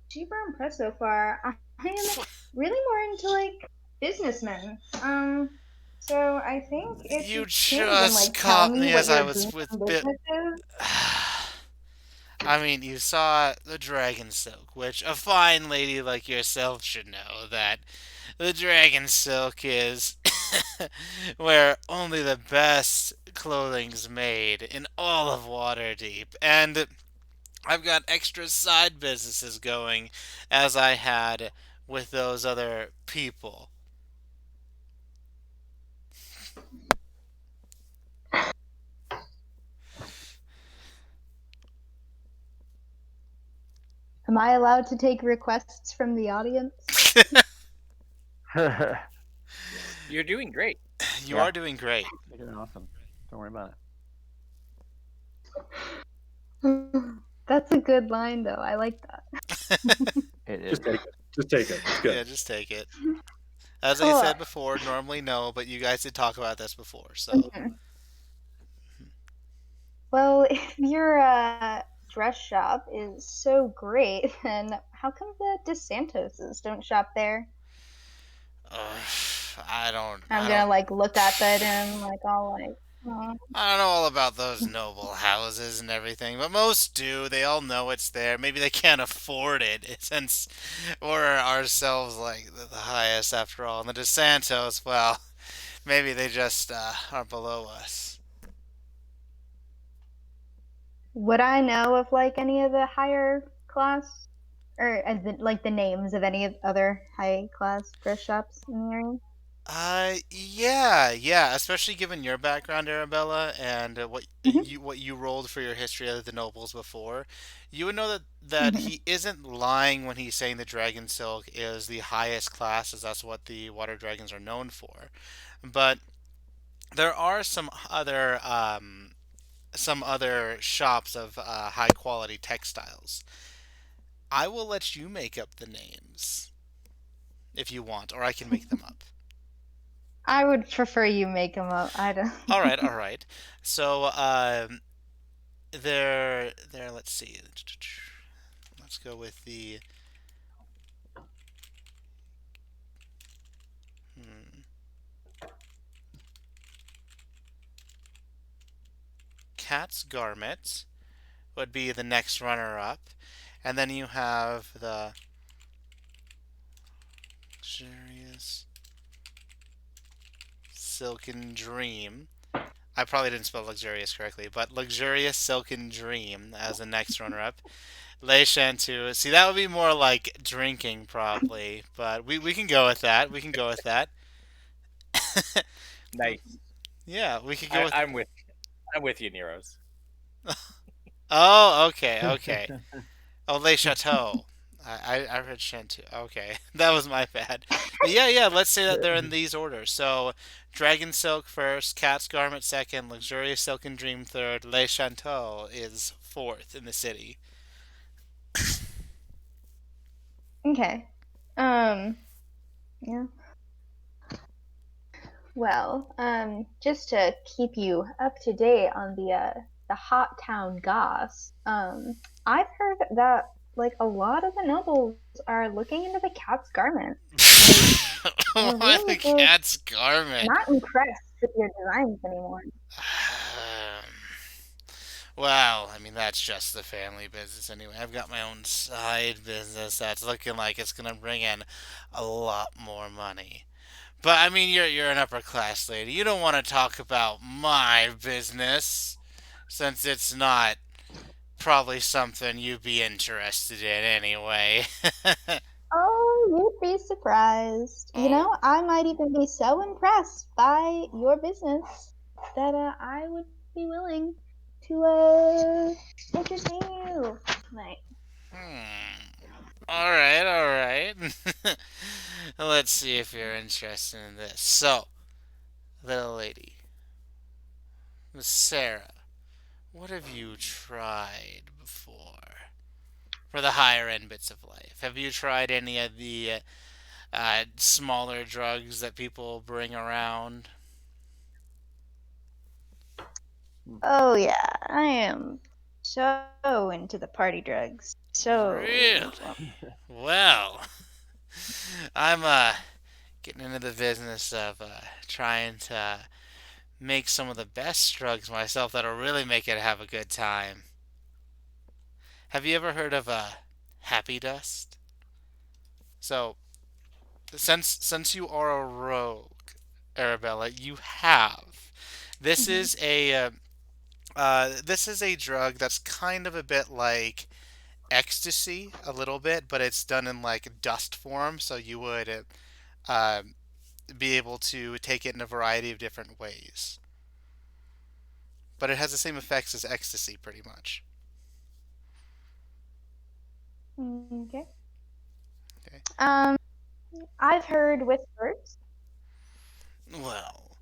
super impressed so far. I am really more into like businessmen. So I think if you you can't even just like tell caught me me what as I your was dream with bit. business is. I mean, you saw the dragon silk, which a fine lady like yourself should know that the dragon silk is where only the best clothing's made in all of Waterdeep. And I've got extra side businesses going as I had with those other people. Am I allowed to take requests from the audience? You're doing great. You Yeah. are doing great. You're doing awesome. Don't worry about That's a good line, though. I like that. it. It is. Just take it. Just take it. It's Yeah, good. just take it. As I Cool. said before, normally no, but you guys did talk about this before, so. Mhm. Well, if your dress shop is so great, then how come the DeSantoses don't shop there? I don't, I'm I gonna don't, like look up at him like all like, oh. I don't know all about those noble houses and everything, but most do. They all know it's there. Maybe they can't afford it since we're ourselves like the highest after all. And the DeSantos, well, maybe they just are below us. Would I know of like any of the higher class or like the names of any of other high class dress shops in the area? Yeah, especially given your background, Arabella, and Hmm. what you rolled for your history of the nobles before, you would know that Hmm. he isn't lying when he's saying the dragon silk is the highest class, as that's what the water dragons are known for. But there are some other shops of high quality textiles. I will let you make up the names if you want, or I can make them up. I would prefer you make them up. I don't. All right, all right. So there. Let's see. Let's go with the hmm, cat's garment would be the next runner up, and then you have the luxurious silken dream. I probably didn't spell luxurious correctly, but luxurious silken dream as the next runner up. Le Chanteuse. See, that would be more like drinking, probably, but we can go with that. We can go with that. Nice. Yeah, we could go with. I'm with you, Neros. Oh, okay, okay. Oh, Le Chateau. I read Chanteuse. Okay, that was my bad. But yeah. Let's say that they're in these orders. So, Dragon Silk first, Cat's Garment second, Luxurious Silken Dream third, Le Chateau is fourth in the city. Okay. Um. Yeah. Well, just to keep you up to date on the hot town goss, I've heard that like a lot of the nobles are looking into the cat's garment. Like they're What really a cat's garment. not impressed with your designs anymore. Well, I mean, that's just the family business anyway. I've got my own side business that's looking like it's gonna bring in a lot more money. But I mean, you're an upper class lady. You don't want to talk about my business since it's not probably something you'd be interested in anyway. Oh, you'd be surprised. You Oh, know, I might even be so impressed by your business that I would be willing to entertain you tonight. hmm. All right. Let's see if you're interested in this. So, little lady, Miss Sarah, what have you tried before for the higher end bits of life? Have you tried any of the smaller drugs that people bring around? Oh yeah, I am so into the party drugs. Really? So Well, I'm getting into the business of trying to make some of the best drugs myself that'll really make it have a good time. Have you ever heard of happy dust? So, since you are a rogue, Arabella, you have. This mhm. is a this is a drug that's kind of a bit like ecstasy, a little bit, but it's done in like dust form, so you would uh, be able to take it in a variety of different ways. But it has the same effects as ecstasy, pretty much. Okay. Okay. Um, I've heard whispers. Well,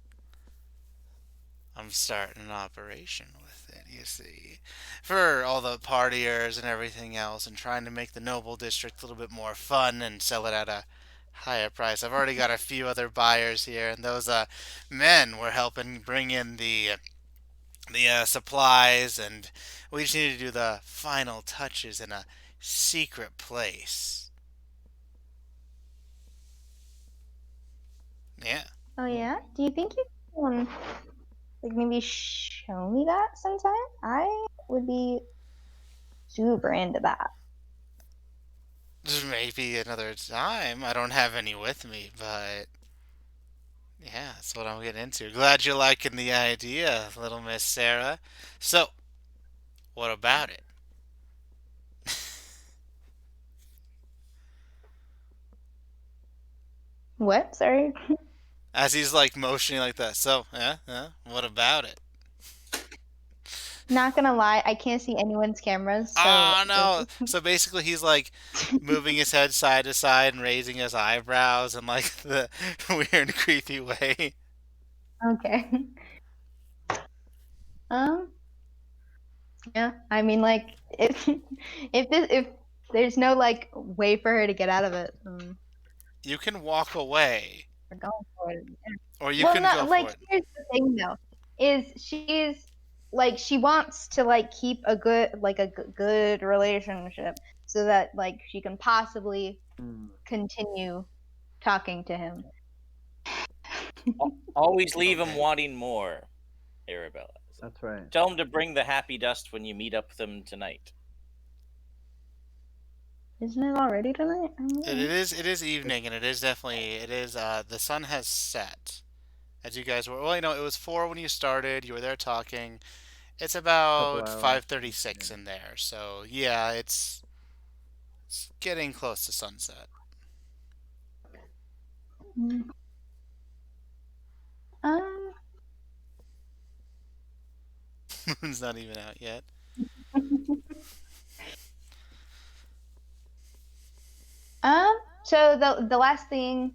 I'm starting an operation with it, you see. For all the partiers and everything else, and trying to make the Noble District a little bit more fun and sell it at a higher price. I've already got a few other buyers here, and those men were helping bring in the supplies, and we just need to do the final touches in a secret place. Yeah. Oh yeah. Do you think you can like maybe show me that sometime? I would be super into that. Maybe another time. I don't have any with me, but yeah, that's what I'm getting into. Glad you're liking the idea, little Miss Sarah. So, what about it? What? Sorry. As he's like motioning like that. So, what about it? Not gonna lie, I can't see anyone's cameras, so Oh this no! So basically, he's like moving his head side to side and raising his eyebrows in like the weird, creepy way. okay. Um, yeah. I mean, like, if there's no like way for her to get out of it, You can walk away, we're going for it. or you Well, can go not for like it. here's the thing though, is she's like she wants to like keep a good relationship so that like she can possibly Mm, continue talking to him. Always leave him Okay. wanting more, Arabella. that's right. Tell him to bring the happy dust when you meet up with them tonight. Isn't it already tonight? I don't It know. is. It is evening, and it is definitely. It is. The sun has set. As you guys were. Well, it was 4 when you started. You were there talking. It's Couple about hours. 5:36 Yeah. in there. So yeah, it's getting close to sunset. Mm. Um. Moon's not even out yet. So the last thing,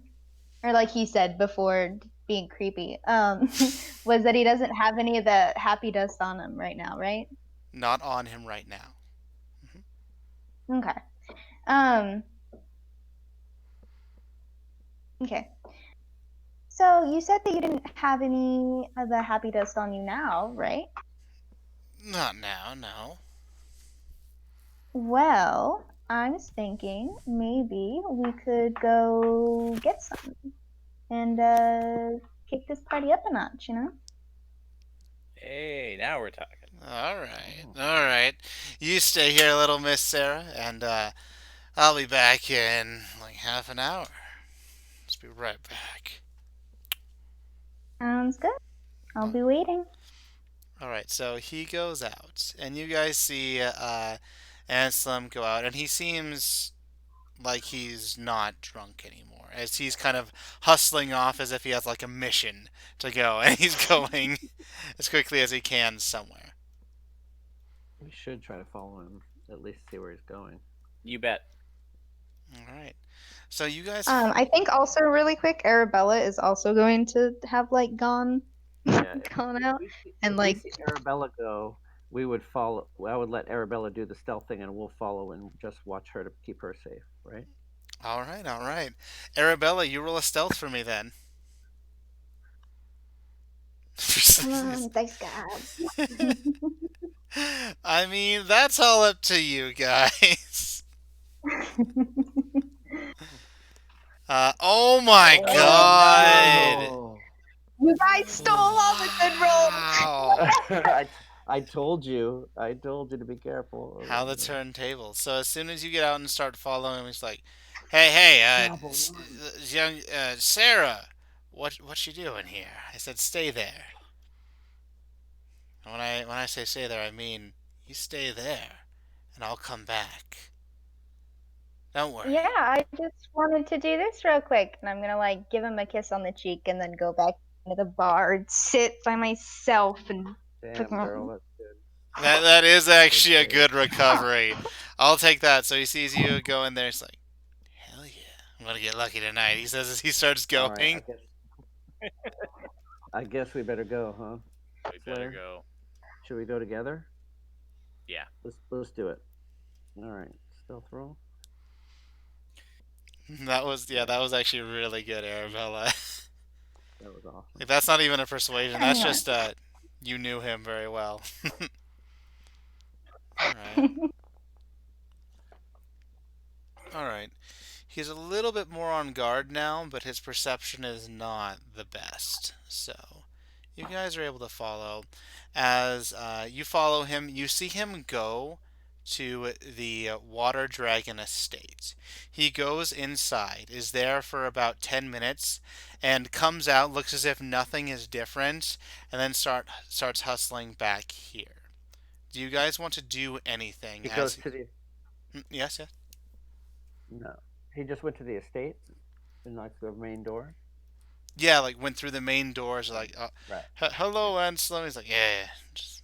or like he said before being creepy, was that he doesn't have any of the happy dust on him right now, right? Not on him right now. Okay. Um. Okay. So you said that you didn't have any of the happy dust on you now, right? Not now. No. Well, I was thinking maybe we could go get some and kick this party up a notch, you know? Hey, now we're talking. All right. Oh, All right. You stay here, little Miss Sarah, and I'll be back in like half an hour. Just be right back. Sounds good. I'll be waiting. All right, so he goes out, and you guys see Anselm go out, and he seems like he's not drunk anymore, as he's kind of hustling off as if he has like a mission to go, and he's going as quickly as he can somewhere. we should try to follow him. At least see where he's going. You bet. All right, so you guys, I think also really quick, Arabella is also going to have like gone Yeah. gone out and If we like see Arabella go, we would follow. I would let Arabella do the stealth thing, and we'll follow and just watch her to keep her safe. Right. all right, all right, Arabella, you roll a stealth for me then. come on, thanks God. I mean, that's all up to you guys. Oh my Oh god! no! You guys stole all the good rolls. Wow! I told you. I told you to be careful. How the turntables. So as soon as you get out and start following him, he's like, "Hey, hey, Trouble one. young Sarah, what you doing here?" I said, "Stay there." And when I say stay there, I mean you stay there, and I'll come back. Don't Yeah, worry. I just wanted to do this real quick, and I'm gonna like give him a kiss on the cheek and then go back into the bar and sit by myself and Damn, girl, that's good. That is actually a Good good recovery. I'll take that. So he sees you go in there. He's like, "Hell yeah, I'm gonna get lucky tonight." He says as he starts All right, going. I guess we better go, huh? We better Slayer? go. Should we go together? Yeah. Let's do it. All right, stealth roll. That was actually really good, Arabella. That was awesome. Like, that's not even a persuasion. That's hang just you knew him very well. All right, on. all right. He's a little bit more on guard now, but his perception is not the best. So you guys are able to follow. As you follow him, you see him go to the water dragon estate. He goes inside, is there for about 10 minutes, and comes out, looks as if nothing is different, and then starts hustling back here. Do you guys want to do anything He as goes to the yes, yes. no. He just went to the estate and like the main door. Yeah, like went through the main doors. Like, Right. hello, Anselm. He's like, yeah, just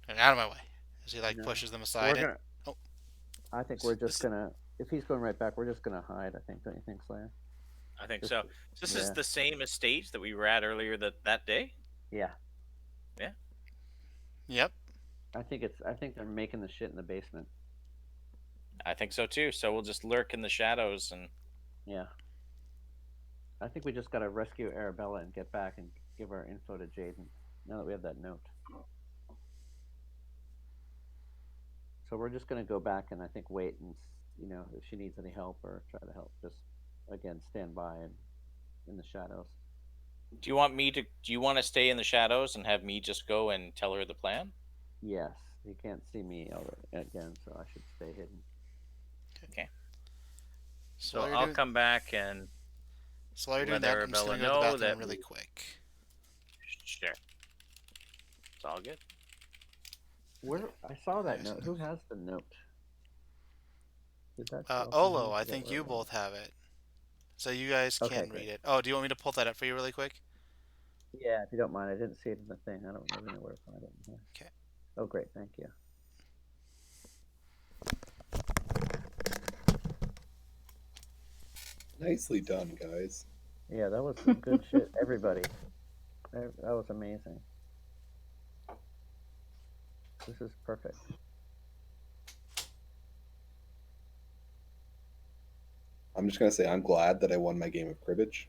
out of my way. As he like No. pushes them So we're aside. gonna. Oh, I think we're just this, gonna. If he's going right back, we're just gonna hide. I think. Don't you think, Slayer? I think Just so. This is yeah, the same estate that we were at earlier that day. yeah. Yeah. yep. I think it's. I think they're making the shit in the basement. I think so too. So we'll just lurk in the shadows and Yeah. I think we just gotta rescue Arabella and get back and give our info to Jaden. Now that we have that note. So we're just gonna go back and I think wait and if she needs any help or try to help. Just again stand by and in the shadows. do you want me to? Do you want to stay in the shadows and have me just go and tell her the plan? Yes, he can't see me again, so I should stay hidden. Okay. So So while you're I'll doing, come back and so while you're doing let that, I'm just Arabella gonna go to the know bathroom that. really quick. Sure. It's all good. Where I saw that There's note. the Who has the note? Did that show up in here? Olo, I I forget think where you it was. both have it. So you guys Okay, can great. read it. Oh, do you want me to pull that up for you really quick? Yeah, if you don't mind, I didn't see it in the thing. I don't really know where to find it in here. Okay. Oh, great, thank you. Nicely done, guys. Yeah, that was some good shit. Everybody, that was amazing. This is perfect. I'm just gonna say I'm glad that I won my game of cribbage.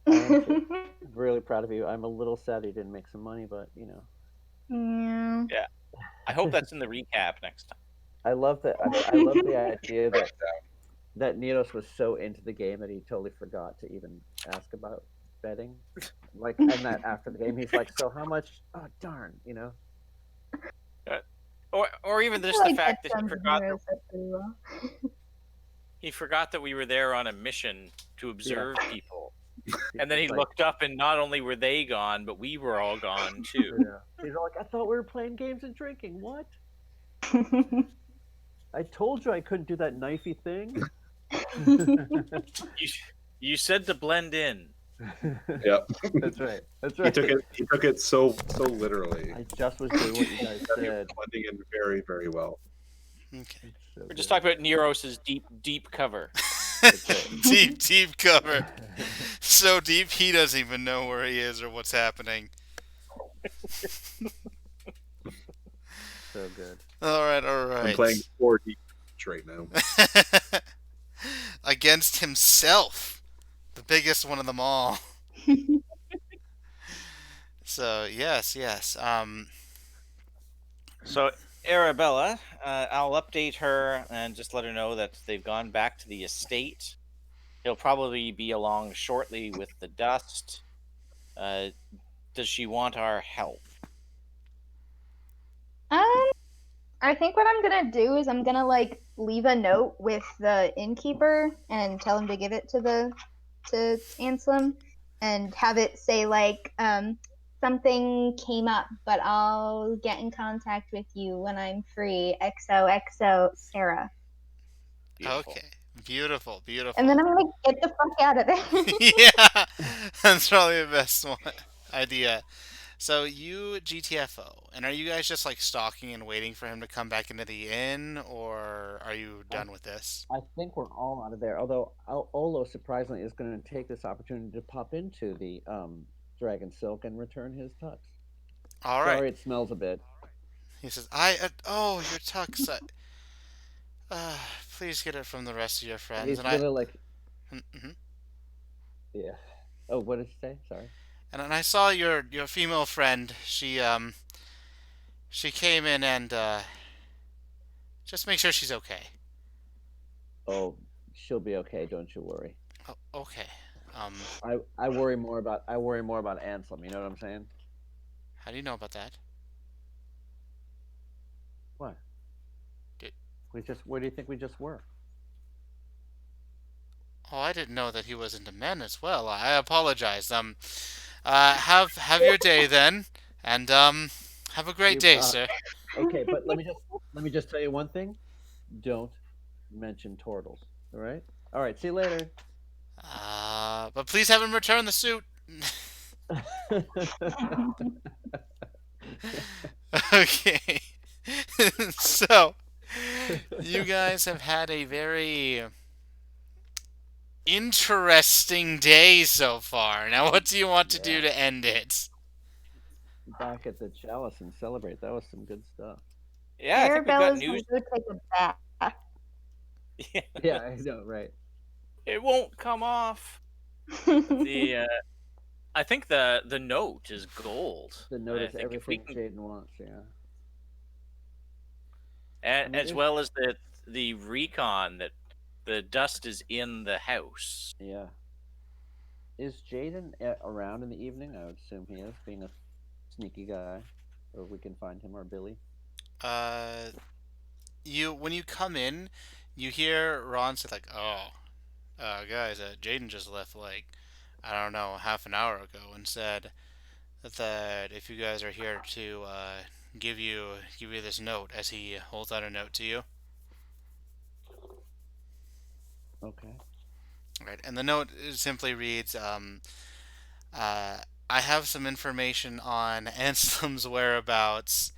I am too. Really proud of you. I'm a little sad you didn't make some money, but Yeah. Yeah. I hope that's in the recap next time. I love that. I love the idea that Neos was so into the game that he totally forgot to even ask about betting. Like, and that after the game, he's like, "So how much? Oh darn, Or even I just feel the like that fact that sums heroes up pretty well. he forgot that we were there on a mission to observe people. And then he Like, looked up, and not only were they gone, but we were all gone too. yeah. He's like, I thought we were playing games and drinking. What? I told you I couldn't do that knifey thing. You said to blend in. Yep. That's right. That's He right. took it so literally. I just was doing what you guys said. Blending in very, very well. Okay. So We're just good. talking about Neros' deep cover. That's right. Deep cover. So deep he doesn't even know where he is or what's happening. So good. All right. I'm playing 4D right now. Against himself, the biggest one of them all. So yes. So Arabella, I'll update her and just let her know that they've gone back to the estate. He'll probably be along shortly with the dust. Does she want our help? I think what I'm gonna do is I'm gonna like leave a note with the innkeeper and tell him to give it to Anselm and have it say like something came up, but I'll get in contact with you when I'm free. XOXO Sarah. Beautiful. Okay. Beautiful. And then I'm gonna get the fuck out of there. Yeah, that's probably the best idea. So you GTFO, and are you guys just like stalking and waiting for him to come back into the inn, or are you done with this? I think we're all out of there. Although Olo surprisingly is going to take this opportunity to pop into the Dragon Silk and return his tux. All right. Sorry, it smells a bit. He says, oh, your tux. Please get it from the rest of your friends." He's And gonna like, mm-hmm. yeah. Oh, what did you say? Sorry. And I saw your female friend. She came in and just make sure she's okay. Oh, she'll be okay. Don't you worry. Oh, okay. I worry more about Anselm. You know what I'm saying? How do you know about that? What? Did, Where do you think we just were? oh, I didn't know that he was into men as well. I apologize. Have your day then, and have a great day, sir. Okay, but let me just tell you one thing. Don't mention turtles. All right. All right. See you later. But please have him return the suit. Okay. So, you guys have had a very interesting day so far. Now, what do you want to do Yeah. to end it? Back at the chalice and celebrate. That was some good stuff. Yeah, I think we've got Arabella's gonna news. go take a bath. Yeah, Yeah, I know, right. it won't come off. The I think the note is gold. The I notice think if we everything can, Jaden wants. Yeah. I mean, as well as the recon that the dust is in the house. yeah. Is Jaden around in the evening? I would assume he is, being a sneaky guy, or we can find him or Billy. Uh, you when you come in, you hear Ron say like, "Oh, guys, Jaden just left like I don't know half an hour ago and said that if you guys are here to give you this note," as he holds out a note to you. Okay. Right, and the note simply reads, uh, "I have some information on Anselm's whereabouts.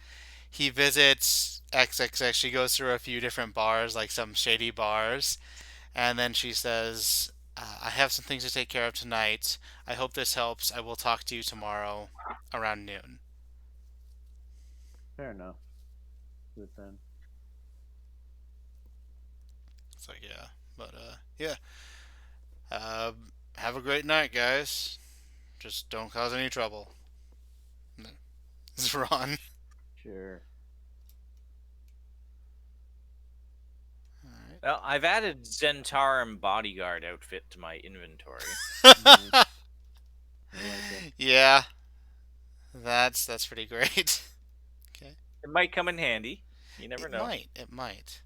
He visits XXX. She goes through a few different bars, like some shady bars, and then she says, I have some things to take care of tonight. I hope this helps. I will talk to you tomorrow around noon." Fair enough. Good then. It's like, yeah, but yeah. Uh, have a great night, guys. Just don't cause any trouble. It's Ron. Sure. Well, I've added Zentarum bodyguard outfit to my inventory. Nice. I like it. Yeah, that's pretty great. Okay, It might come in handy. You never it know. might, it might.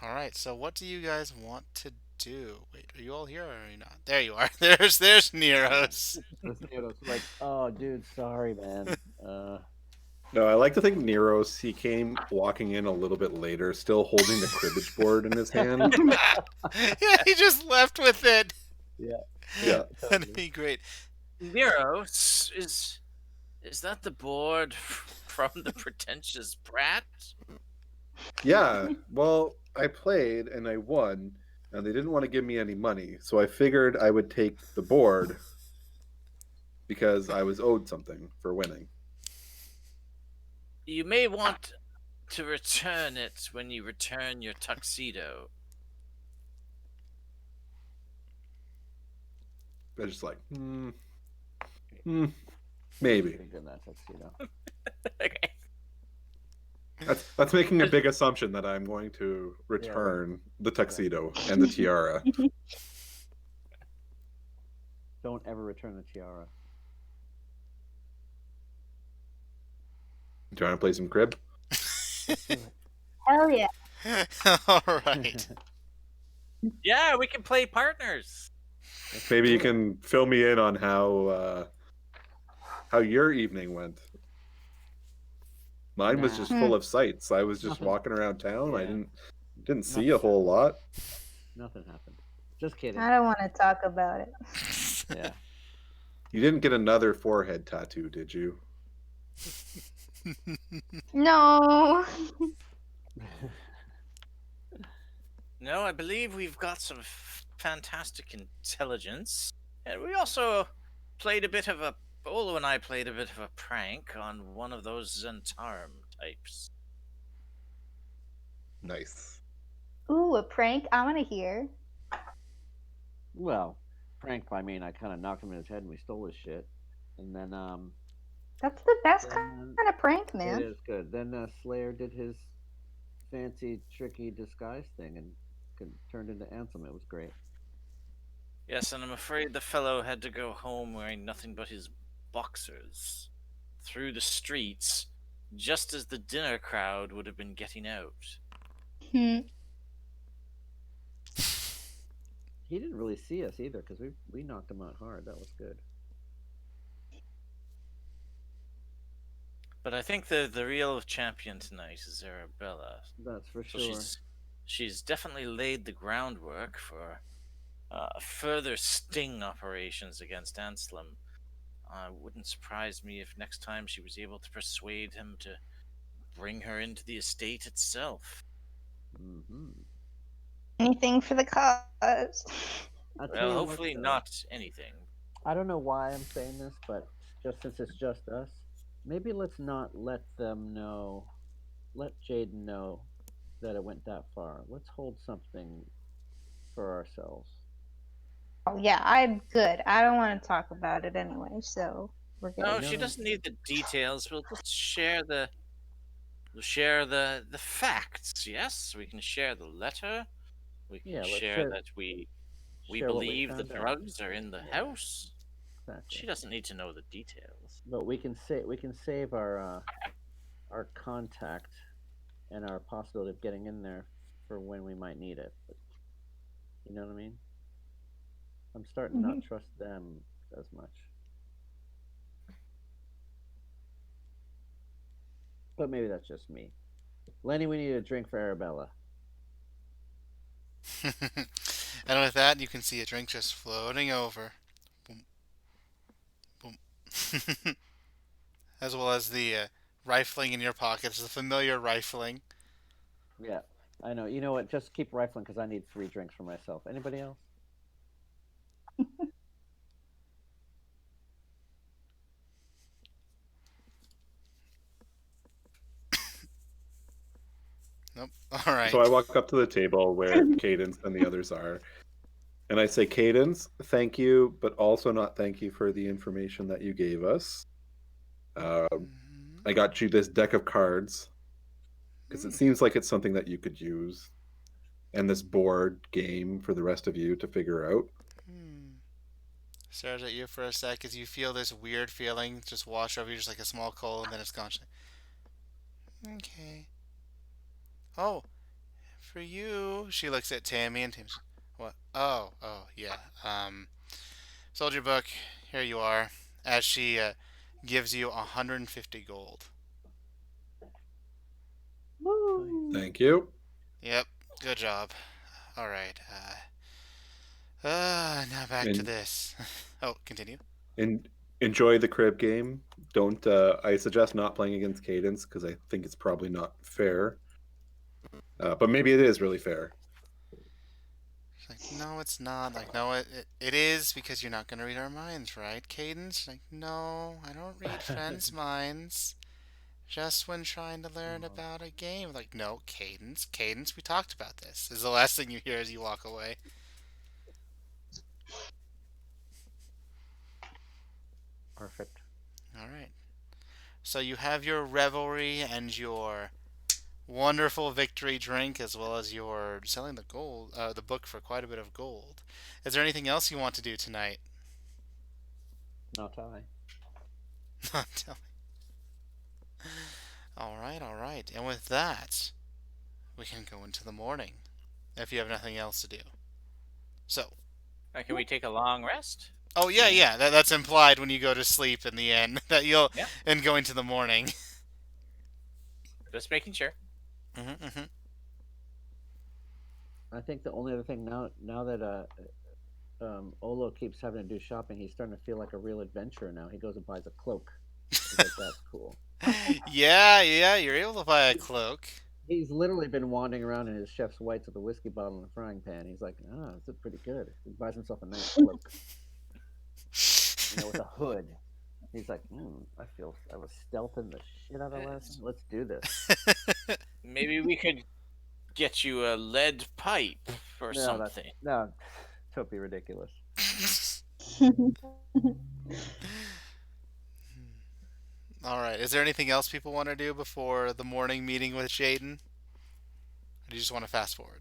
All right. So, what do you guys want to do? Wait, are you all here or are you not? There you are. There's Nero's. The Theodos like, oh, dude, sorry, man. No, I like to think Neros, he came walking in a little bit later, still holding the cribbage board in his hand. Yeah, he just left with it. Yeah. Yeah. That'd be great. Nero, is that the board from the pretentious brat? Yeah. Well, I played and I won, and they didn't want to give me any money. So I figured I would take the board because I was owed something for winning. You may want to return it when you return your tuxedo. I was just like, maybe. Pretty good in that tuxedo. Okay. That's making a big assumption that I'm going to return the tuxedo and the tiara. Don't ever return the tiara. Do you want to play some crib? Hell yeah. All right. Yeah, we can play partners. Maybe you can fill me in on how your evening went. Mine was just full of sights. I was just Nothing. walking around town. I Yeah. didn't see a whole lot. Nothing happened. Just kidding. I don't want to talk about it. Yeah. You didn't get another forehead tattoo, did you? No. No, I believe we've got some fantastic intelligence. And we also played a bit of a. Olo and I played a bit of a prank on one of those Zentarum types. Nice. Ooh, a prank. I want to hear. Well, prank by me, and I kind of knocked him in his head, and we stole his shit. And then, That's the best then kind of prank, it man. is good. Then Slayer did his fancy, tricky disguise thing and turned into Ansem. It was great. Yes, and I'm afraid the fellow had to go home wearing nothing but his boxers through the streets just as the dinner crowd would have been getting out. Hmm. He didn't really see us either because we knocked him out hard. That was good. But I think the real champion tonight is Arabella. That's for So sure. she's definitely laid the groundwork for further sting operations against Anselm. Wouldn't surprise me if next time she was able to persuade him to bring her into the estate itself. Mm-hmm. Anything for the cause. I'll tell Well, you what, hopefully though. not anything. I don't know why I'm saying this, but just since it's just us, maybe let's not let them know. Let Jaden know that it went that far. Let's hold something for ourselves. Oh yeah, I'm good. I don't want to talk about it anyway, so we're No, good. she No, doesn't need the details. We'll just the facts. Yes, we can share the letter. We can yeah, let's share share that we what we believe the found out. drugs are in the Yeah, house. exactly. She doesn't need to know the details. But we can save our contact and our possibility of getting in there for when we might need it. But you know what I mean? I'm starting to Hmm. not trust them as much. But maybe that's just me. Lenny, we need a drink for Arabella. And with that, you can see a drink just floating over. Boom, boom. As well as the rifling in your pockets, the familiar rifling. Yeah, I know. You know what? Just keep rifling because I need 3 drinks for myself. Anybody else? Nope. All So I right. walk up to the table where Cadence and the others are, and I say, Cadence, thank you, but also not thank you for the information that you gave us. Mhm. I got you this deck of cards because it Hmm. seems like it's something that you could use, and this board game for the rest of you to figure out. Hmm. Stares at you for a sec as you feel this weird feeling just wash over you, just like a small cold, and then it's gone. She's like, okay. Oh, for you. She looks at Tammy, and Tammy's, what? Oh, yeah. Soldier book. Here you are. As she gives you 150 gold. Woo! Thank you. Yep. Good job. All right. Now back to And this. Oh, continue. and enjoy the crib game. Don't I suggest not playing against Cadence because I think it's probably not fair. But maybe it is really fair. She's like, no, it's not. Like, no, it is because you're not going to read our minds, right, Cadence? She's like, no, I don't read friends' minds. Just when trying to learn about a game. Like, no, Cadence, we talked about this. Is the last thing you hear as you walk away. Perfect. All right. So you have your revelry and your wonderful victory drink, as well as your selling the book for quite a bit of gold. Is there anything else you want to do tonight? Not I. Tell me. All right. And with that, we can go into the morning if you have nothing else to do. So, Can we take a long rest? oh yeah, Yeah. yeah, that's implied when you go to sleep in the end that you'll Yeah, and go into the morning. just making sure. Hmm. I think the only other thing now that Olo keeps having to do shopping, he's starting to feel like a real adventurer now. He goes and buys a cloak. He's like, that's cool. Yeah, you're able to buy a cloak. He's literally been wandering around in his chef's whites with a whiskey bottle and a frying pan. He's like, oh, this is pretty good. He buys himself a nice cloak, with a hood. He's like, I was stealthing the shit out of last night. Let's do this. Maybe we could get you a lead pipe or No, that's something. no, totally ridiculous. All right. Is there anything else people want to do before the morning meeting with Jaden? Or do you just want to fast forward?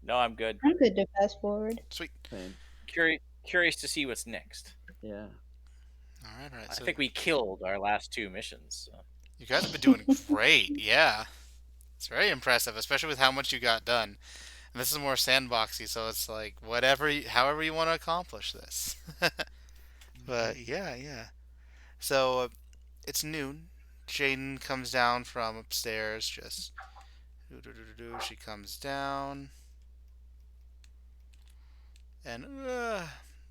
No, I'm good. I'm good to fast forward. Sweet. Same. Curious to see what's next. Yeah. All right. I So think we killed our last 2 missions. So. you guys have been doing great. Yeah. It's very impressive, especially with how much you got done. And this is more sandboxy, so it's like however you want to accomplish this. But yeah. So it's noon. Jaden comes down from upstairs. Just she comes down and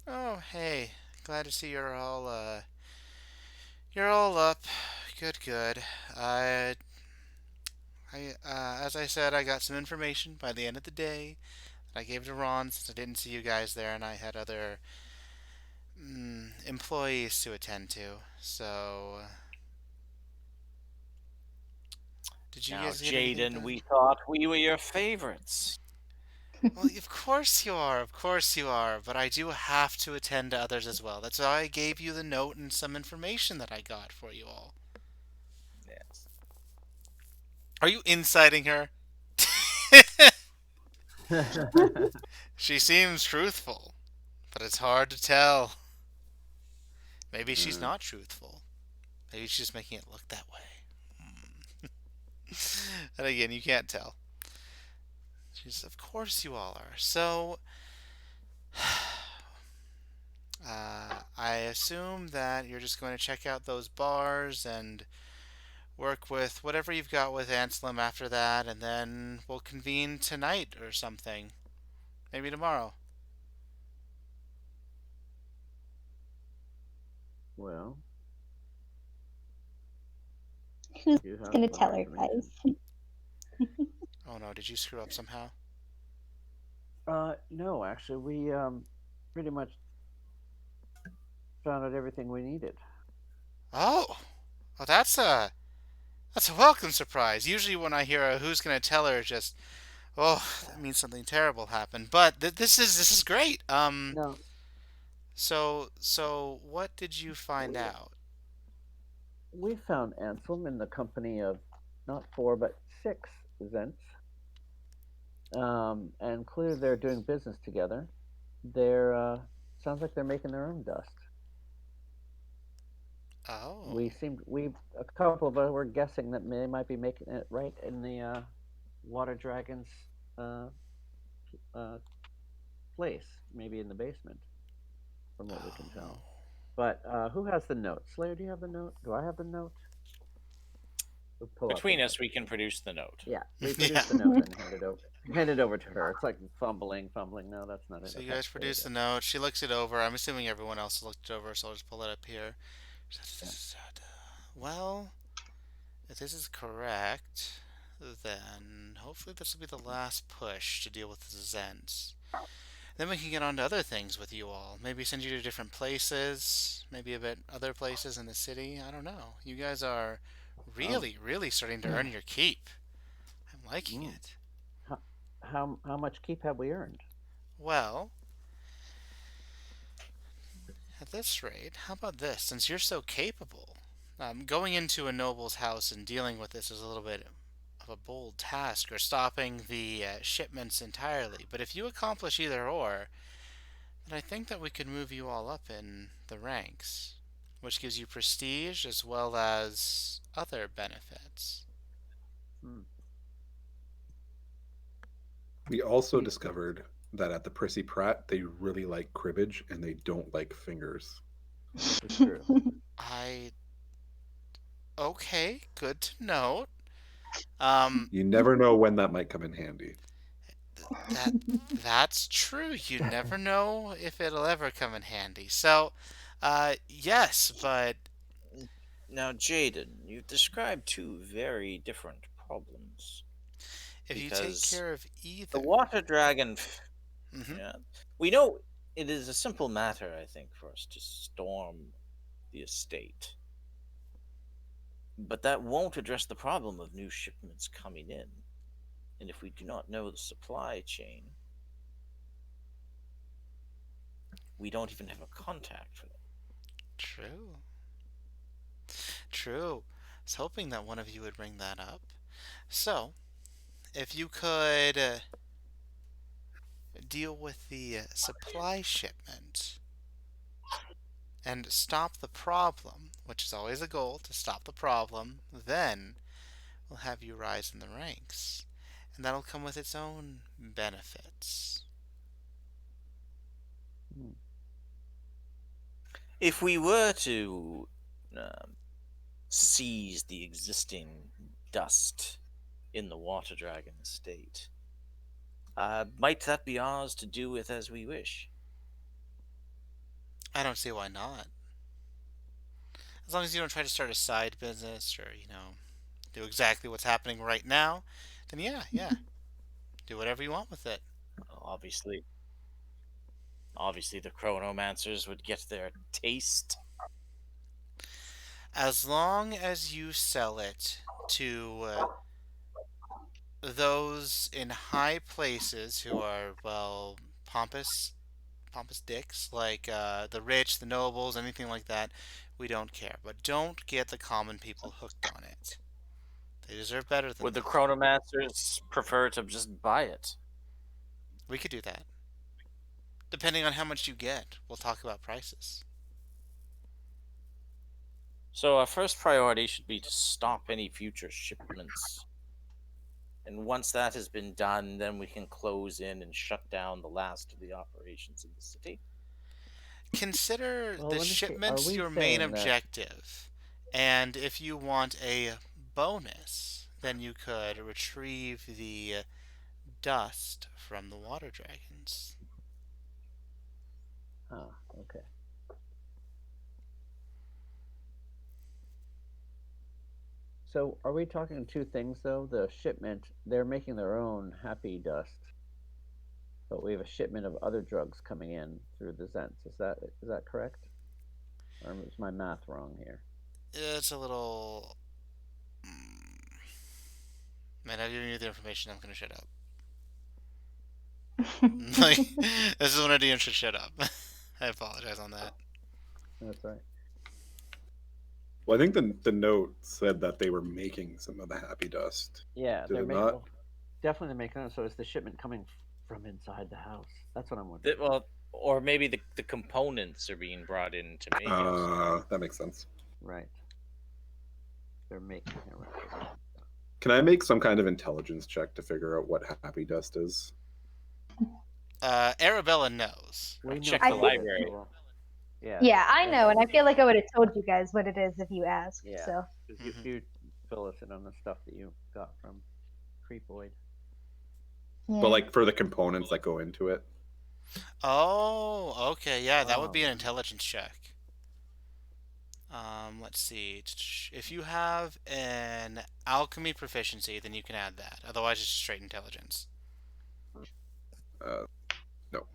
oh hey, glad to see you're all up. Good, good. I as I said, I got some information by the end of the day. I gave to Ron since I didn't see you guys there, and I had other employees to attend to. So, did you Now, guys get anything Jaden, done? we thought we were your favorites. Well, of course you are, of course you are, but I do have to attend to others as well. That's why I gave you the note and some information that I got for you all. Yes. Are you inciting her? She seems truthful, but it's hard to tell. Maybe she's not truthful. Maybe she's just making it look that way. And again, you can't tell. She's, of course you all are. So, I assume that you're just going to check out those bars and work with whatever you've got with Anselm after that, and then we'll convene tonight or something. Maybe tomorrow. Well, Who's you have gonna some tell her, information. guys? Oh no, did you screw up somehow? No, actually, we pretty much found out everything we needed. Oh, well, that's a welcome surprise. Usually, when I hear a who's gonna tell her, just oh, that means something terrible happened. But this is great. No, So what did you find we out? we found Anselm in the company of not 4 but 6 Zents. And clearly they're doing business together. They're sounds like they're making their own dust. Oh, We a couple of us were guessing that they might be making it right in the water dragon's uh, uh, place, maybe in the basement, from what we can tell. But who has the note? Slayer, do you have the note? Do I have the note? We'll pull up the Between note. us, we can produce the note. Yeah, we yeah. produce the note and hand it over to her. It's like fumbling. No, that's not it. So you Okay, guys there you produce go. the note. She looks it over. I'm assuming everyone else looked it over, so I'll just pull it up here. Yeah. Well, if this is correct, then hopefully this will be the last push to deal with the Zens. Then we can get on to other things with you all. Maybe send you to different places. Maybe a bit other places in the city. I don't know. You guys are Um, really starting to earn your keep. I'm liking mm, it. how much keep have we earned? Well, at this rate, how about this? Since you're so capable, going into a noble's house and dealing with this is a little bit of a bold task, or stopping the shipments entirely. But if you accomplish either or, then I think that we could move you all up in the ranks, which gives you prestige as well as other benefits. Hmm. We also You, discovered that at the Prissy Pratt, they really like cribbage and they don't like fingers. it's true. I okay, good to note. Um, You never know when that might come in handy. that that's true. You never know if it'll ever come in handy. So, yes, but Now, Jaden, you've described two very different problems if you take because care of the either, water dragon, hmm yeah, we know it is a simple matter, I think, for us to storm the estate. But that won't address the problem of new shipments coming in. And if we do not know the supply chain, we don't even have a contact for them. true, true. I was hoping that one of you would bring that up. So, if you could deal with the supply shipment and stop the problem, which is always a goal to stop the problem, then we'll have you rise in the ranks. And that'll come with its own benefits. If we were to um, seize the existing dust in the water dragon estate. Might that be ours to do with as we wish? I don't see why not. As long as you don't try to start a side business or, do exactly what's happening right now, then yeah. Do whatever you want with it. Obviously, the chronomancers would get their taste. As long as you sell it to those in high places who are, well, pompous dicks, like the rich, the nobles, anything like that, we don't care. But don't get the common people hooked on it. They deserve better than Would the that. chronomancers prefer to just buy it? We could do that. Depending on how much you get, we'll talk about prices. So our first priority should be to stop any future shipments. And once that has been done, then we can close in and shut down the last of the operations in the city. Consider Well, the let me see. Are shipments we your main saying that? objective. And if you want a bonus, then you could retrieve the dust from the water dragons. Ah, okay. So, are we talking two things though? The shipment, they're making their own happy dust, but we have a shipment of other drugs coming in through the Zents. Is that correct? Or is my math wrong here? It's a little. Man, I've given you the information. I'm gonna shut up. Like, this is when I do should shut up. I apologize on that. That's right. Well, I think the note said that they were making some of the happy dust. Yeah, Did they're it making. not? Well, definitely they're making it. So is the shipment coming from inside the house? That's what I'm wondering. Well, or maybe the components are being brought in to make it. That makes sense. Right. They're making it right. Can I make some kind of intelligence check to figure out what happy dust is? Arabella knows. We know Check the some of it, library. so, yeah. Yeah, I know, and I feel like I would have told you guys what it is if you asked. Yeah. So You fill us in on the stuff that you got from Creepoid. yeah. But like for the components that go into it. Oh, okay, yeah, that would be an Oh. intelligence check. Let's see. If you have an alchemy proficiency, then you can add that. Otherwise, it's just straight intelligence. No,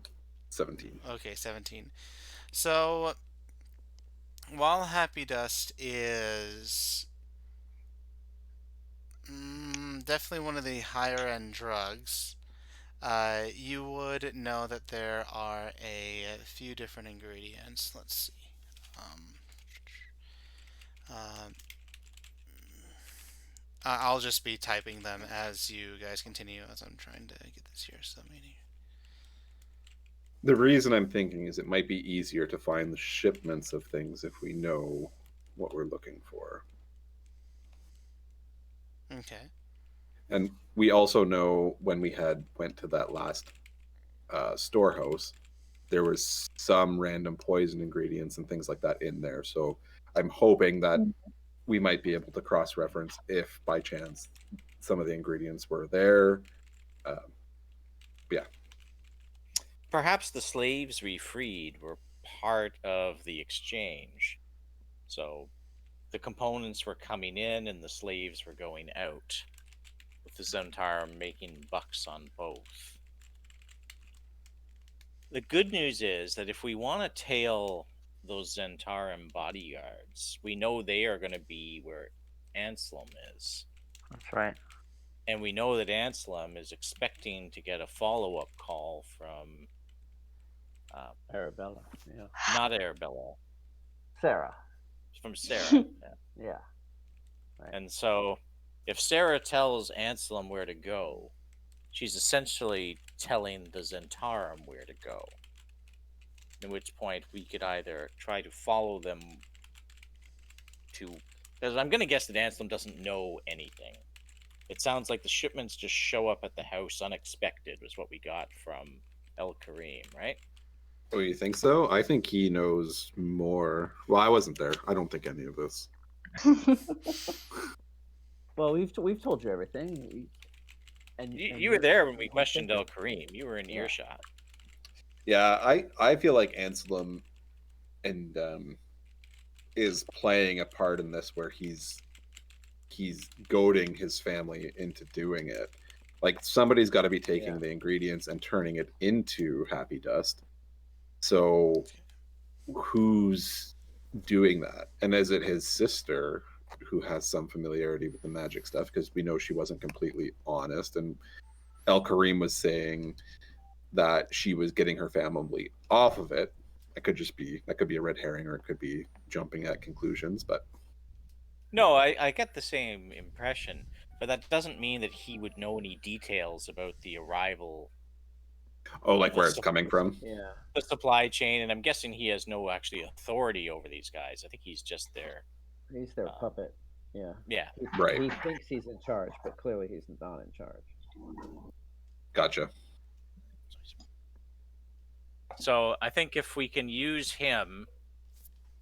17. Okay, 17. So, while Happy Dust is definitely one of the higher end drugs, you would know that there are a few different ingredients. Let's see. Um, I'll just be typing them as you guys continue as I'm trying to get this here. So many. The reason I'm thinking is it might be easier to find the shipments of things if we know what we're looking for. Okay. And we also know when we went to that last storehouse, there was some random poison ingredients and things like that in there. So I'm hoping that we might be able to cross-reference if by chance some of the ingredients were there. Yeah. Perhaps the slaves we freed were part of the exchange. So the components were coming in and the slaves were going out, with the Zentarum making bucks on both. The good news is that if we want to tail those Zentarum bodyguards, we know they are going to be where Anselm is. That's right. And we know that Anselm is expecting to get a follow-up call from Arabella. Yeah. not Arabella, Sarah. from Sarah. Yeah. Right. And so if Sarah tells Anselm where to go, she's essentially telling the Zentarum where to go. At which point we could either try to follow them to... Because I'm going to guess that Anselm doesn't know anything. It sounds like the shipments just show up at the house unexpected, was what we got from El Kareem, right? Oh, you think so? I think he knows more. Well, I wasn't there. I don't think any of this. Well, we've told you everything, and You were there when we you're questioned thinking. El Kareem. You were in Yeah. earshot. Yeah, I feel like Anselm and is playing a part in this where he's goading his family into doing it. Like somebody's got to be taking Yeah. the ingredients and turning it into happy dust. So who's doing that? And is it his sister who has some familiarity with the magic stuff? Because we know she wasn't completely honest, and El Kareem was saying that she was getting her family off of it. That could be a red herring, or it could be jumping at conclusions. But No, I get the same impression, but that doesn't mean that he would know any details about the arrival oh, of like where it's coming from. Yeah. the supply chain, and I'm guessing he has no actually authority over these guys. I think he's just there. He's their puppet. Yeah. Yeah. Right. He thinks he's in charge, but clearly he's not in charge. Gotcha. So I think if we can use him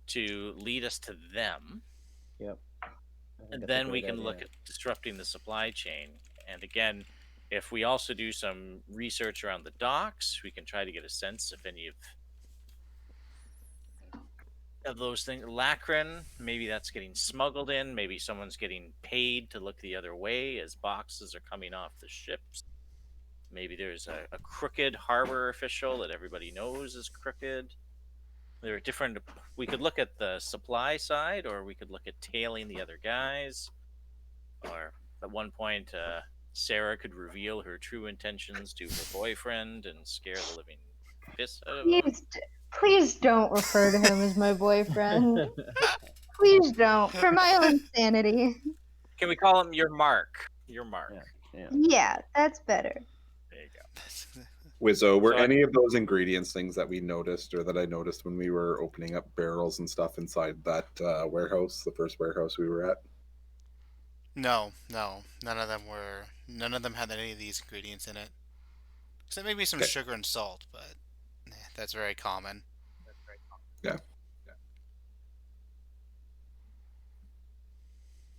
to lead us to them, Yep. I think and that's a then we great can look idea. at disrupting the supply chain. And again, if we also do some research around the docks, we can try to get a sense if any of those things, lacrin, maybe that's getting smuggled in, maybe someone's getting paid to look the other way as boxes are coming off the ships. Maybe there's a crooked harbor official that everybody knows is crooked. There are different. We could look at the supply side, or we could look at tailing the other guys. Or at one point, Sarah could reveal her true intentions to her boyfriend and scare the living piss out of him. Please don't refer to him as my boyfriend. Please don't, for my own sanity. Can we call him your Mark? Your Mark. Yeah. Yeah, that's better. There you go. Wizzo, were So any of those ingredients things that we noticed or that I noticed when we were opening up barrels and stuff inside that warehouse, the first warehouse we were at? No, none of them were. None of them had any of these ingredients in it. Except maybe some Okay. sugar and salt, but that's very common. Yeah.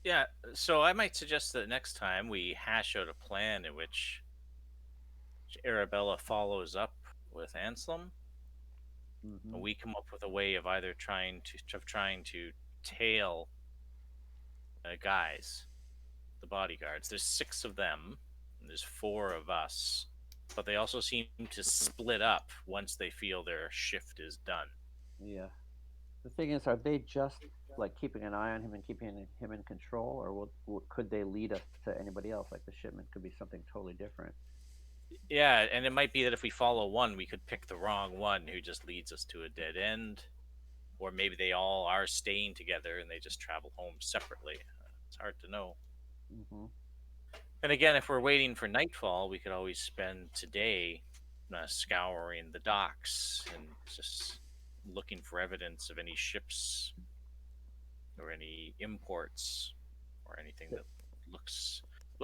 Yeah, so I might suggest that next time we hash out a plan in which Arabella follows up with Anselm. Mhm. We come up with a way of either trying to tail guys, the bodyguards. There's 6 of them, and there's 4 of us, but they also seem to split up once they feel their shift is done. Yeah. The thing is, are they just like keeping an eye on him and keeping him in control, or could they lead us to anybody else? Like the shipment could be something totally different. Yeah, and it might be that if we follow one, we could pick the wrong one who just leads us to a dead end. Or maybe they all are staying together and they just travel home separately. It's hard to know. Mm-hmm. And again, if we're waiting for nightfall, we could always spend today scouring the docks and just looking for evidence of any ships or any imports or anything that looks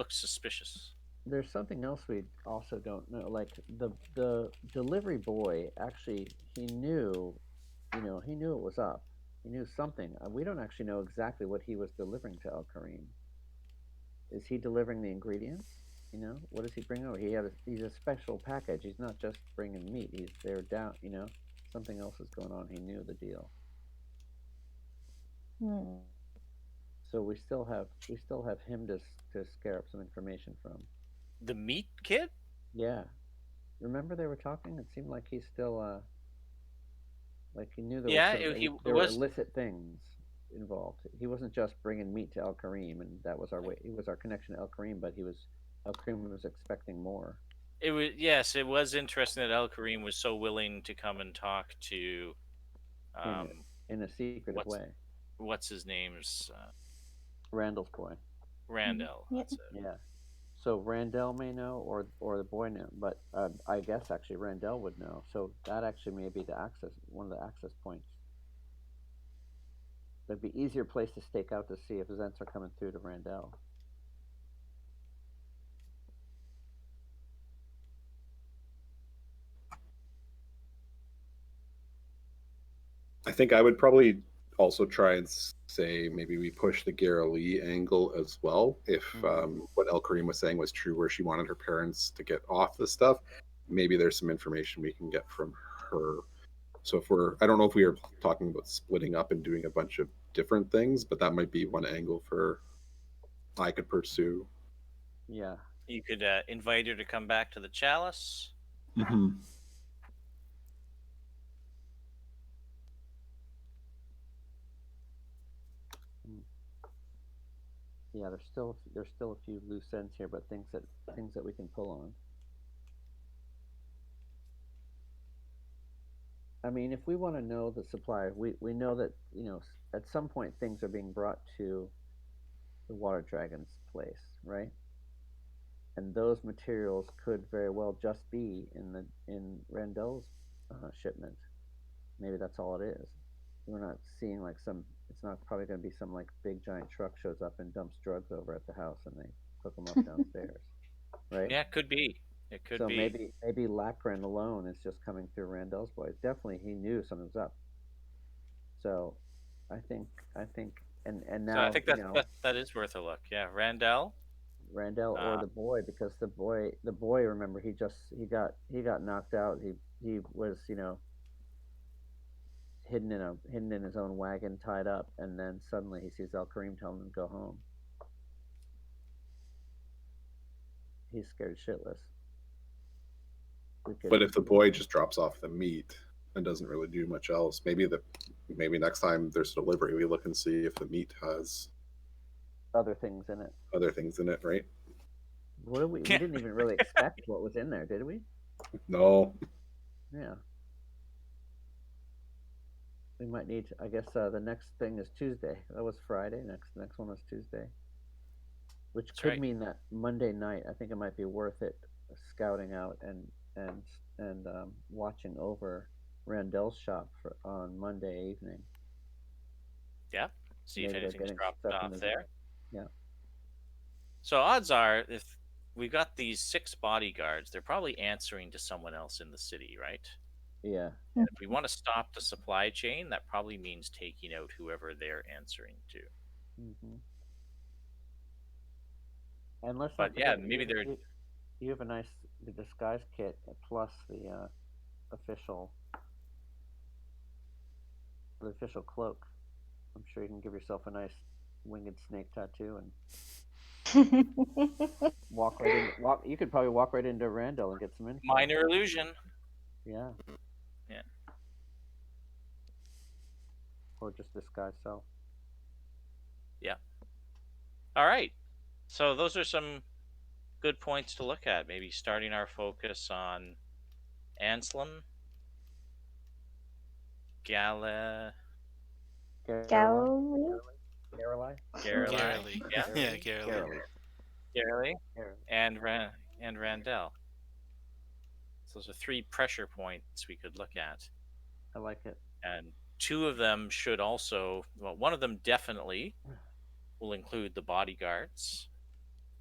suspicious. There's something else we also don't know. Like the delivery boy actually, he knew, he knew it was up. He knew something. We don't actually know exactly what he was delivering to El Kareem. Is he delivering the ingredients? What does he bring over? He's a special package. He's not just bringing meat. He's there down. Something else is going on. He knew the deal. So we still have him to scare up some information from. The meat kit? Yeah. Remember they were talking? It seemed like he's still like he knew there there were illicit things involved. He wasn't just bringing meat to El Kareem, and that was our way. It was our connection to El Kareem, but El Kareem was expecting more. It was interesting that El Kareem was so willing to come and talk to in a secretive way. What's his name's Randall's boy. Randall. Yep. That's it. Yeah. So Randall may know, or the boy knew, but I guess actually Randall would know. So that actually may be one of the access points. There'd be easier place to stake out to see if Zents are coming through to Randall. I think I would probably also try and say maybe we push the Gara Lee angle as well. If what El Kareem was saying was true, where she wanted her parents to get off the stuff, maybe there's some information we can get from her. So if I don't know if we are talking about splitting up and doing a bunch of different things, but that might be one angle I could pursue. Yeah. You could invite her to come back to the chalice. Mm-hmm. Yeah, there's still a few loose ends here, but things that we can pull on. I mean, if we want to know the supply, we know that at some point things are being brought to the water dragon's place, right? And those materials could very well just be in Randell's shipment. Maybe that's all it is. We're not seeing like some. It's not probably going to be some like big giant truck shows up and dumps drugs over at the house and they hook them up downstairs, right? Yeah, it could be. It could So be. maybe Lacran alone is just coming through Randell's boys. Definitely, he knew something was up. So, I think, and So I now think that is worth a look. Yeah, Randell. Randell or the boy, because the boy, remember, he got knocked out. He was hidden in his own wagon, tied up, and then suddenly he sees Al Kareem telling him to go home. He's scared shitless. But if the boy just drops off the meat and doesn't really do much else, maybe next time there's delivery, we look and see if the meat has other things in it. Other things in it, right? What did we didn't even really expect what was in there, did we? No. Yeah. We might need to, I guess the next thing is Tuesday. That was Friday. Next one was Tuesday. Which That's could right. mean that Monday night, I think it might be worth it scouting out and watching over Randell's shop on Monday evening. Yeah. See Maybe if they're anything's getting dropped stuff off in the there. Yeah. So odds are, if we've got these 6 bodyguards, they're probably answering to someone else in the city, right? Yeah. And if we want to stop the supply chain, that probably means taking out whoever they're answering to. Mm-hmm. And let's But not yeah, forget, maybe they're. you have a nice disguise kit plus the official cloak. I'm sure you can give yourself a nice winged snake tattoo and walk right in. You could probably walk right into Randall and get some info. Minor illusion. Yeah. Yeah. Or just disguise self. Yeah. All right. So those are some good points to look at. Maybe starting our focus on Anselm, Gala, Galilee? Garrelai? Garrily. Yeah, Yeah, Garrily. Garrily, and Randell. So those are 3 pressure points we could look at. I like it. And 2 of them should also, well, one of them definitely will include the bodyguards.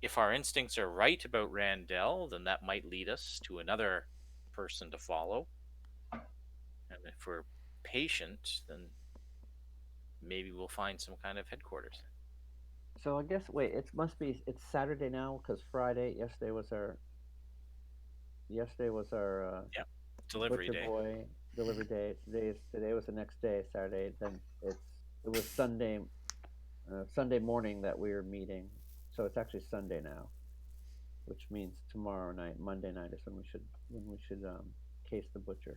If our instincts are right about Randell, then that might lead us to another person to follow. And if we're patient, then maybe we'll find some kind of headquarters. So I guess it's Saturday now because Friday. Yesterday was our Delivery butcher day. boy delivery day. Today was the next day, Saturday. Then it was Sunday morning that we were meeting. So it's actually Sunday now, which means tomorrow night, Monday night, is when we should case the butcher.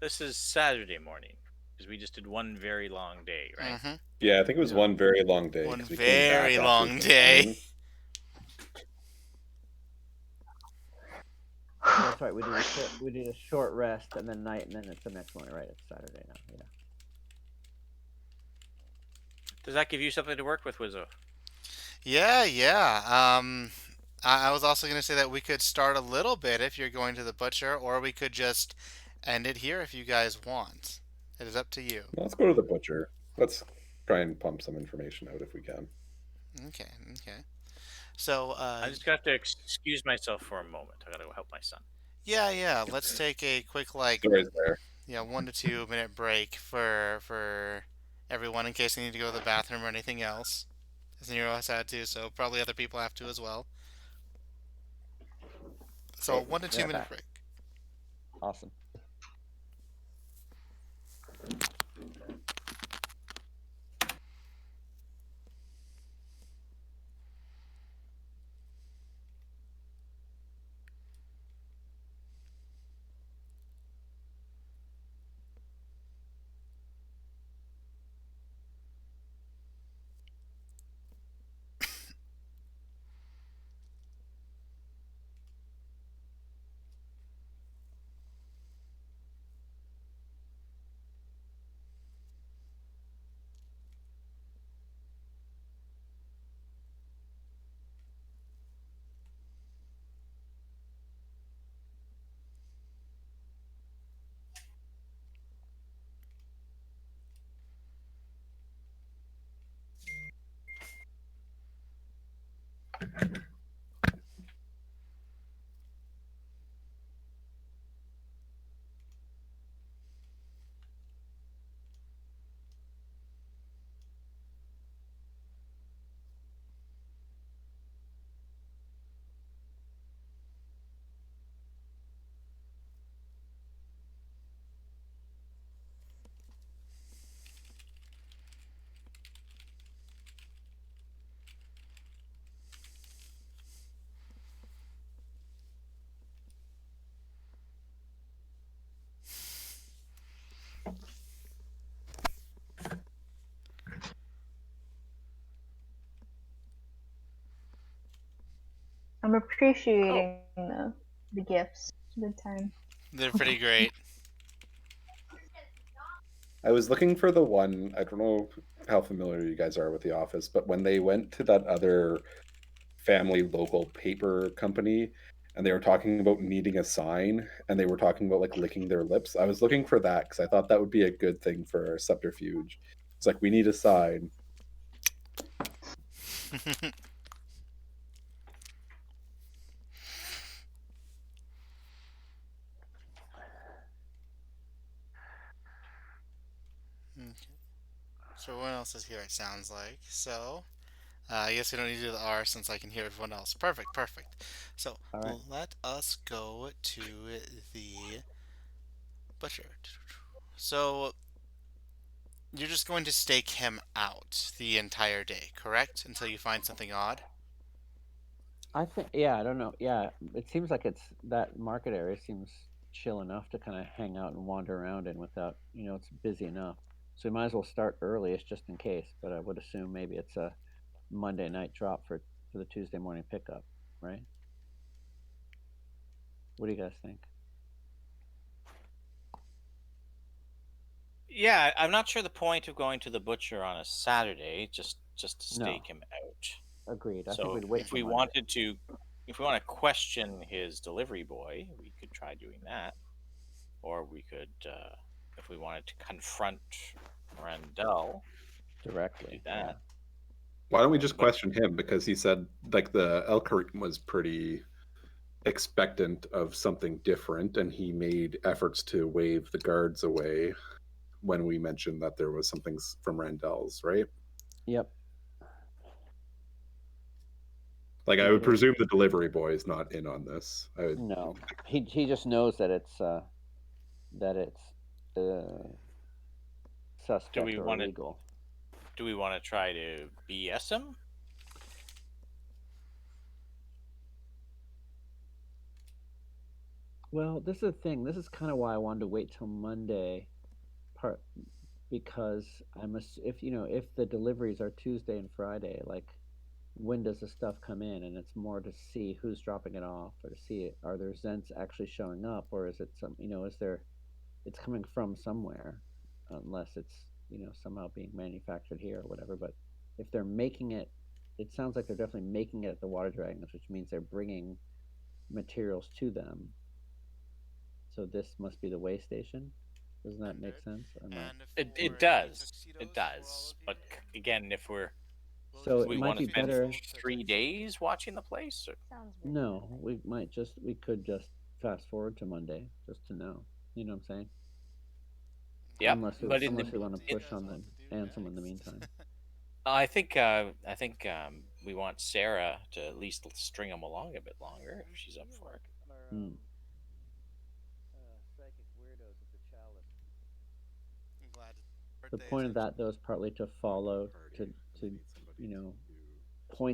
This is Saturday morning because we just did one very long day, right? Mm-hmm. Yeah, I think it was one very long day. One 'cause we came back very after long some day. time. That's right. We did a short rest and then night, and then it's the next morning, right? It's Saturday now. Yeah. Does that give you something to work with, Wizzo? Yeah, yeah. I was also going to say that we could start a little bit if you're going to the butcher, or we could just end it here if you guys want. It is up to you. Let's go to the butcher. Let's try and pump some information out if we can. Okay, okay. So, I'm just going to have to excuse myself for a moment. I got to go help my son. Yeah. Let's take a quick Stories there. 1 to 2 minute break for everyone in case they need to go to the bathroom or anything else. As Nero has had to, so probably other people have to as well. So Great. 1 to 2 We're minute back. break. Awesome. I'm Oh, appreciating the gifts. Good time. They're pretty great. I was looking for the one. I don't know how familiar you guys are with The Office, but when they went to that other family local paper company and they were talking about needing a sign and they were talking about like licking their lips, I was looking for that because I thought that would be a good thing for our subterfuge. It's like we need a sign. Okay. So what else is here? It sounds like so. I guess we don't need to do the R since I can hear everyone else. Perfect. So All right. let us go to the butcher. So you're just going to stake him out the entire day, correct? Until you find something odd? I think, yeah, I don't know. Yeah, it seems like it's that market area seems chill enough to kind of hang out and wander around in without, it's busy enough. So we might as well start early, it's just in case. But I would assume maybe it's a Monday night drop for the Tuesday morning pickup, right? What do you guys think? yeah. I'm not sure the point of going to the butcher on a Saturday just to No, stake him out. agreed. I think So we'd wait if till we Monday. wanted to, if we want to question his delivery boy, we could try doing that, or we could, if we wanted to confront Randell, do Directly. Yeah. that. Why don't we just But question him because he said like the Elkarim was pretty expectant of something different and he made efforts to wave the guards away when we mentioned that there was something from Randell's, right? Yep. Like I Yeah, would there's presume the delivery boy is not in on this. I would. no. He just knows that it's uh, do suspect we or want to illegal. do we want to try to BS him? Well, this is the thing. This is kind of why I wanted to wait till Monday, part because if the deliveries are Tuesday and Friday, like when does the stuff come in? And it's more to see who's dropping it off or to see are there Zents actually showing up or is it is there it's coming from somewhere, unless it's somehow being manufactured here or whatever. But if they're making it, it sounds like they're definitely making it at the Water Dragons, which means they're bringing materials to them. So this must be the way station. Doesn't that make sense? Or am I? And It for any does. It tuxedos for all does. of But you, again, if we'll So do just it we make might want to be you spend better. full three protection. days watching the place? Or? Sounds No, redundant. we could just fast forward to Monday just to know. You know what I'm saying? Yep. But in Unless the we want to He push does on want the to do Ansem in the bags. meantime. I think we want Sarah to at least string him along a bit longer if she's up for it. Hmm. Psychic weirdos with the chalice. I'm glad his The birthday point of that essentially. though is partly to follow Party, to and they to need somebody you know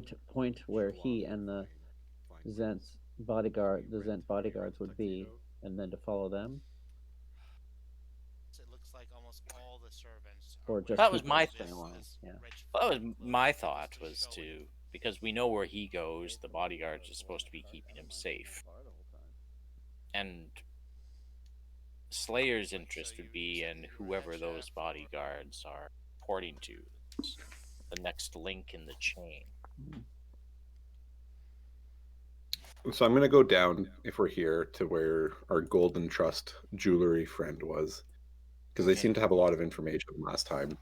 to point where show off he their and the flying Zent's clothes. Can you rent Zent a bodyguards would be, tuxedo? and then to follow them, It looks like almost all the servants are or just That wearing was people to my string this along. this Yeah. rich that was fine my clothing, just thought to was show it. to because we know where he goes, the bodyguards are supposed to be keeping him safe, and Slayer's So interest would you be said in that you were head whoever chef, those or bodyguards are reporting to, the next link in the chain. Mhm. So I'm gonna go down if we're here to where our Golden Trust jewelry friend was, because they okay. seem to have a lot of information last time.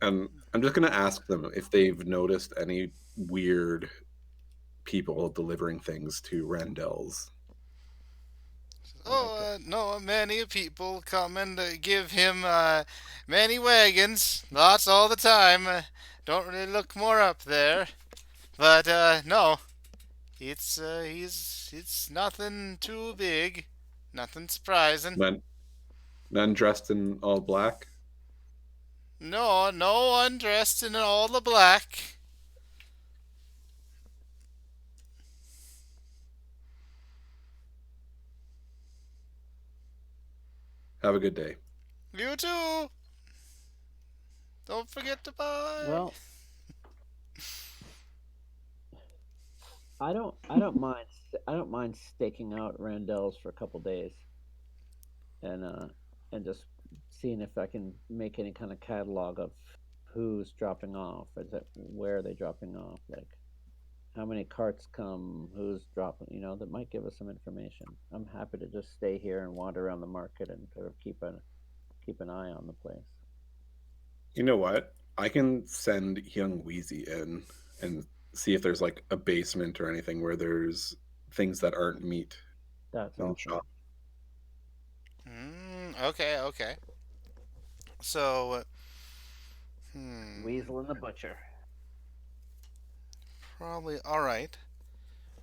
And I'm just gonna ask them if they've noticed any weird people delivering things to Randell's. I like it. Oh, no, many people come and give him many wagons, lots all the time. Don't really look more up there, but no, it's nothing too big, nothing surprising. Men, men dressed in all black. No, no one dressed in all the black. Have a good day. You too. Don't forget to buy. Well, I don't mind staking out Randell's for a couple days and just seeing if I can make any kind of catalog of who's dropping off. Is it where are they dropping off? Like how many carts come? Who's dropping? That might give us some information. I'm happy to just stay here and wander around the market and sort of keep an eye on the place. You know what? I can send young Wheezy in and see if there's like a basement or anything where there's things that aren't meat That's in the awesome. shop. Okay, okay. So, hmm, Weasel and the Butcher. probably all right.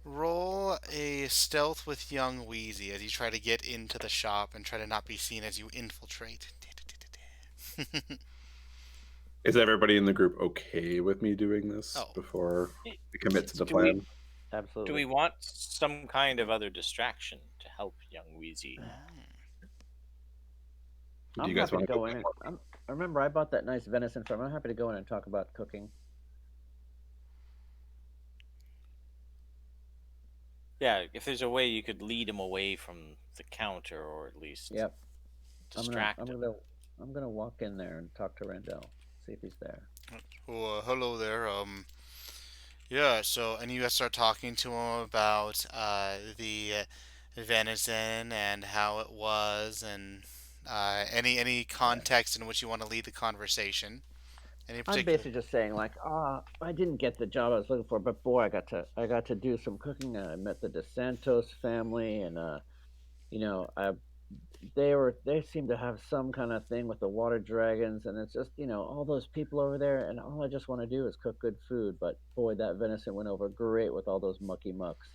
Roll a stealth with young Wheezy as you try to get into the shop and try to not be seen as you infiltrate. Is everybody in the group okay with me doing this Oh, before we commit to the Do we plan? do Absolutely. we want some kind of other distraction to help young Wheezy? Do I'm you guys happy to want to go go in get and more? I remember I bought that nice venison from. I'm happy to go in and talk about cooking. Yeah, if there's a way you could lead him away from the counter or at least Yep. I'm gonna distract I'm him. gonna I'm gonna walk in there and talk to Randall, see if he's there. oh, hello there. Yeah. So, and you guys start talking to him about the venison and how it was, and any Yeah. context in which you want to lead the conversation. Any I'm particular? basically just saying like, I didn't get the job I was looking for, but boy, I got to do some cooking. I met the DeSantos family, and you know, I they seem to have some kind of thing with the water dragons, and it's just all those people over there, and all I just want to do is cook good food. But boy, that venison went over great with all those mucky mucks.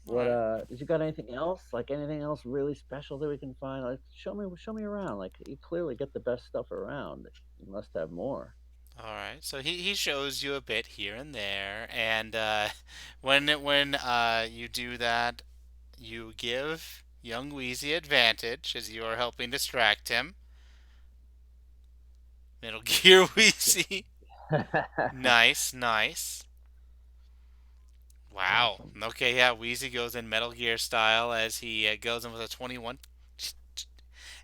All What right. did you got anything else? Like anything else really special that we can find? Like show me around. Like you clearly get the best stuff around. You must have more. All right, so he shows you a bit here and there, and when you do that, you give young Wheezy advantage as you are helping distract him. Metal Gear Wheezy, nice, nice. Wow. Awesome. Okay, yeah, Wheezy goes in Metal Gear style as he goes in with a 21.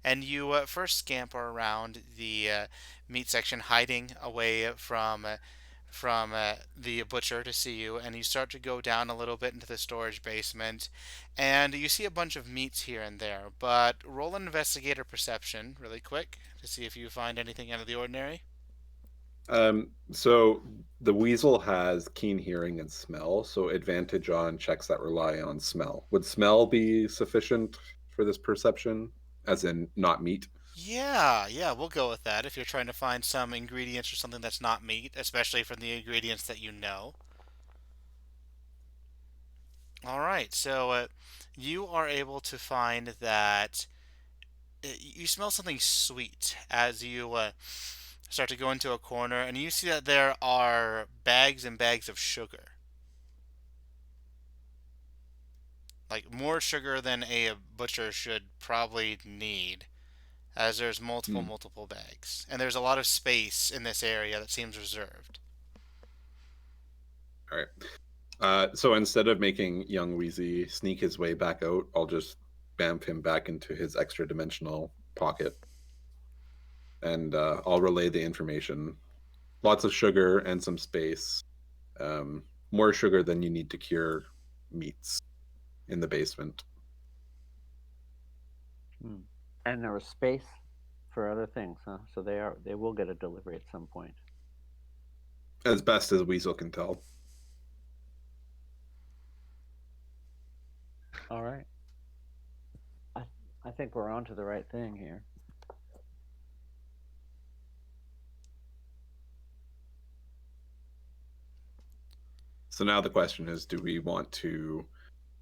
And you first scamper around the meat section, hiding away from the butcher to see you, and you start to go down a little bit into the storage basement, and you see a bunch of meats here and there. But roll an investigator perception really quick to see if you find anything out of the ordinary. So the weasel has keen hearing and smell, so advantage on checks that rely on smell. Would smell be sufficient for this perception, as in not meat? Yeah, yeah, we'll go with that if you're trying to find some ingredients or something that's not meat, especially from the ingredients that you know. All right, so you are able to find that you smell something sweet as you start to go into a corner, and you see that there are bags and bags of sugar. Like more sugar than a butcher should probably need, as there's multiple, Hmm. multiple bags. And there's a lot of space in this area that seems reserved. All right. So instead of making young Wheezy sneak his way back out, I'll just bamf him back into his extra dimensional pocket, and I'll relay the information. Lots of sugar and some space. Um, More sugar than you need to cure meats in the basement. Hmm. And there was space for other things, huh? So they will get a delivery at some point. As best as Weasel can tell. All right. I I think we're on to the right thing here. So now the question is, do we want to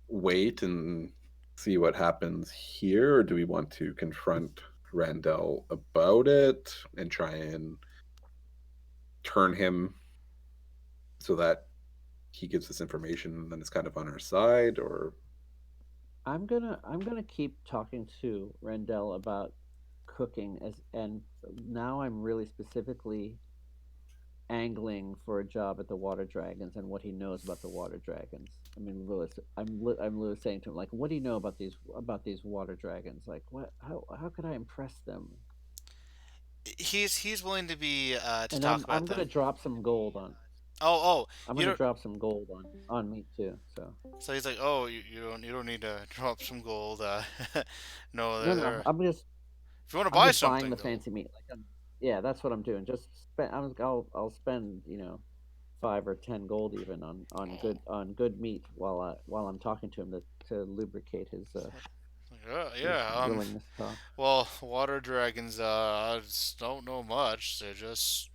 wait and see what happens here, or do we want to confront Randall about it and try and turn him so that he gives us information and then it's kind of on our side? Or I'm gonna keep talking to Rendell about cooking and now I'm really specifically angling for a job at the Water Dragons and what he knows about the Water Dragons. I mean, Lewis, I'm Lewis saying to him like, what do you know about these Water Dragons? Like, what? How could I impress them? He's willing to be to And talk I'm about gonna them. drop some gold on. Oh, oh, I'm you gonna don't. drop some gold on me too. So So he's like, oh, you don't need to drop some gold. No, no, no, if you want to I'm buy just buying something the though. fancy meat. Yeah, that's what I'm doing. Just spend. I'll spend 5 or 10 gold even Oh, on good meat while I'm talking to him to lubricate yeah, his yeah. willingness to talk. Well, water dragons. I just don't know much. They just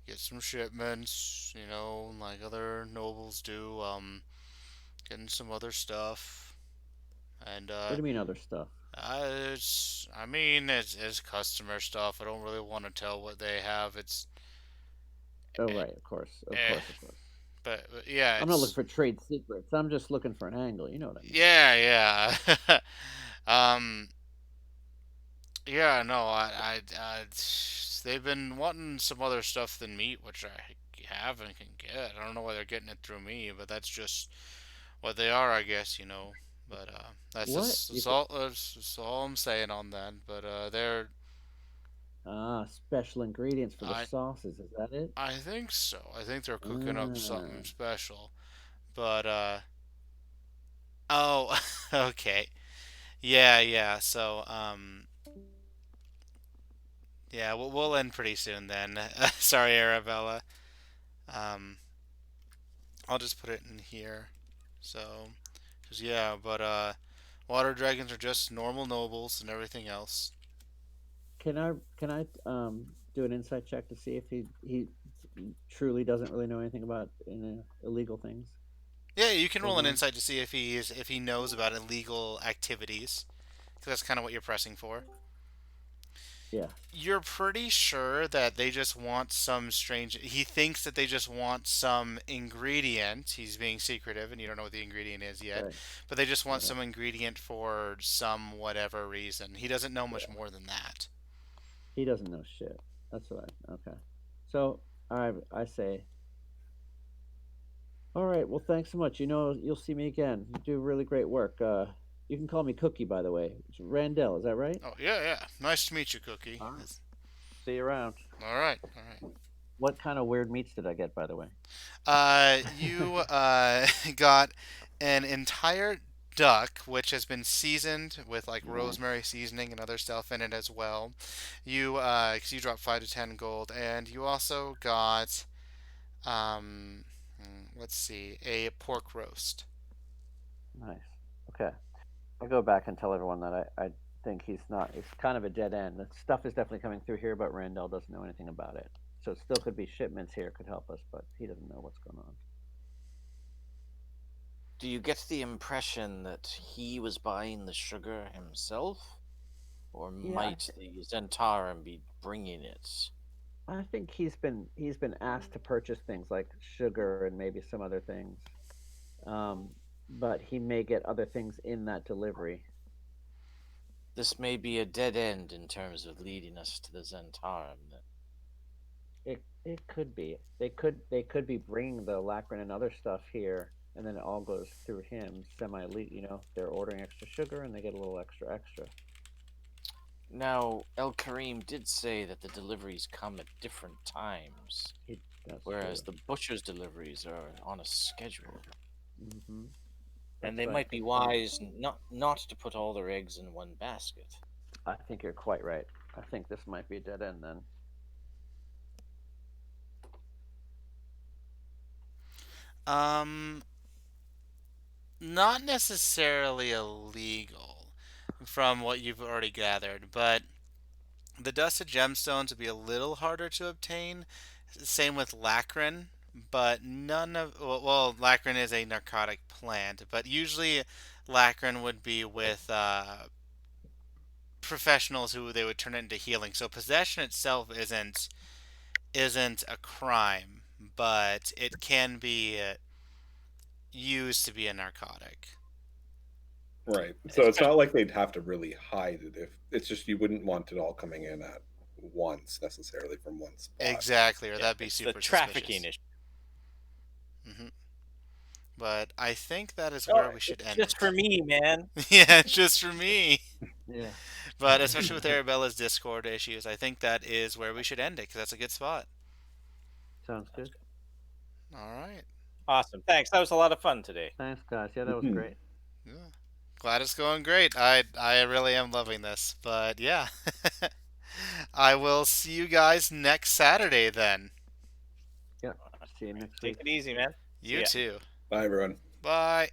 get some shipments, like other nobles do. Getting some other stuff, and What do you mean other stuff? I mean, it's customer stuff. I don't really want to tell what they have. It's Oh eh, right, of course, of eh, course, of course. but yeah, I'm not looking it's for trade secrets. I'm just looking for an angle. You know what I mean? yeah, yeah. um, yeah, no, they've been wanting some other stuff than meat, which I have and can get. I don't know why they're getting it through me, but that's just what they are, I guess. But that's What just you that's could all. That's all I'm saying on that. But special ingredients for the I sauces? Is that it? I think so. I think they're cooking up something Ah, special. But oh, okay, yeah, yeah. So yeah, we'll end pretty soon then. Sorry, Arabella. Um, I'll just put it in here. So, 'cause yeah, but water dragons are just normal nobles and everything else. can I do an insight check to see if he truly doesn't really know anything about illegal things Yeah, you can roll going an on? insight to see if he knows about illegal activities, because that's kind of what you're pressing for. Yeah. You're pretty sure that they just want some strange. He thinks that they just want some ingredient. He's being secretive, and you don't know what the ingredient is yet. Right. But they just want Okay. some ingredient for some whatever reason. He doesn't know much Yeah. more than that. He doesn't know shit. That's what I. Okay. So I say, all right. Well, thanks so much. You'll see me again. You do really great work. You can call me Cookie, by the way. It's Randell. Is that right? Oh yeah, yeah. Nice to meet you, Cookie. All right. See you around. All right, all right. What kind of weird meats did I get, by the way? You got an entire duck, which has been seasoned with like Nice. rosemary seasoning and other stuff in it as well. Because you dropped 5 to 10 gold, and you also got let's see, a pork roast. Nice. Okay. I go back and tell everyone that I think he's not. It's kind of a dead end. The stuff is definitely coming through here, but Randall doesn't know anything about it. So it still could be shipments here could help us, but he doesn't know what's going on. Do you get the impression that he was buying the sugar himself? Or Yeah, might the Zentarum be bringing it? I think he's been asked to purchase things like sugar and maybe some other things, um, but he may get other things in that delivery. This may be a dead end in terms of leading us to the Zentarum. Then. It could be. They could be bringing the lacquer and other stuff here, and then it all goes through him semi elite. They're ordering extra sugar and they get a little extra. Now, El Karim did say that the deliveries come at different times, That's whereas true. the butcher's deliveries are on a schedule. Mm-hmm. And That's they right. might be wise not to put all their eggs in one basket. I think you're quite right. I think this might be a dead end then. Um, Not necessarily illegal, from what you've already gathered, but the dusted gemstones would be a little harder to obtain. Same with lacrin, but none of well, lacrin is a narcotic plant, but usually lacrin would be with professionals who they would turn it into healing. So possession itself isn't a crime, but it can be used to be a narcotic. Right. So it's Especially, not like they'd have to really hide it. If it's just you wouldn't want it all coming in at once necessarily from one spot. Exactly, or yeah, that'd be it's the super trafficking suspicious. issue. hmm But I think that is Oh, where we should it's end just for it. me, man. Yeah, it's just for me. Yeah. But especially with Arabella's Discord issues, I think that is where we should end it because that's a good spot. Sounds good. All right. Awesome. Thanks. That was a lot of fun today. Thanks, guys. Yeah, that was Mhm. great. Yeah. Glad it's going great. I really am loving this. But yeah. I will see you guys next Saturday then. Yeah. See you next Take week. it easy, man. See You ya. too. Bye everyone. Bye.